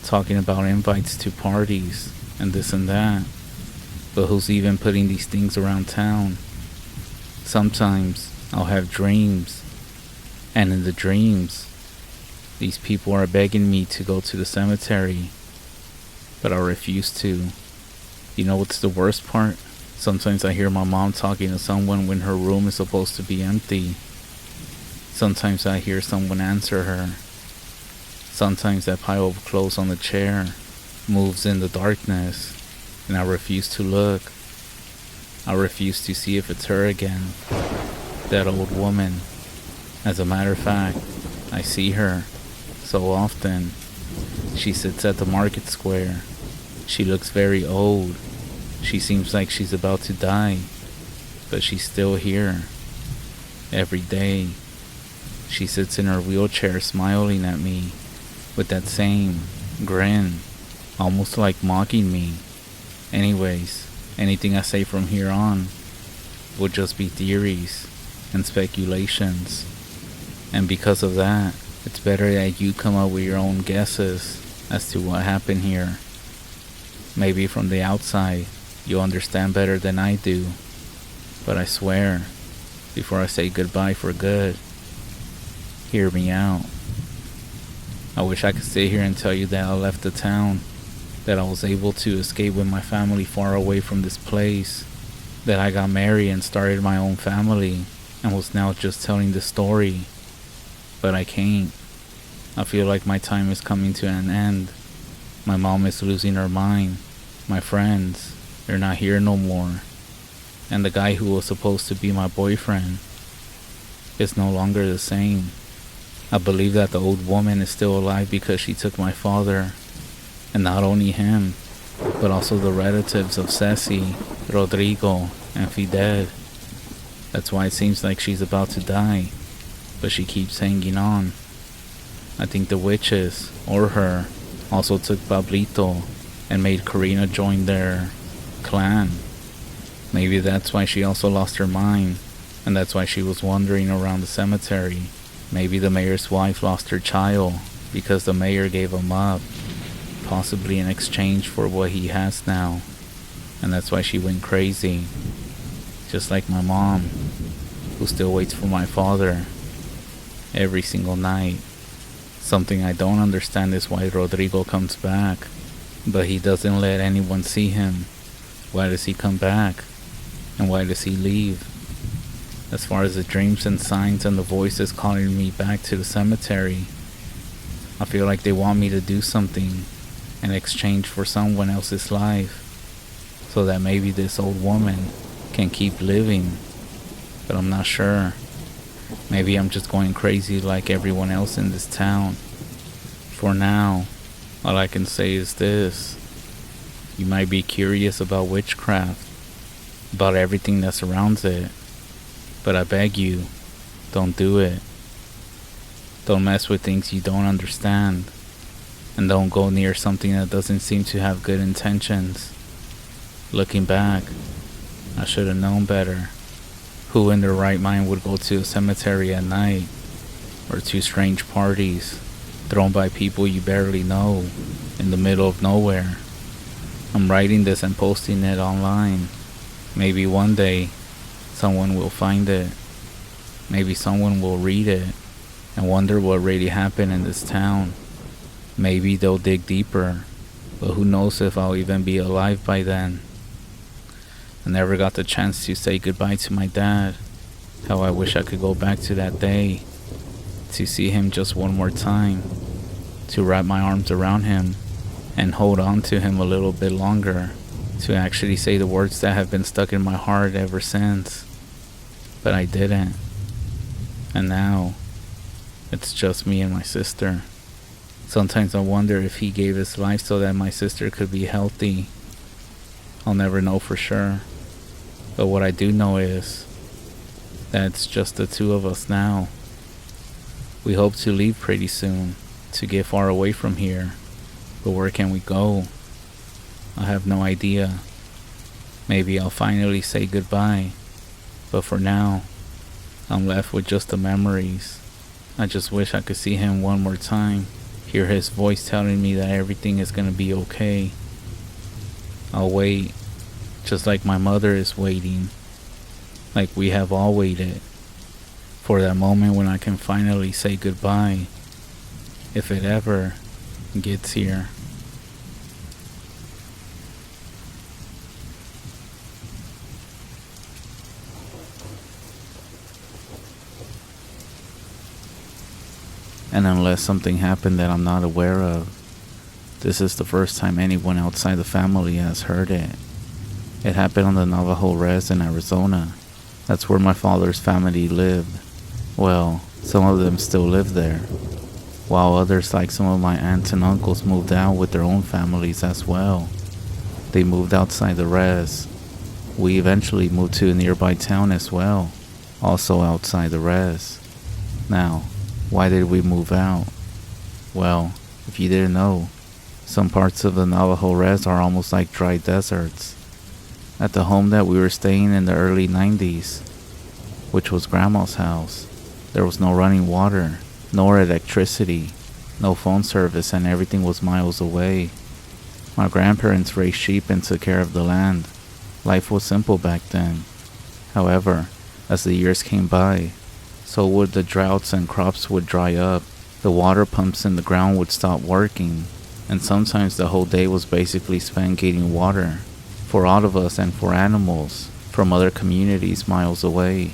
talking about invites to parties, and this and that. But who's even putting these things around town? Sometimes I'll have dreams, and in the dreams, these people are begging me to go to the cemetery, but I refuse to. You know what's the worst part? Sometimes I hear my mom talking to someone when her room is supposed to be empty. Sometimes I hear someone answer her. Sometimes that pile of clothes on the chair moves in the darkness, and I refuse to look. I refuse to see if it's her again, that old woman. As a matter of fact, I see her so often. She sits at the market square. She looks very old. She seems like she's about to die, but she's still here. Every day, she sits in her wheelchair smiling at me with that same grin, almost like mocking me. Anyways, anything I say from here on would just be theories and speculations. And because of that, it's better that you come up with your own guesses as to what happened here. Maybe from the outside, you'll understand better than I do. But I swear, before I say goodbye for good, hear me out. I wish I could sit here and tell you that I left the town, that I was able to escape with my family far away from this place, that I got married and started my own family and was now just telling the story. But I can't. I feel like my time is coming to an end. My mom is losing her mind. My friends, they're not here no more. And the guy who was supposed to be my boyfriend is no longer the same. I believe that the old woman is still alive because she took my father. And not only him, but also the relatives of Ceci, Rodrigo, and Fidel. That's why it seems like she's about to die, but she keeps hanging on. I think the witches, or her, also took Pablito and made Karina join their clan. Maybe that's why she also lost her mind, and that's why she was wandering around the cemetery. Maybe the mayor's wife lost her child because the mayor gave him up, possibly in exchange for what he has now, and that's why she went crazy. Just like my mom, who still waits for my father every single night. Something I don't understand is why Rodrigo comes back, but he doesn't let anyone see him. Why does he come back? And why does he leave? As far as the dreams and signs and the voices calling me back to the cemetery, I feel like they want me to do something in exchange for someone else's life, so that maybe this old woman can keep living. But I'm not sure. Maybe I'm just going crazy like everyone else in this town. For now, all I can say is this. You might be curious about witchcraft, about everything that surrounds it, but I beg you, don't do it. Don't mess with things you don't understand, and don't go near something that doesn't seem to have good intentions. Looking back, I should have known better. Who in their right mind would go to a cemetery at night, or to strange parties thrown by people you barely know in the middle of nowhere? I'm writing this and posting it online. Maybe one day someone will find it. Maybe someone will read it and wonder what really happened in this town. Maybe they'll dig deeper, but who knows if I'll even be alive by then. I never got the chance to say goodbye to my dad. How I wish I could go back to that day, to see him just one more time, to wrap my arms around him and hold on to him a little bit longer, to actually say the words that have been stuck in my heart ever since. But I didn't. And now, it's just me and my sister. Sometimes I wonder if he gave his life so that my sister could be healthy. I'll never know for sure. But what I do know is that it's just the two of us now. We hope to leave pretty soon, to get far away from here. But where can we go? I have no idea. Maybe I'll finally say goodbye. But for now, I'm left with just the memories. I just wish I could see him one more time. Hear his voice telling me that everything is gonna be okay. I'll wait, just like my mother is waiting. Like we have all waited. For that moment when I can finally say goodbye. If it ever gets here. And unless something happened that I'm not aware of, this is the first time anyone outside the family has heard it. It happened on the Navajo REZ in Arizona. That's where my father's family lived. Well, some of them still live there, while others, like some of my aunts and uncles, moved out with their own families as well. They moved outside the REZ. We eventually moved to a nearby town as well, also outside the REZ. Now, why did we move out? Well, if you didn't know, some parts of the Navajo REZ are almost like dry deserts. at the home that we were staying in the early 90s, which was Grandma's house. There was no running water, nor electricity, no phone service, and everything was miles away. My grandparents raised sheep and took care of the land. Life was simple back then. However, as the years came by, so would the droughts and crops would dry up. The water pumps in the ground would stop working, and sometimes the whole day was basically spent getting water for all of us and for animals from other communities miles away.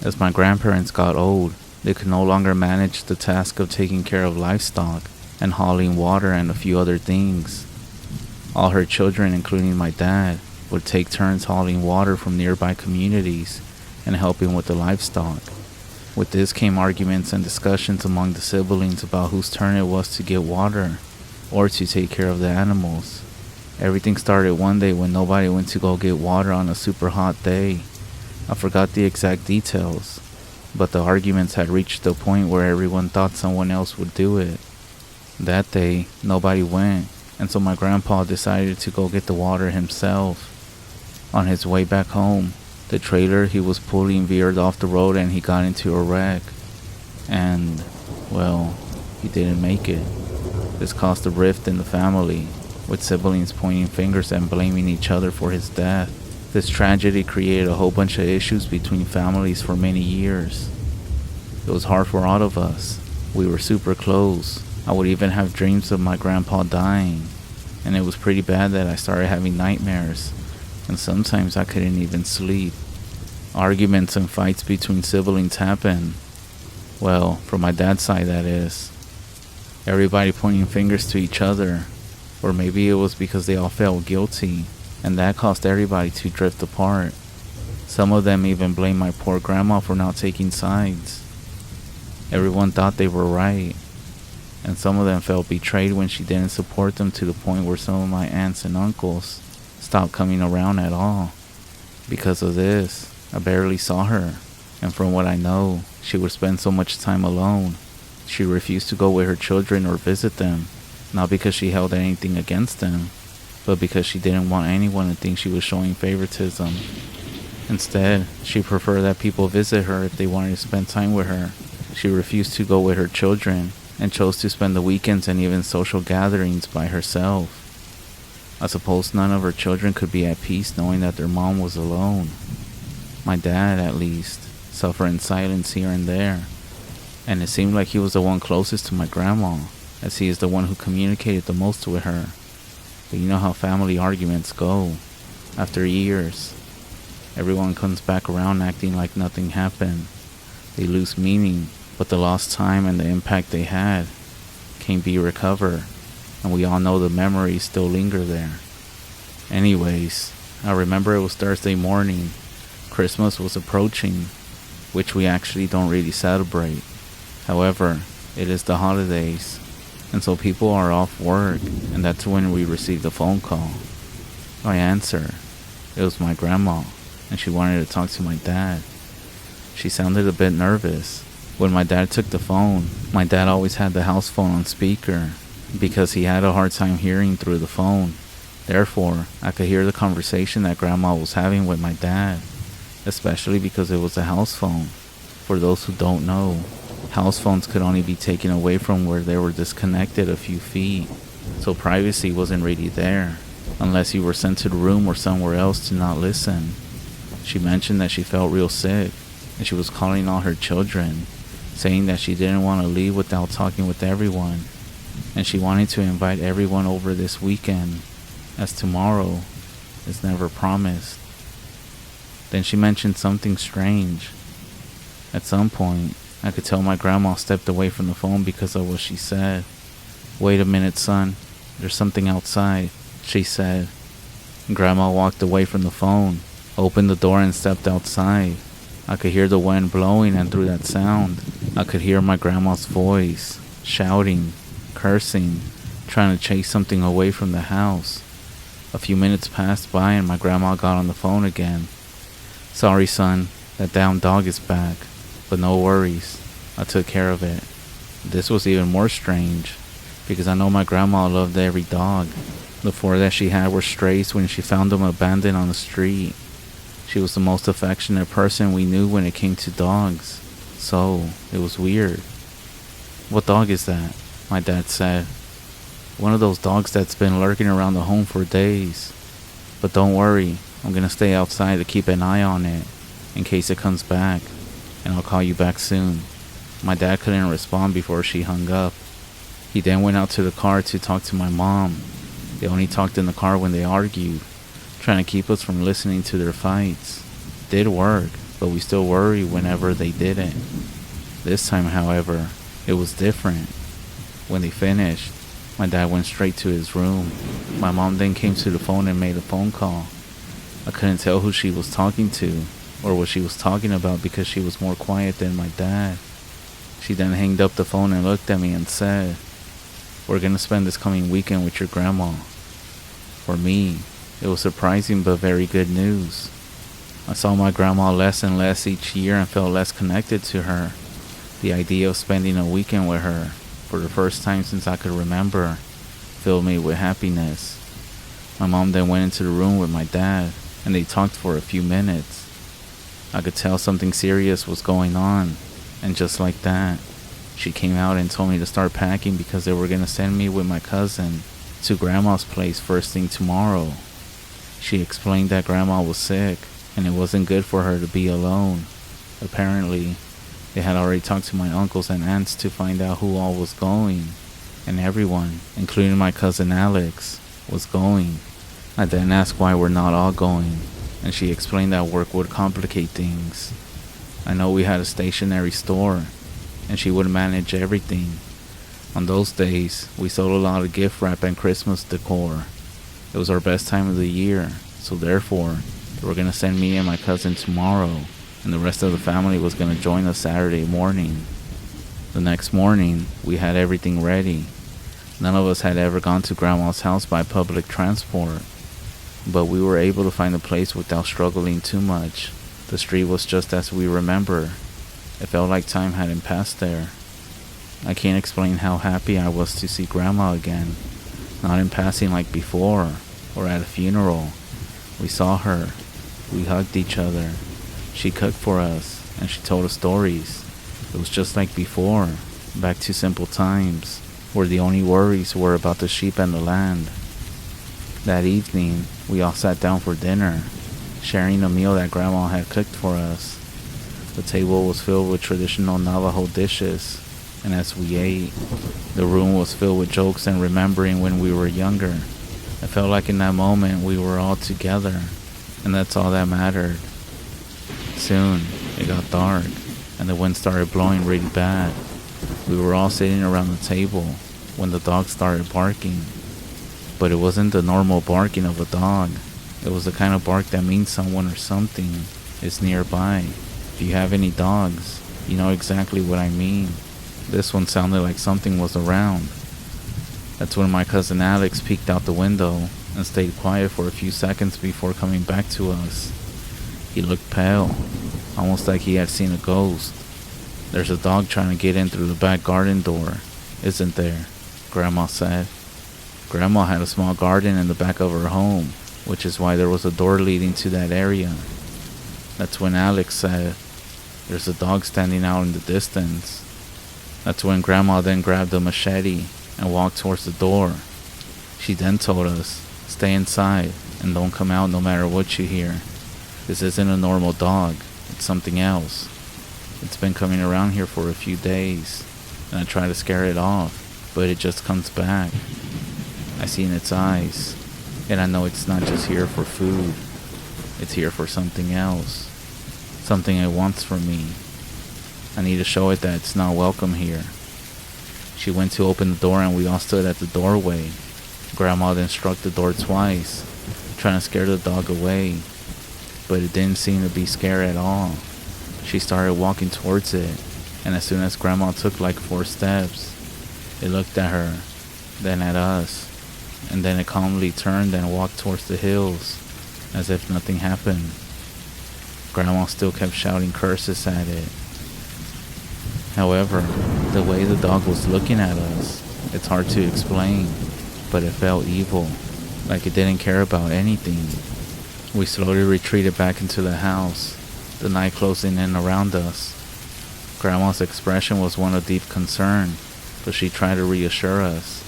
As my grandparents got old, they could no longer manage the task of taking care of livestock and hauling water and a few other things. All her children, including my dad, would take turns hauling water from nearby communities and helping with the livestock. With this came arguments and discussions among the siblings about whose turn it was to get water or to take care of the animals. Everything started one day when nobody went to go get water on a super hot day. I forgot the exact details, but the arguments had reached the point where everyone thought someone else would do it. That day, nobody went, and so my grandpa decided to go get the water himself. On his way back home, the trailer he was pulling veered off the road and he got into a wreck. And, well, he didn't make it. This caused a rift in the family, with siblings pointing fingers and blaming each other for his death. This tragedy created a whole bunch of issues between families for many years. It was hard for all of us. We were super close. I would even have dreams of my grandpa dying, and it was pretty bad that I started having nightmares, and sometimes I couldn't even sleep. Arguments and fights between siblings happened. Well, from my dad's side, that is. Everybody pointing fingers to each other, or maybe it was because they all felt guilty, and that caused everybody to drift apart. Some of them even blamed my poor grandma for not taking sides. Everyone thought they were right, and some of them felt betrayed when she didn't support them, to the point where some of my aunts and uncles stopped coming around at all. Because of this, I barely saw her, and from what I know, she would spend so much time alone. She refused to go with her children or visit them, not because she held anything against them, but because she didn't want anyone to think she was showing favoritism. Instead, she preferred that people visit her if they wanted to spend time with her. She refused to go with her children and chose to spend the weekends and even social gatherings by herself. I suppose none of her children could be at peace knowing that their mom was alone. My dad, at least, suffered in silence here and there, and it seemed like he was the one closest to my grandma, as he is the one who communicated the most with her. But you know how family arguments go. After years, everyone comes back around acting like nothing happened. They lose meaning, but the lost time and the impact they had can't be recovered, and we all know the memories still linger there. Anyways, I remember it was Thursday morning. Christmas was approaching, which we actually don't really celebrate. However, it is the holidays, and so people are off work, and that's when we received a phone call. I answered. It was my grandma, and she wanted to talk to my dad. She sounded a bit nervous. When my dad took the phone, my dad always had the house phone on speaker because he had a hard time hearing through the phone. Therefore, I could hear the conversation that grandma was having with my dad, especially because it was a house phone. For those who don't know, house phones could only be taken away from where they were disconnected a few feet, so privacy wasn't really there, unless you were sent to the room or somewhere else to not listen. She mentioned that she felt real sick, and she was calling all her children, saying that she didn't want to leave without talking with everyone, and she wanted to invite everyone over this weekend, as tomorrow is never promised. Then she mentioned something strange. At some point, I could tell my grandma stepped away from the phone because of what she said. "Wait a minute, son. There's something outside," she said. Grandma walked away from the phone, opened the door and stepped outside. I could hear the wind blowing, and through that sound, I could hear my grandma's voice, shouting, cursing, trying to chase something away from the house. A few minutes passed by and my grandma got on the phone again. "Sorry, son, that damn dog is back, but no worries, I took care of it." This was even more strange, because I know my grandma loved every dog, The 4 that she had were strays when she found them abandoned on the street. She was the most affectionate person we knew when it came to dogs, so it was weird. "What dog is that?" my dad said. "One of those dogs that's been lurking around the home for days. But don't worry, I'm gonna stay outside to keep an eye on it in case it comes back, and I'll call you back soon." My dad couldn't respond before she hung up. He then went out to the car to talk to my mom. They only talked in the car when they argued, trying to keep us from listening to their fights. It did work, but we still worry whenever they didn't. This time, however, it was different. When they finished, my dad went straight to his room. My mom then came to the phone and made a phone call. I couldn't tell who she was talking to or what she was talking about because she was more quiet than my dad. She then hanged up the phone and looked at me and said, "We're gonna spend this coming weekend with your grandma." For me, it was surprising but very good news. I saw my grandma less and less each year and felt less connected to her. The idea of spending a weekend with her, for the first time since I could remember, filled me with happiness. My mom then went into the room with my dad, and they talked for a few minutes. I could tell something serious was going on, and just like that, she came out and told me to start packing because they were going to send me with my cousin to Grandma's place first thing tomorrow. She explained that Grandma was sick, and it wasn't good for her to be alone. Apparently, they had already talked to my uncles and aunts to find out who all was going, and everyone, including my cousin Alex, was going. I then asked why we're not all going, and she explained that work would complicate things. I know we had a stationery store, and she would manage everything. On those days, we sold a lot of gift wrap and Christmas decor. It was our best time of the year, so therefore, they were going to send me and my cousin tomorrow, and the rest of the family was going to join us Saturday morning. The next morning, we had everything ready. None of us had ever gone to Grandma's house by public transport, but we were able to find a place without struggling too much. The street was just as we remember. It felt like time hadn't passed there. I can't explain how happy I was to see Grandma again, not in passing like before, or at a funeral. We saw her, we hugged each other, she cooked for us, and she told us stories. It was just like before, back to simple times, where the only worries were about the sheep and the land. That evening, we all sat down for dinner, sharing a meal that Grandma had cooked for us. The table was filled with traditional Navajo dishes, and as we ate, the room was filled with jokes and remembering when we were younger. I felt like in that moment we were all together, and that's all that mattered. Soon, it got dark, and the wind started blowing really bad. We were all sitting around the table when the dog started barking. But it wasn't the normal barking of a dog. It was the kind of bark that means someone or something is nearby. If you have any dogs, you know exactly what I mean. This one sounded like something was around. That's when my cousin Alex peeked out the window and stayed quiet for a few seconds before coming back to us. He looked pale, almost like he had seen a ghost. "There's a dog trying to get in through the back garden door, isn't there?" Grandma said. Grandma had a small garden in the back of her home, which is why there was a door leading to that area. That's when Alex said, "There's a dog standing out in the distance." That's when Grandma then grabbed a machete and walked towards the door. She then told us, "Stay inside and don't come out no matter what you hear. This isn't a normal dog, it's something else. It's been coming around here for a few days, and I try to scare it off, but it just comes back. I see in its eyes, and I know it's not just here for food. It's here for something else, something it wants from me. I need to show it that it's not welcome here." She went to open the door and we all stood at the doorway. Grandma then struck the door twice, trying to scare the dog away, but it didn't seem to be scared at all. She started walking towards it, and as soon as Grandma took like 4 steps, it looked at her, then at us, and then it calmly turned and walked towards the hills, as if nothing happened. Grandma still kept shouting curses at it. However, the way the dog was looking at us, it's hard to explain, but it felt evil. like it didn't care about anything. We slowly retreated back into the house, the night closing in around us. Grandma's expression was one of deep concern, but she tried to reassure us.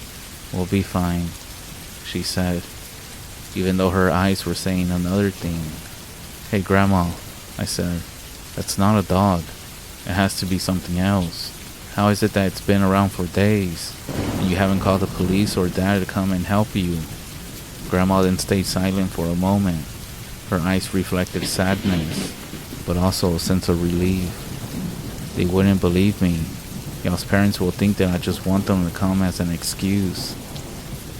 "We'll be fine," she said, even though her eyes were saying another thing. "Hey Grandma," I said, "that's not a dog. It has to be something else. How is it that it's been around for days, and you haven't called the police or Dad to come and help you?" Grandma then stayed silent for a moment. Her eyes reflected sadness, but also a sense of relief. "They wouldn't believe me. Y'all's parents will think that I just want them to come as an excuse.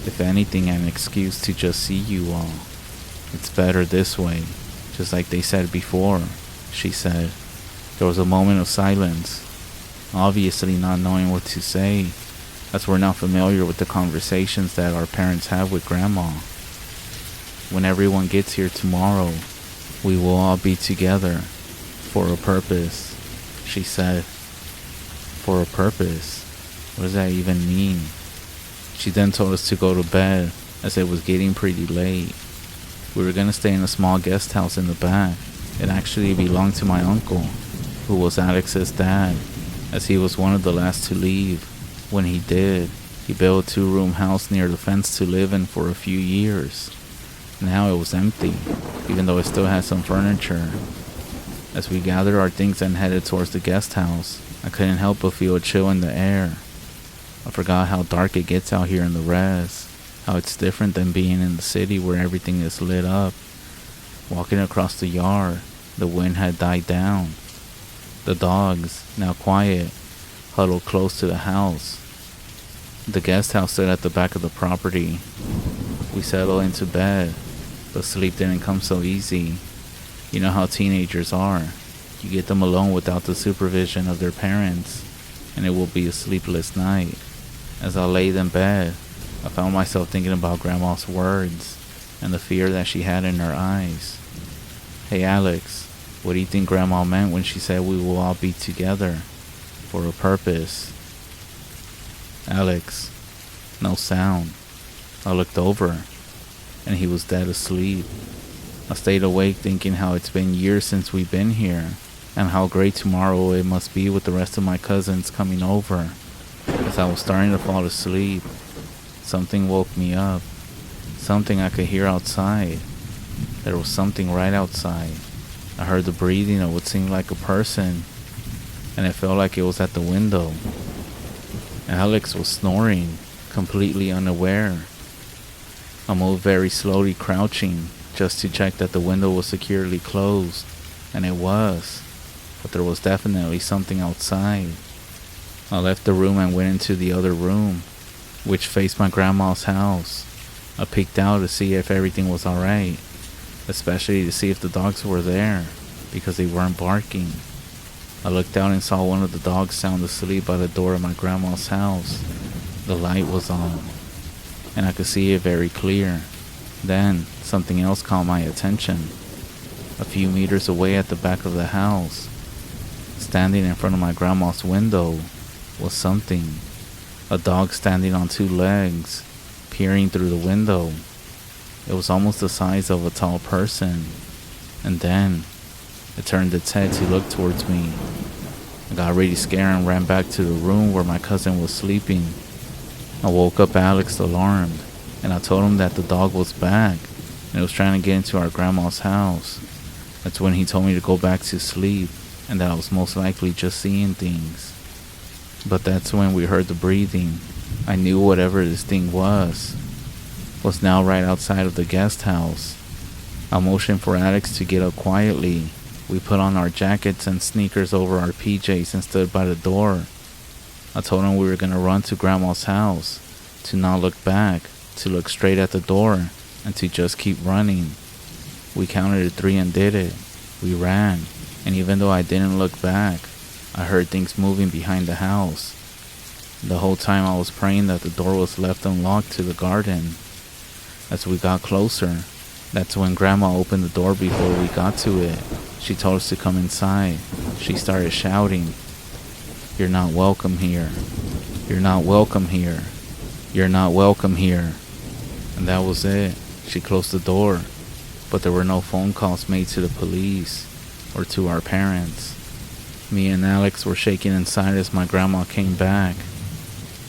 If anything, an excuse to just see you all. It's better this way, just like they said before," she said. There was a moment of silence, obviously not knowing what to say, as we're not familiar with the conversations that our parents have with Grandma. "When everyone gets here tomorrow, we will all be together, for a purpose," she said. For a purpose? What does that even mean? She then told us to go to bed, as it was getting pretty late. We were going to stay in a small guest house in the back. It actually belonged to my uncle, who was Alex's dad, as he was one of the last to leave. When he did, he built a 2-room house near the fence to live in for a few years. Now it was empty, even though it still had some furniture. As we gathered our things and headed towards the guest house, I couldn't help but feel a chill in the air. I forgot how dark it gets out here in the REZ, how it's different than being in the city where everything is lit up. Walking across the yard, the wind had died down. The dogs, now quiet, huddled close to the house. The guest house stood at the back of the property. We settled into bed, but sleep didn't come so easy. You know how teenagers are. You get them alone without the supervision of their parents, and it will be a sleepless night. As I laid in bed, I found myself thinking about Grandma's words and the fear that she had in her eyes. "Hey Alex, what do you think Grandma meant when she said we will all be together for a purpose?" Alex, no sound. I looked over, and he was dead asleep. I stayed awake thinking how it's been years since we've been here, and how great tomorrow it must be with the rest of my cousins coming over. As I was starting to fall asleep, something woke me up. Something I could hear outside. There was something right outside. I heard the breathing of what seemed like a person, and it felt like it was at the window. Alex was snoring, completely unaware. I moved very slowly, crouching, just to check that the window was securely closed, and it was, but there was definitely something outside. I left the room and went into the other room, which faced my grandma's house. I peeked out to see if everything was alright, especially to see if the dogs were there, because they weren't barking. I looked out and saw one of the dogs sound asleep by the door of my grandma's house. The light was on, and I could see it very clear. Then, something else caught my attention. A few meters away at the back of the house, standing in front of my grandma's window, was something. A dog standing on 2 legs, peering through the window. It was almost the size of a tall person. And then, it turned its head to look towards me. I got really scared and ran back to the room where my cousin was sleeping. I woke up Alex alarmed, and I told him that the dog was back, and it was trying to get into our grandma's house. That's when he told me to go back to sleep, and that I was most likely just seeing things. But that's when we heard the breathing. I knew whatever this thing was now right outside of the guest house. I motioned for Alex to get up quietly. We put on our jackets and sneakers over our PJs and stood by the door. I told him we were going to run to Grandma's house, to not look back, to look straight at the door, and to just keep running. We counted to 3 and did it. We ran, and even though I didn't look back, I heard things moving behind the house. The whole time I was praying that the door was left unlocked to the garden. As we got closer, that's when Grandma opened the door before we got to it. She told us to come inside. She started shouting, "You're not welcome here. You're not welcome here. You're not welcome here." And that was it. She closed the door, but there were no phone calls made to the police or to our parents. Me and Alex were shaking inside as my grandma came back.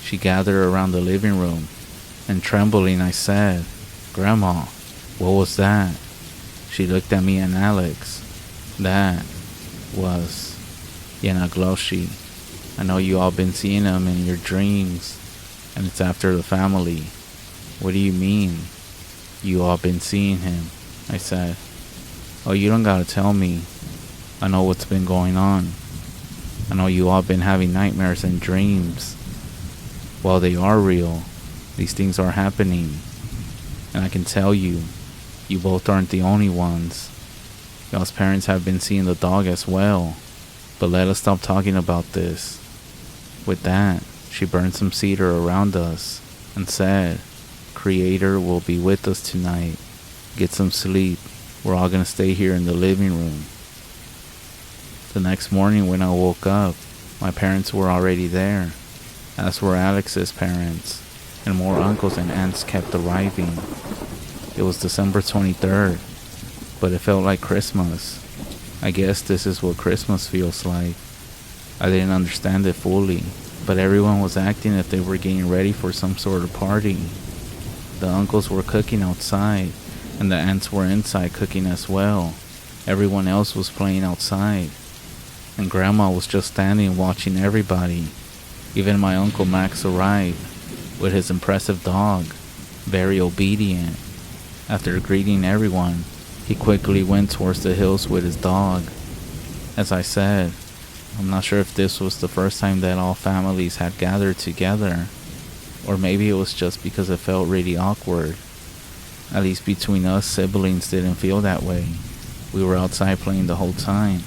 She gathered around the living room, and trembling I said, "Grandma, what was that?" She looked at me and Alex. "That was yenaglooshi. I know you all been seeing him in your dreams, and it's after the family." "What do you mean, you all been seeing him?" I said. "Oh, you don't gotta tell me. I know what's been going on. I know you all been having nightmares and dreams. While they are real, these things are happening. And I can tell you, you both aren't the only ones. Y'all's parents have been seeing the dog as well. But let us stop talking about this." With that, she burned some cedar around us and said, "Creator will be with us tonight. Get some sleep. We're all gonna stay here in the living room." The next morning when I woke up, my parents were already there, as were Alex's parents, and more uncles and aunts kept arriving. It was December 23rd, but it felt like Christmas. I guess this is what Christmas feels like. I didn't understand it fully, but everyone was acting as if they were getting ready for some sort of party. The uncles were cooking outside, and the aunts were inside cooking as well. Everyone else was playing outside, and Grandma was just standing watching everybody. Even my Uncle Max arrived, with his impressive dog, very obedient. After greeting everyone, he quickly went towards the hills with his dog. As I said, I'm not sure if this was the first time that all families had gathered together, or maybe it was just because it felt really awkward. At least between us, siblings didn't feel that way. We were outside playing the whole time.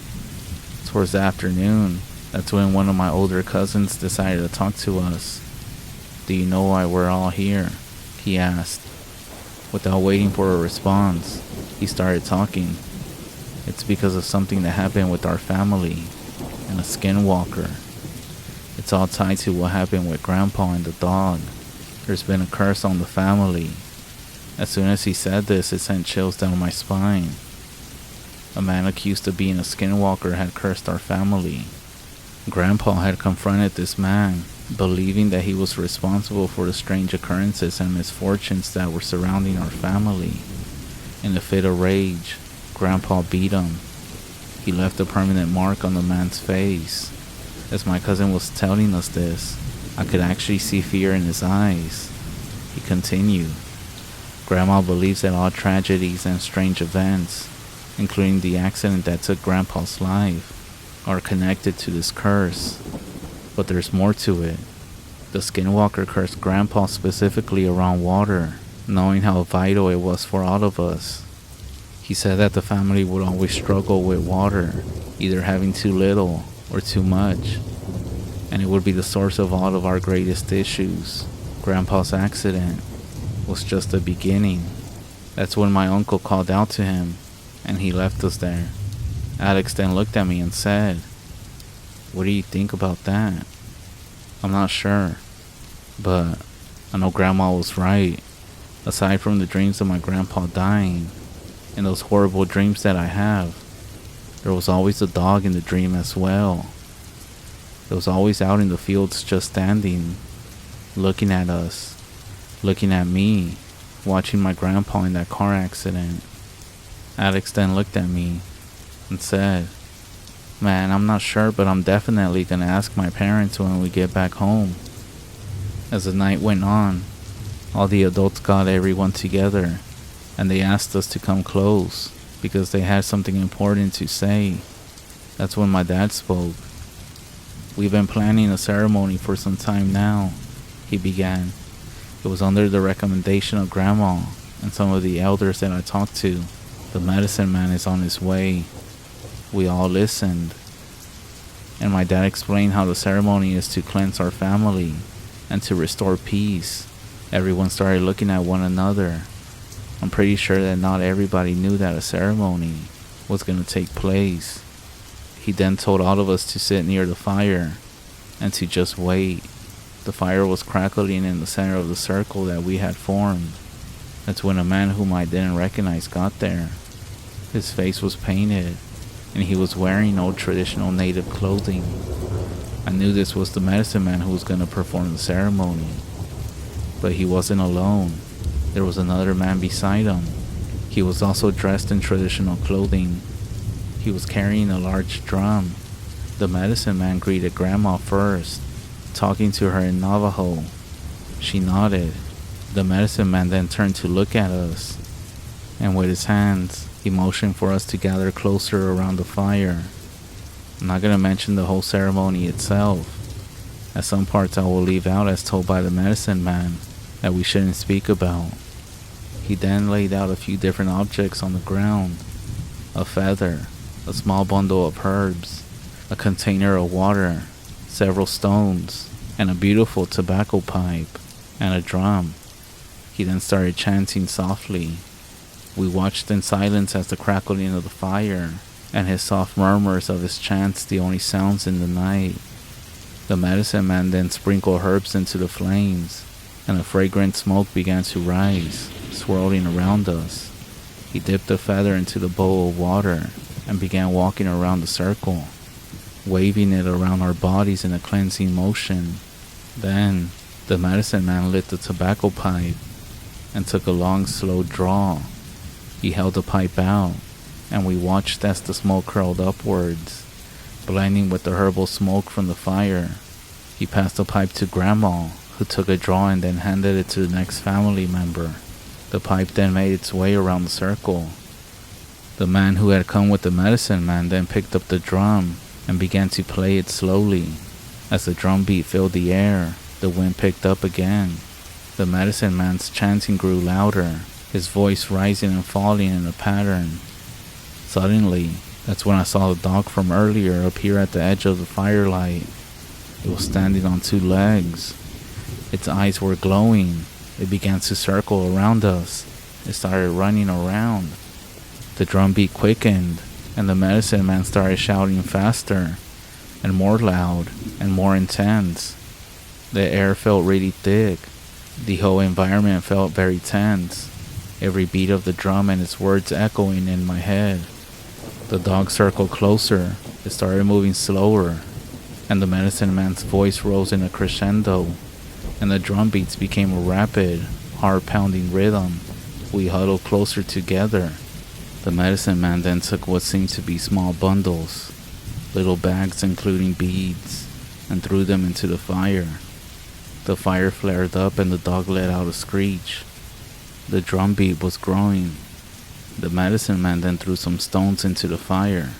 Towards the afternoon, that's when one of my older cousins decided to talk to us. "Do you know why we're all here?" he asked. Without waiting for a response, he started talking. "It's because of something that happened with our family, and a skinwalker. It's all tied to what happened with Grandpa and the dog. There's been a curse on the family." As soon as he said this, it sent chills down my spine. A man accused of being a skinwalker had cursed our family. Grandpa had confronted this man, believing that he was responsible for the strange occurrences and misfortunes that were surrounding our family. In a fit of rage, Grandpa beat him. He left a permanent mark on the man's face. As my cousin was telling us this, I could actually see fear in his eyes. He continued, "Grandma believes that all tragedies and strange events, including the accident that took Grandpa's life, are connected to this curse. But there's more to it. The Skinwalker cursed Grandpa specifically around water, knowing how vital it was for all of us. He said that the family would always struggle with water, either having too little or too much, and it would be the source of all of our greatest issues. Grandpa's accident was just the beginning. That's when my uncle called out to him, and he left us there." Alex then looked at me and said, "What do you think about that?" "I'm not sure, but I know Grandma was right. Aside from the dreams of my grandpa dying, and those horrible dreams that I have, there was always a dog in the dream as well. It was always out in the fields just standing, looking at us, looking at me, watching my grandpa in that car accident." Alex then looked at me and said, "Man, I'm not sure, but I'm definitely gonna ask my parents when we get back home." As the night went on, all the adults got everyone together, and they asked us to come close because they had something important to say. That's when my dad spoke. "We've been planning a ceremony for some time now," he began. "It was under the recommendation of Grandma and some of the elders that I talked to. The medicine man is on his way." We all listened, and my dad explained how the ceremony is to cleanse our family and to restore peace. Everyone started looking at one another. I'm pretty sure that not everybody knew that a ceremony was going to take place. He then told all of us to sit near the fire and to just wait. The fire was crackling in the center of the circle that we had formed. That's when a man whom I didn't recognize got there. His face was painted, and he was wearing old traditional native clothing. I knew this was the medicine man who was going to perform the ceremony. But he wasn't alone. There was another man beside him. He was also dressed in traditional clothing. He was carrying a large drum. The medicine man greeted Grandma first, talking to her in Navajo. She nodded. The medicine man then turned to look at us, and with his hands, he motioned for us to gather closer around the fire. I'm not going to mention the whole ceremony itself, as some parts I will leave out as told by the medicine man that we shouldn't speak about. He then laid out a few different objects on the ground: a feather, a small bundle of herbs, a container of water, several stones, and a beautiful tobacco pipe, and a drum. He then started chanting softly. We watched in silence as the crackling of the fire and his soft murmurs of his chants the only sounds in the night. The medicine man then sprinkled herbs into the flames, and a fragrant smoke began to rise, swirling around us. He dipped the feather into the bowl of water and began walking around the circle, waving it around our bodies in a cleansing motion. Then, the medicine man lit the tobacco pipe and took a long, slow draw. He held the pipe out, and we watched as the smoke curled upwards, blending with the herbal smoke from the fire. He passed the pipe to Grandma, who took a draw and then handed it to the next family member. The pipe then made its way around the circle. The man who had come with the medicine man then picked up the drum and began to play it slowly. As the drum beat filled the air, the wind picked up again. The medicine man's chanting grew louder, his voice rising and falling in a pattern. Suddenly, that's when I saw the dog from earlier appear at the edge of the firelight. It was standing on two legs. Its eyes were glowing. It began to circle around us. It started running around. The drum beat quickened, and the medicine man started shouting faster, and more loud, and more intense. The air felt really thick. The whole environment felt very tense, every beat of the drum and its words echoing in my head. The dog circled closer. It started moving slower, and the medicine man's voice rose in a crescendo, and the drum beats became a rapid, hard-pounding rhythm. We huddled closer together. The medicine man then took what seemed to be small bundles, little bags including beads, and threw them into the fire. The fire flared up and the dog let out a screech. The drum beat was growing. The medicine man then threw some stones into the fire,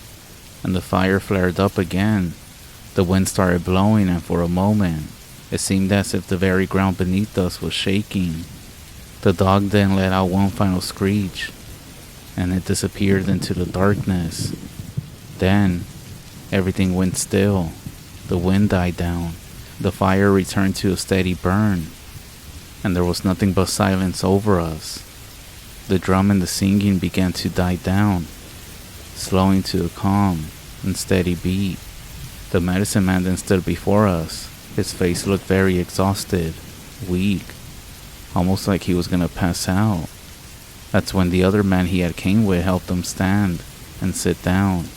and the fire flared up again. The wind started blowing, and for a moment, it seemed as if the very ground beneath us was shaking. The dog then let out one final screech, and it disappeared into the darkness. Then, everything went still. The wind died down. The fire returned to a steady burn, and there was nothing but silence over us. The drum and the singing began to die down, slowing to a calm and steady beat. The medicine man then stood before us. His face looked very exhausted, weak, almost like he was going to pass out. That's when the other man he had came with helped him stand and sit down.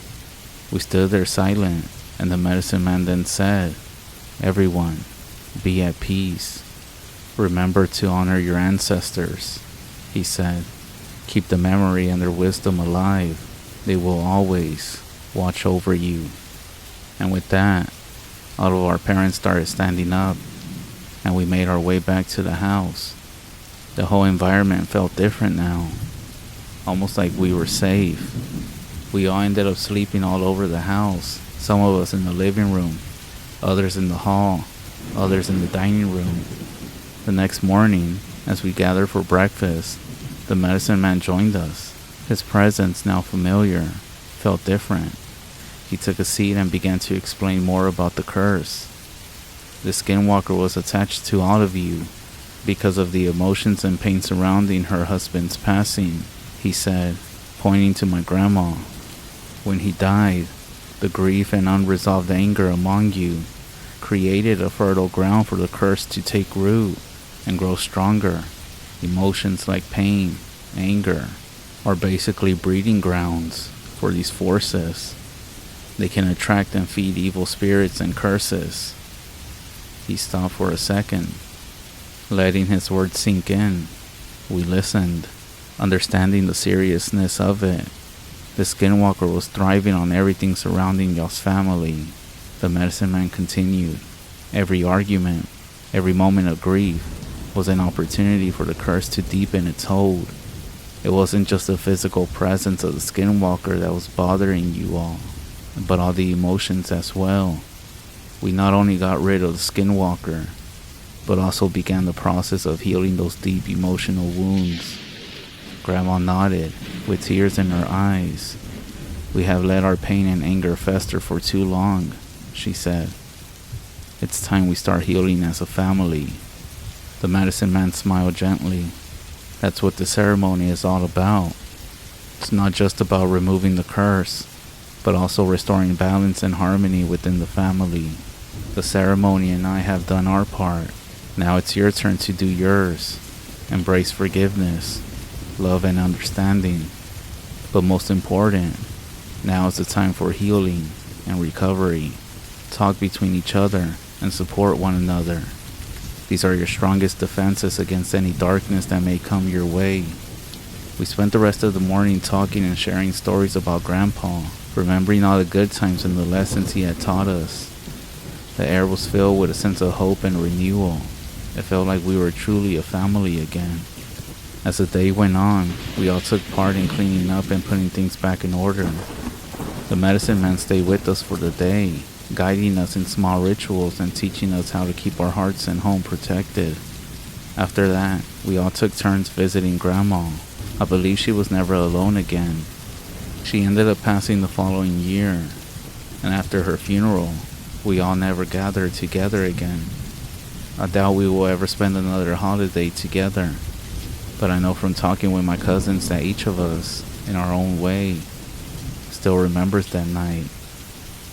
We stood there silent, and the medicine man then said, "Everyone, be at peace. Remember to honor your ancestors," he said. "Keep the memory and their wisdom alive. They will always watch over you." And with that, all of our parents started standing up, and we made our way back to the house. The whole environment felt different now, almost like we were safe. We all ended up sleeping all over the house, some of us in the living room, others in the hall, others in the dining room. The next morning, as we gathered for breakfast, the medicine man joined us. His presence, now familiar, felt different. He took a seat and began to explain more about the curse. The Skinwalker was attached to all of you because of the emotions and pain surrounding her husband's passing, he said, pointing to my grandma. When he died, the grief and unresolved anger among you created a fertile ground for the curse to take root and grow stronger. Emotions like pain, anger, are basically breeding grounds for these forces. They can attract and feed evil spirits and curses. He stopped for a second, letting his words sink in. We listened, understanding the seriousness of it. The Skinwalker was thriving on everything surrounding y'all's family. The medicine man continued. Every argument, every moment of grief was an opportunity for the curse to deepen its hold. It wasn't just the physical presence of the Skinwalker that was bothering you all, but all the emotions as well. We not only got rid of the Skinwalker, but also began the process of healing those deep emotional wounds. Grandma nodded, with tears in her eyes. We have let our pain and anger fester for too long, she said. It's time we start healing as a family. The medicine man smiled gently. That's what the ceremony is all about. It's not just about removing the curse, but also restoring balance and harmony within the family. The ceremony and I have done our part. Now it's your turn to do yours. Embrace forgiveness, love and understanding. But most important, now is the time for healing and recovery. Talk between each other and support one another. These are your strongest defenses against any darkness that may come your way. We spent the rest of the morning talking and sharing stories about Grandpa, remembering all the good times and the lessons he had taught us. The air was filled with a sense of hope and renewal. It felt like we were truly a family again. As the day went on, we all took part in cleaning up and putting things back in order. The medicine man stayed with us for the day, guiding us in small rituals and teaching us how to keep our hearts and home protected. After that, we all took turns visiting Grandma. I believe she was never alone again. She ended up passing the following year, and after her funeral, we all never gathered together again. I doubt we will ever spend another holiday together, but I know from talking with my cousins that each of us, in our own way, still remembers that night.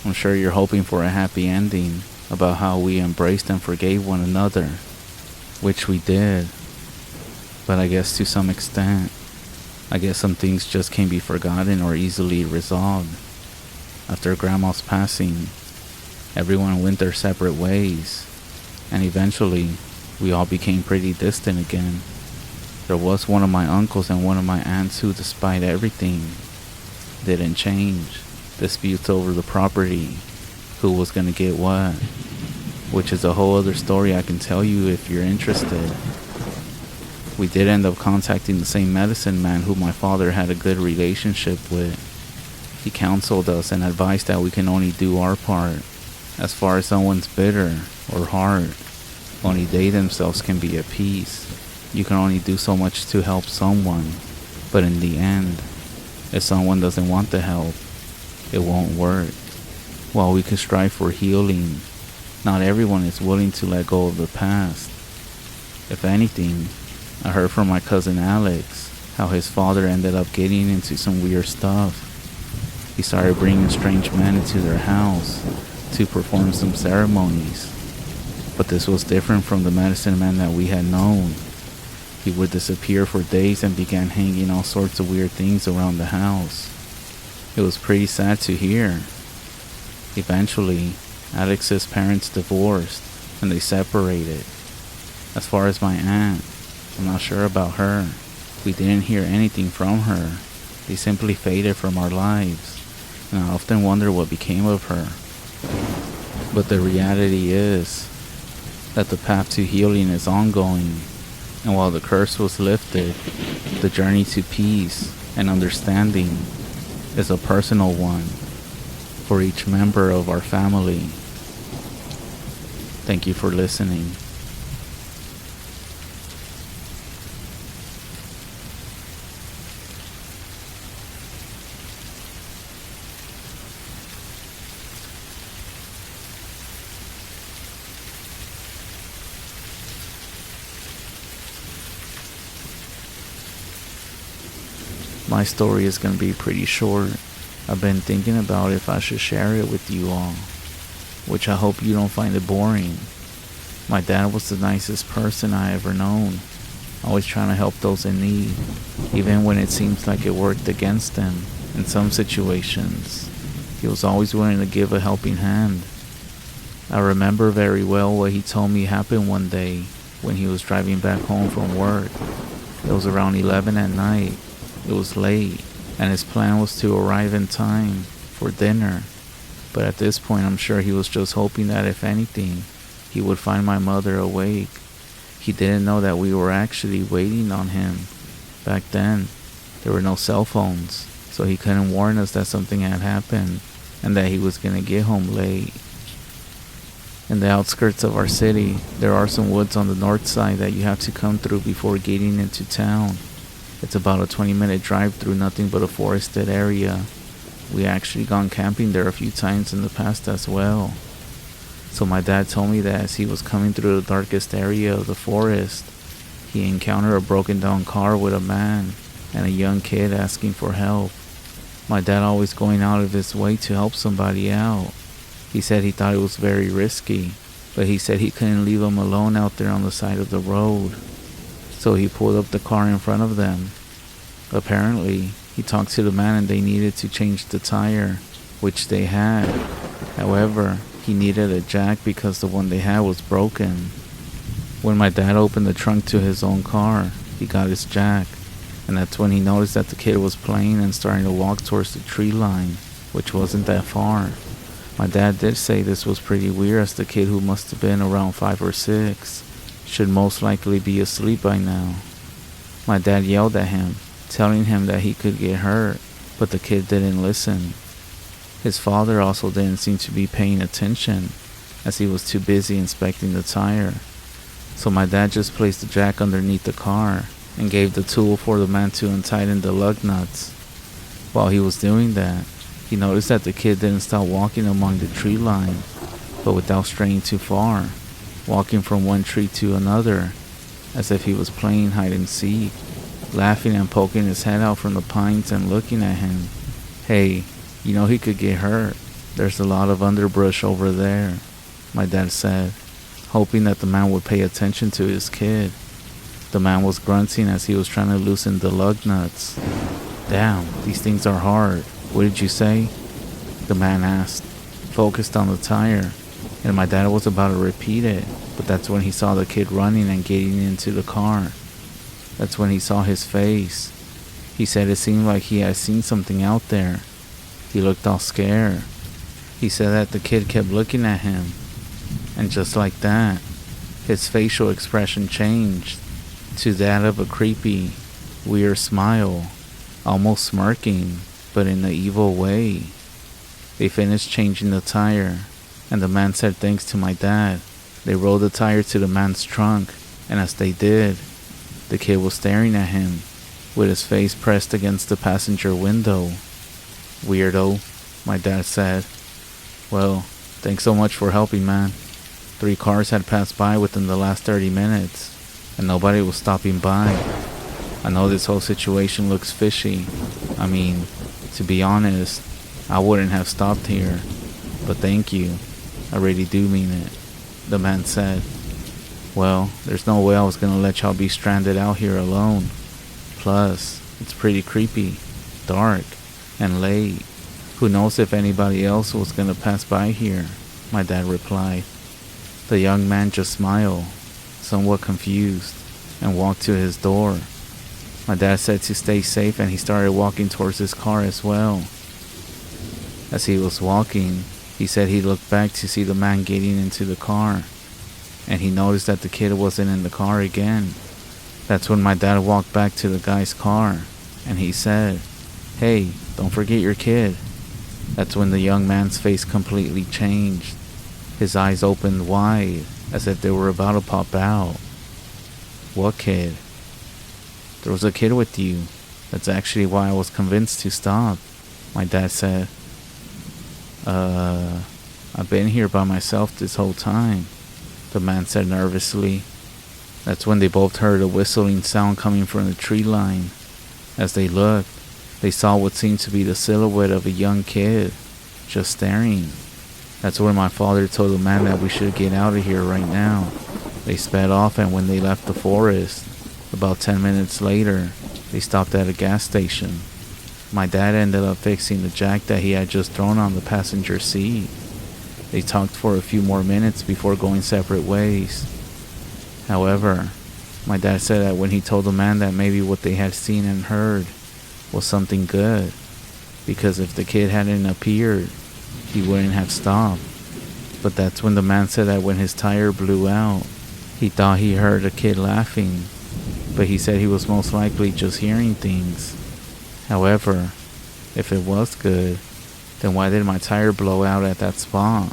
I'm sure you're hoping for a happy ending about how we embraced and forgave one another, which we did, but I guess to some extent. I guess some things just can't be forgotten or easily resolved. After Grandma's passing, everyone went their separate ways, and eventually, we all became pretty distant again. There was one of my uncles and one of my aunts who, despite everything, didn't change. Disputes over the property, who was gonna get what, which is a whole other story I can tell you if you're interested. We did end up contacting the same medicine man who my father had a good relationship with. He counseled us and advised that we can only do our part. As far as someone's bitter or hard, only they themselves can be at peace. You can only do so much to help someone, but in the end, if someone doesn't want the help, it won't work. While we can strive for healing, not everyone is willing to let go of the past. If anything, I heard from my cousin Alex how his father ended up getting into some weird stuff. He started bringing strange men into their house to perform some ceremonies. But this was different from the medicine man that we had known. He would disappear for days and began hanging all sorts of weird things around the house. It was pretty sad to hear. Eventually, Alex's parents divorced and they separated. As far as my aunt, I'm not sure about her. We didn't hear anything from her. They simply faded from our lives, and I often wonder what became of her. But the reality is that the path to healing is ongoing, and while the curse was lifted, the journey to peace and understanding is a personal one for each member of our family. Thank you for listening. My story is going to be pretty short. I've been thinking about if I should share it with you all, which I hope you don't find it boring. My dad was the nicest person I ever known. always trying to help those in need, even when it seems like it worked against them. In some situations, he was always willing to give a helping hand. I remember very well what he told me happened one day when he was driving back home from work. It was around 11 at night. It was late, and his plan was to arrive in time for dinner. But at this point, I'm sure he was just hoping that if anything, he would find my mother awake. He didn't know that we were actually waiting on him. Back then, there were no cell phones, so he couldn't warn us that something had happened and that he was going to get home late. In the outskirts of our city, there are some woods on the north side that you have to come through before getting into town. It's about a 20-minute drive through nothing but a forested area. We actually gone camping there a few times in the past as well. So my dad told me that as he was coming through the darkest area of the forest, he encountered a broken down car with a man and a young kid asking for help. My dad always going out of his way to help somebody out. He said he thought it was very risky, but he said he couldn't leave them alone out there on the side of the road. So he pulled up the car in front of them. Apparently, he talked to the man and they needed to change the tire, which they had. However, he needed a jack because the one they had was broken. When my dad opened the trunk to his own car, he got his jack, and that's when he noticed that the kid was playing and starting to walk towards the tree line, which wasn't that far. My dad did say this was pretty weird, as the kid, who must have been around 5 or 6, should most likely be asleep by now. My dad yelled at him, telling him that he could get hurt, but the kid didn't listen. His father also didn't seem to be paying attention, as he was too busy inspecting the tire. So my dad just placed the jack underneath the car and gave the tool for the man to untighten the lug nuts. While he was doing that, he noticed that the kid didn't stop walking among the tree line, but without straying too far, walking from one tree to another, as if he was playing hide and seek, laughing and poking his head out from the pines and looking at him. "Hey, you know he could get hurt. There's a lot of underbrush over there," my dad said, hoping that the man would pay attention to his kid. The man was grunting as he was trying to loosen the lug nuts. "Damn, these things are hard. What did you say?" the man asked, focused on the tire, and my dad was about to repeat it, but that's when he saw the kid running and getting into the car. That's when he saw his face. He said it seemed like he had seen something out there. He looked all scared. He said that the kid kept looking at him, and just like that, his facial expression changed to that of a creepy, weird smile, almost smirking, but in an evil way. They finished changing the tire, and the man said thanks to my dad. They rolled the tire to the man's trunk, and as they did, the kid was staring at him, with his face pressed against the passenger window. "Weirdo," my dad said. "Well, thanks so much for helping, man. 3 cars had passed by within the last 30 minutes, and nobody was stopping by. I know this whole situation looks fishy. I mean, to be honest, I wouldn't have stopped here, but thank you. I really do mean it," the man said. "Well, there's no way I was gonna let y'all be stranded out here alone. Plus, it's pretty creepy, dark, and late. Who knows if anybody else was gonna pass by here," my dad replied. The young man just smiled, somewhat confused, and walked to his door. My dad said to stay safe, and he started walking towards his car as well. As he was walking, he said he looked back to see the man getting into the car, and he noticed that the kid wasn't in the car again. That's when my dad walked back to the guy's car, and he said, "Hey, don't forget your kid." That's when the young man's face completely changed. His eyes opened wide, as if they were about to pop out. "What kid?" "There was a kid with you. That's actually why I was convinced to stop," my dad said. I've been here by myself this whole time," the man said nervously. That's when they both heard a whistling sound coming from the tree line. As they looked, they saw what seemed to be the silhouette of a young kid, just staring. That's when my father told the man that we should get out of here right now. They sped off, and when they left the forest, About 10 minutes later, they stopped at a gas station. My dad ended up fixing the jack that he had just thrown on the passenger seat. They talked for a few more minutes before going separate ways. However, my dad said that when he told the man that maybe what they had seen and heard was something good, because if the kid hadn't appeared, he wouldn't have stopped. But that's when the man said that when his tire blew out, he thought he heard a kid laughing, but he said he was most likely just hearing things. However, if it was good, then why did my tire blow out at that spot?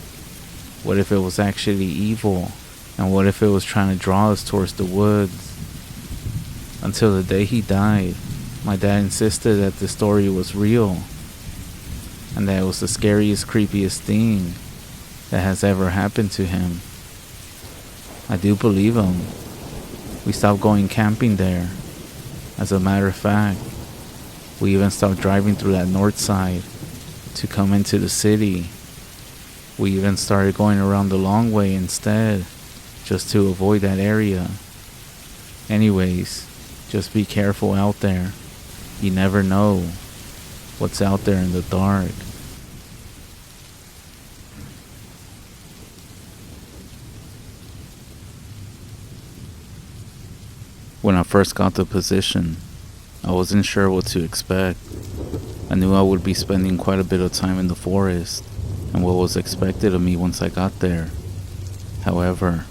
What if it was actually evil? And what if it was trying to draw us towards the woods? Until the day he died, my dad insisted that the story was real, and that it was the scariest, creepiest thing that has ever happened to him. I do believe him. We stopped going camping there. As a matter of fact, we even stopped driving through that north side to come into the city. We even started going around the long way instead, just to avoid that area. Anyways, just be careful out there. You never know what's out there in the dark. When I first got the position, I wasn't sure what to expect. I knew I would be spending quite a bit of time in the forest, and what was expected of me once I got there. However,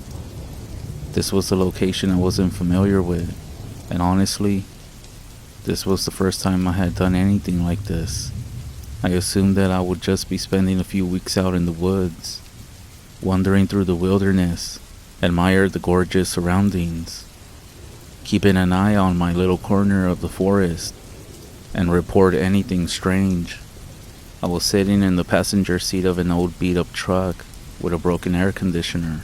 this was a location I wasn't familiar with, and honestly, this was the first time I had done anything like this. I assumed that I would just be spending a few weeks out in the woods, wandering through the wilderness, admire the gorgeous surroundings, keeping an eye on my little corner of the forest, and report anything strange. I was sitting in the passenger seat of an old beat-up truck with a broken air conditioner.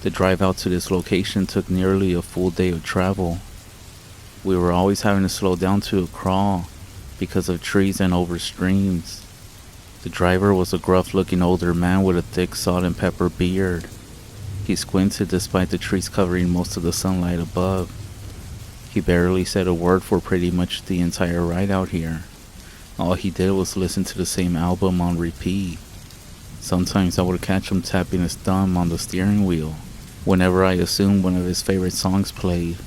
The drive out to this location took nearly a full day of travel. We were always having to slow down to a crawl because of trees and over streams. The driver was a gruff-looking older man with a thick salt and pepper beard. He squinted despite the trees covering most of the sunlight above. He barely said a word for pretty much the entire ride out here. All he did was listen to the same album on repeat. Sometimes I would catch him tapping his thumb on the steering wheel whenever I assumed one of his favorite songs played.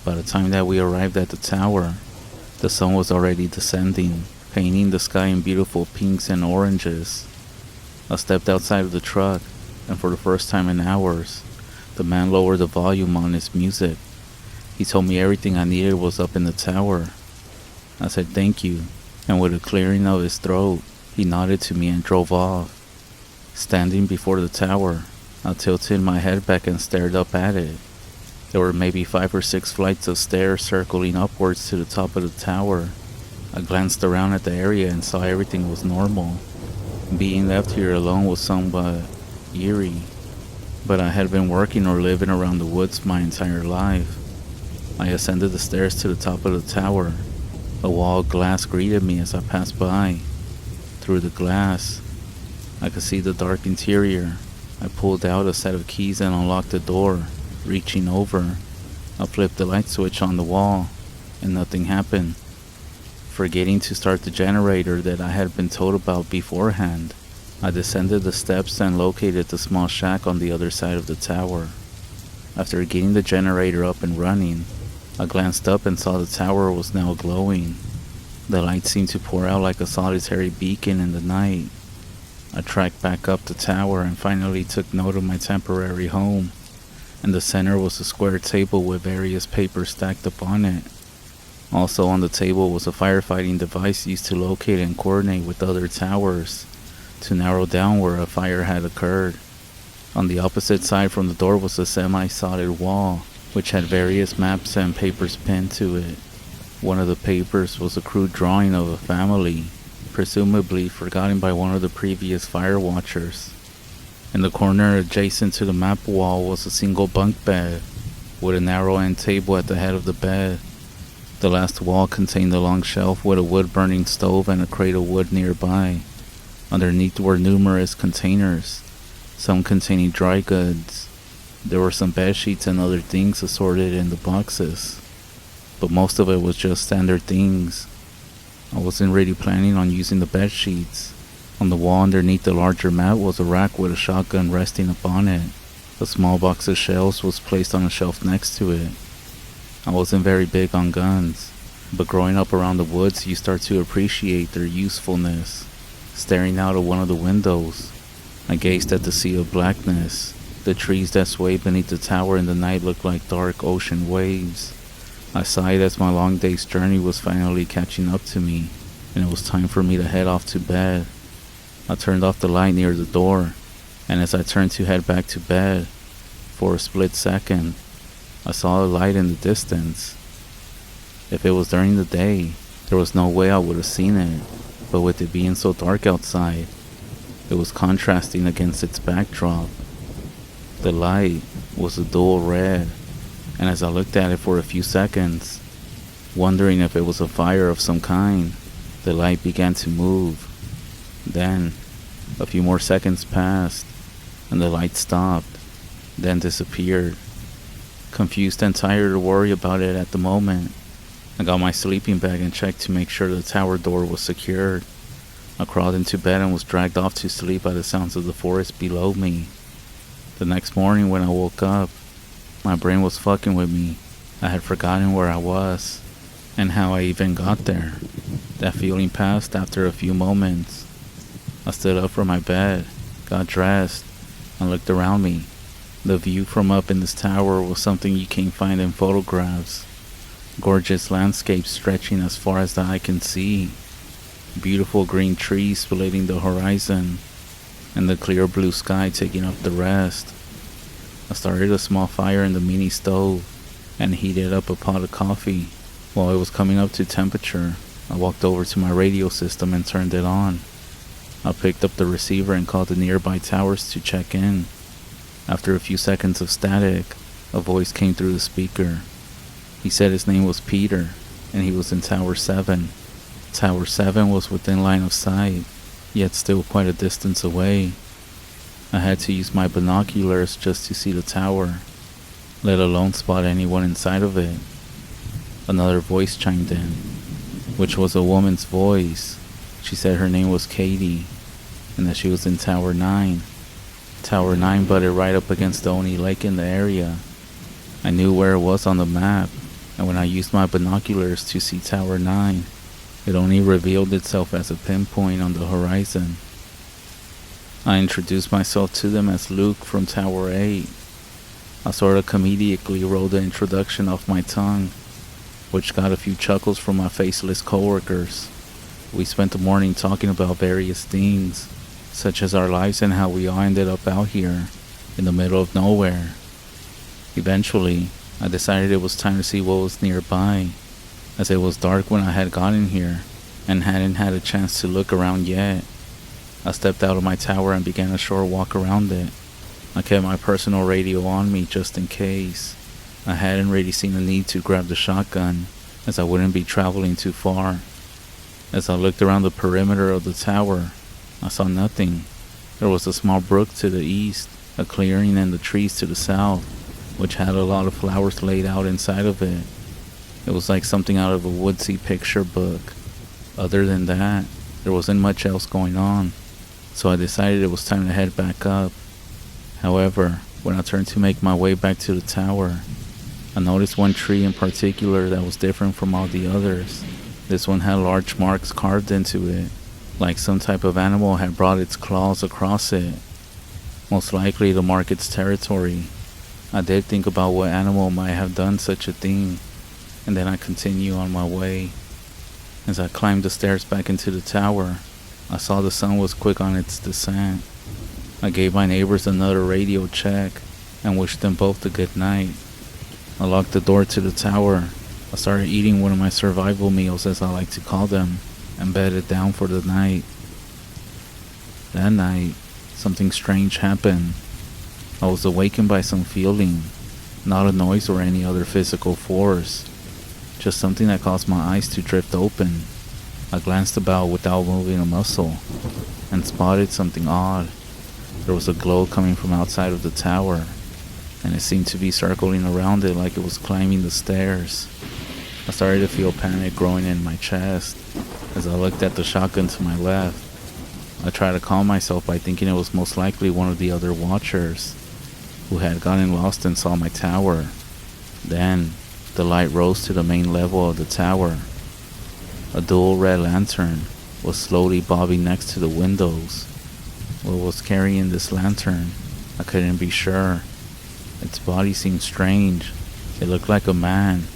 By the time that we arrived at the tower, the sun was already descending, painting the sky in beautiful pinks and oranges. I stepped outside of the truck, and for the first time in hours, the man lowered the volume on his music. He told me everything I needed was up in the tower. I said thank you, and with a clearing of his throat, he nodded to me and drove off. Standing before the tower, I tilted my head back and stared up at it. There were maybe 5 or 6 flights of stairs circling upwards to the top of the tower. I glanced around at the area and saw everything was normal. Being left here alone was somewhat eerie, but I had been working or living around the woods my entire life. I ascended the stairs to the top of the tower. A wall of glass greeted me as I passed by. Through the glass, I could see the dark interior. I pulled out a set of keys and unlocked the door. Reaching over, I flipped the light switch on the wall, and nothing happened. Forgetting to start the generator that I had been told about beforehand, I descended the steps and located the small shack on the other side of the tower. After getting the generator up and running, I glanced up and saw the tower was now glowing. The light seemed to pour out like a solitary beacon in the night. I tracked back up the tower and finally took note of my temporary home. In the center was a square table with various papers stacked upon it. Also on the table was a firefighting device used to locate and coordinate with other towers to narrow down where a fire had occurred. On the opposite side from the door was a semi-solid wall, which had various maps and papers pinned to it. One of the papers was a crude drawing of a family, presumably forgotten by one of the previous fire watchers. In the corner adjacent to the map wall was a single bunk bed, with a narrow end table at the head of the bed. The last wall contained a long shelf with a wood-burning stove and a crate of wood nearby. Underneath were numerous containers, some containing dry goods. There were some bed sheets and other things assorted in the boxes. but most of it was just standard things. I wasn't really planning on using the bed sheets. On the wall underneath the larger mat was a rack with a shotgun resting upon it. A small box of shells was placed on a shelf next to it. I wasn't very big on guns, but growing up around the woods, you start to appreciate their usefulness. Staring out of one of the windows, I gazed at the sea of blackness. The trees that swayed beneath the tower in the night looked like dark ocean waves. I sighed as my long day's journey was finally catching up to me, and it was time for me to head off to bed. I turned off the light near the door, and as I turned to head back to bed, for a split second, I saw a light in the distance. If it was during the day, there was no way I would have seen it, but with it being so dark outside, it was contrasting against its backdrop. The light was a dual red, and as I looked at it for a few seconds, wondering if it was a fire of some kind, the light began to move. Then, a few more seconds passed, and the light stopped, then disappeared. Confused and tired to worry about it at the moment, I got my sleeping bag and checked to make sure the tower door was secured. I crawled into bed and was dragged off to sleep by the sounds of the forest below me. The next morning when I woke up, my brain was fucking with me. I had forgotten where I was, and how I even got there. That feeling passed after a few moments. I stood up from my bed, got dressed, and looked around me. The view from up in this tower was something you can't find in photographs. Gorgeous landscapes stretching as far as the eye can see. Beautiful green trees splitting the horizon, and the clear blue sky taking up the rest. I started a small fire in the mini stove and heated up a pot of coffee. While it was coming up to temperature, I walked over to my radio system and turned it on. I picked up the receiver and called the nearby towers to check in. After a few seconds of static, a voice came through the speaker. He said his name was Peter, and he was in Tower 7. Tower 7 was within line of sight, yet still quite a distance away. I had to use my binoculars just to see the tower, let alone spot anyone inside of it. Another voice chimed in, which was a woman's voice. She said her name was Katie, and that she was in Tower 9. Tower 9 butted right up against the only lake in the area. I knew where it was on the map, and when I used my binoculars to see Tower 9, it only revealed itself as a pinpoint on the horizon. I introduced myself to them as Luke from Tower 8. I sort of comedically rolled the introduction off my tongue, which got a few chuckles from my faceless coworkers. We spent the morning talking about various things, such as our lives and how we all ended up out here, in the middle of nowhere. Eventually, I decided it was time to see what was nearby, as it was dark when I had gotten here, and hadn't had a chance to look around yet. I stepped out of my tower and began a short walk around it. I kept my personal radio on me just in case. I hadn't really seen the need to grab the shotgun, as I wouldn't be traveling too far. As I looked around the perimeter of the tower, I saw nothing. There was a small brook to the east, a clearing, and the trees to the south, which had a lot of flowers laid out inside of it. It was like something out of a woodsy picture book. Other than that, there wasn't much else going on, so I decided it was time to head back up. However, when I turned to make my way back to the tower, I noticed one tree in particular that was different from all the others. This one had large marks carved into it, like some type of animal had brought its claws across it, most likely to mark its territory. I did think about what animal might have done such a thing, and then I continued on my way. As I climbed the stairs back into the tower, I saw the sun was quick on its descent. I gave my neighbors another radio check and wished them both a good night. I locked the door to the tower. I started eating one of my survival meals, as I like to call them, and bedded down for the night. That night, something strange happened. I was awakened by some feeling, not a noise or any other physical force, just something that caused my eyes to drift open. I glanced about without moving a muscle, and spotted something odd. There was a glow coming from outside of the tower, and it seemed to be circling around it like it was climbing the stairs. I started to feel panic growing in my chest as I looked at the shotgun to my left. I tried to calm myself by thinking it was most likely one of the other watchers who had gotten lost and saw my tower. Then, the light rose to the main level of the tower. A dual red lantern was slowly bobbing next to the windows. What was carrying this lantern? I couldn't be sure. Its body seemed strange. It looked like a man,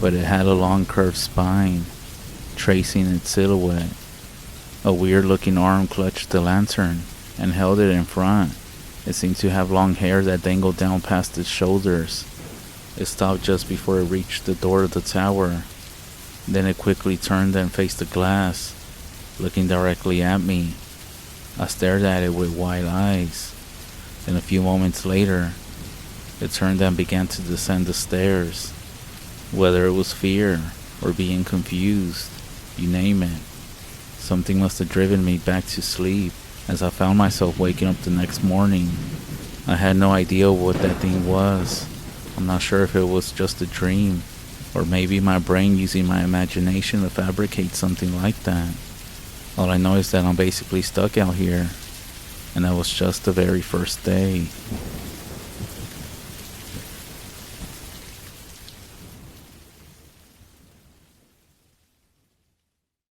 but it had a long curved spine, tracing its silhouette. A weird looking arm clutched the lantern and held it in front. It seemed to have long hair that dangled down past its shoulders. It stopped just before it reached the door of the tower. Then it quickly turned and faced the glass, looking directly at me. I stared at it with wide eyes. Then a few moments later, it turned and began to descend the stairs. Whether it was fear or being confused, you name it, something must have driven me back to sleep as I found myself waking up the next morning. I had no idea what that thing was. I'm not sure if it was just a dream, or maybe my brain using my imagination to fabricate something like that. All I know is that I'm basically stuck out here, and that was just the very first day.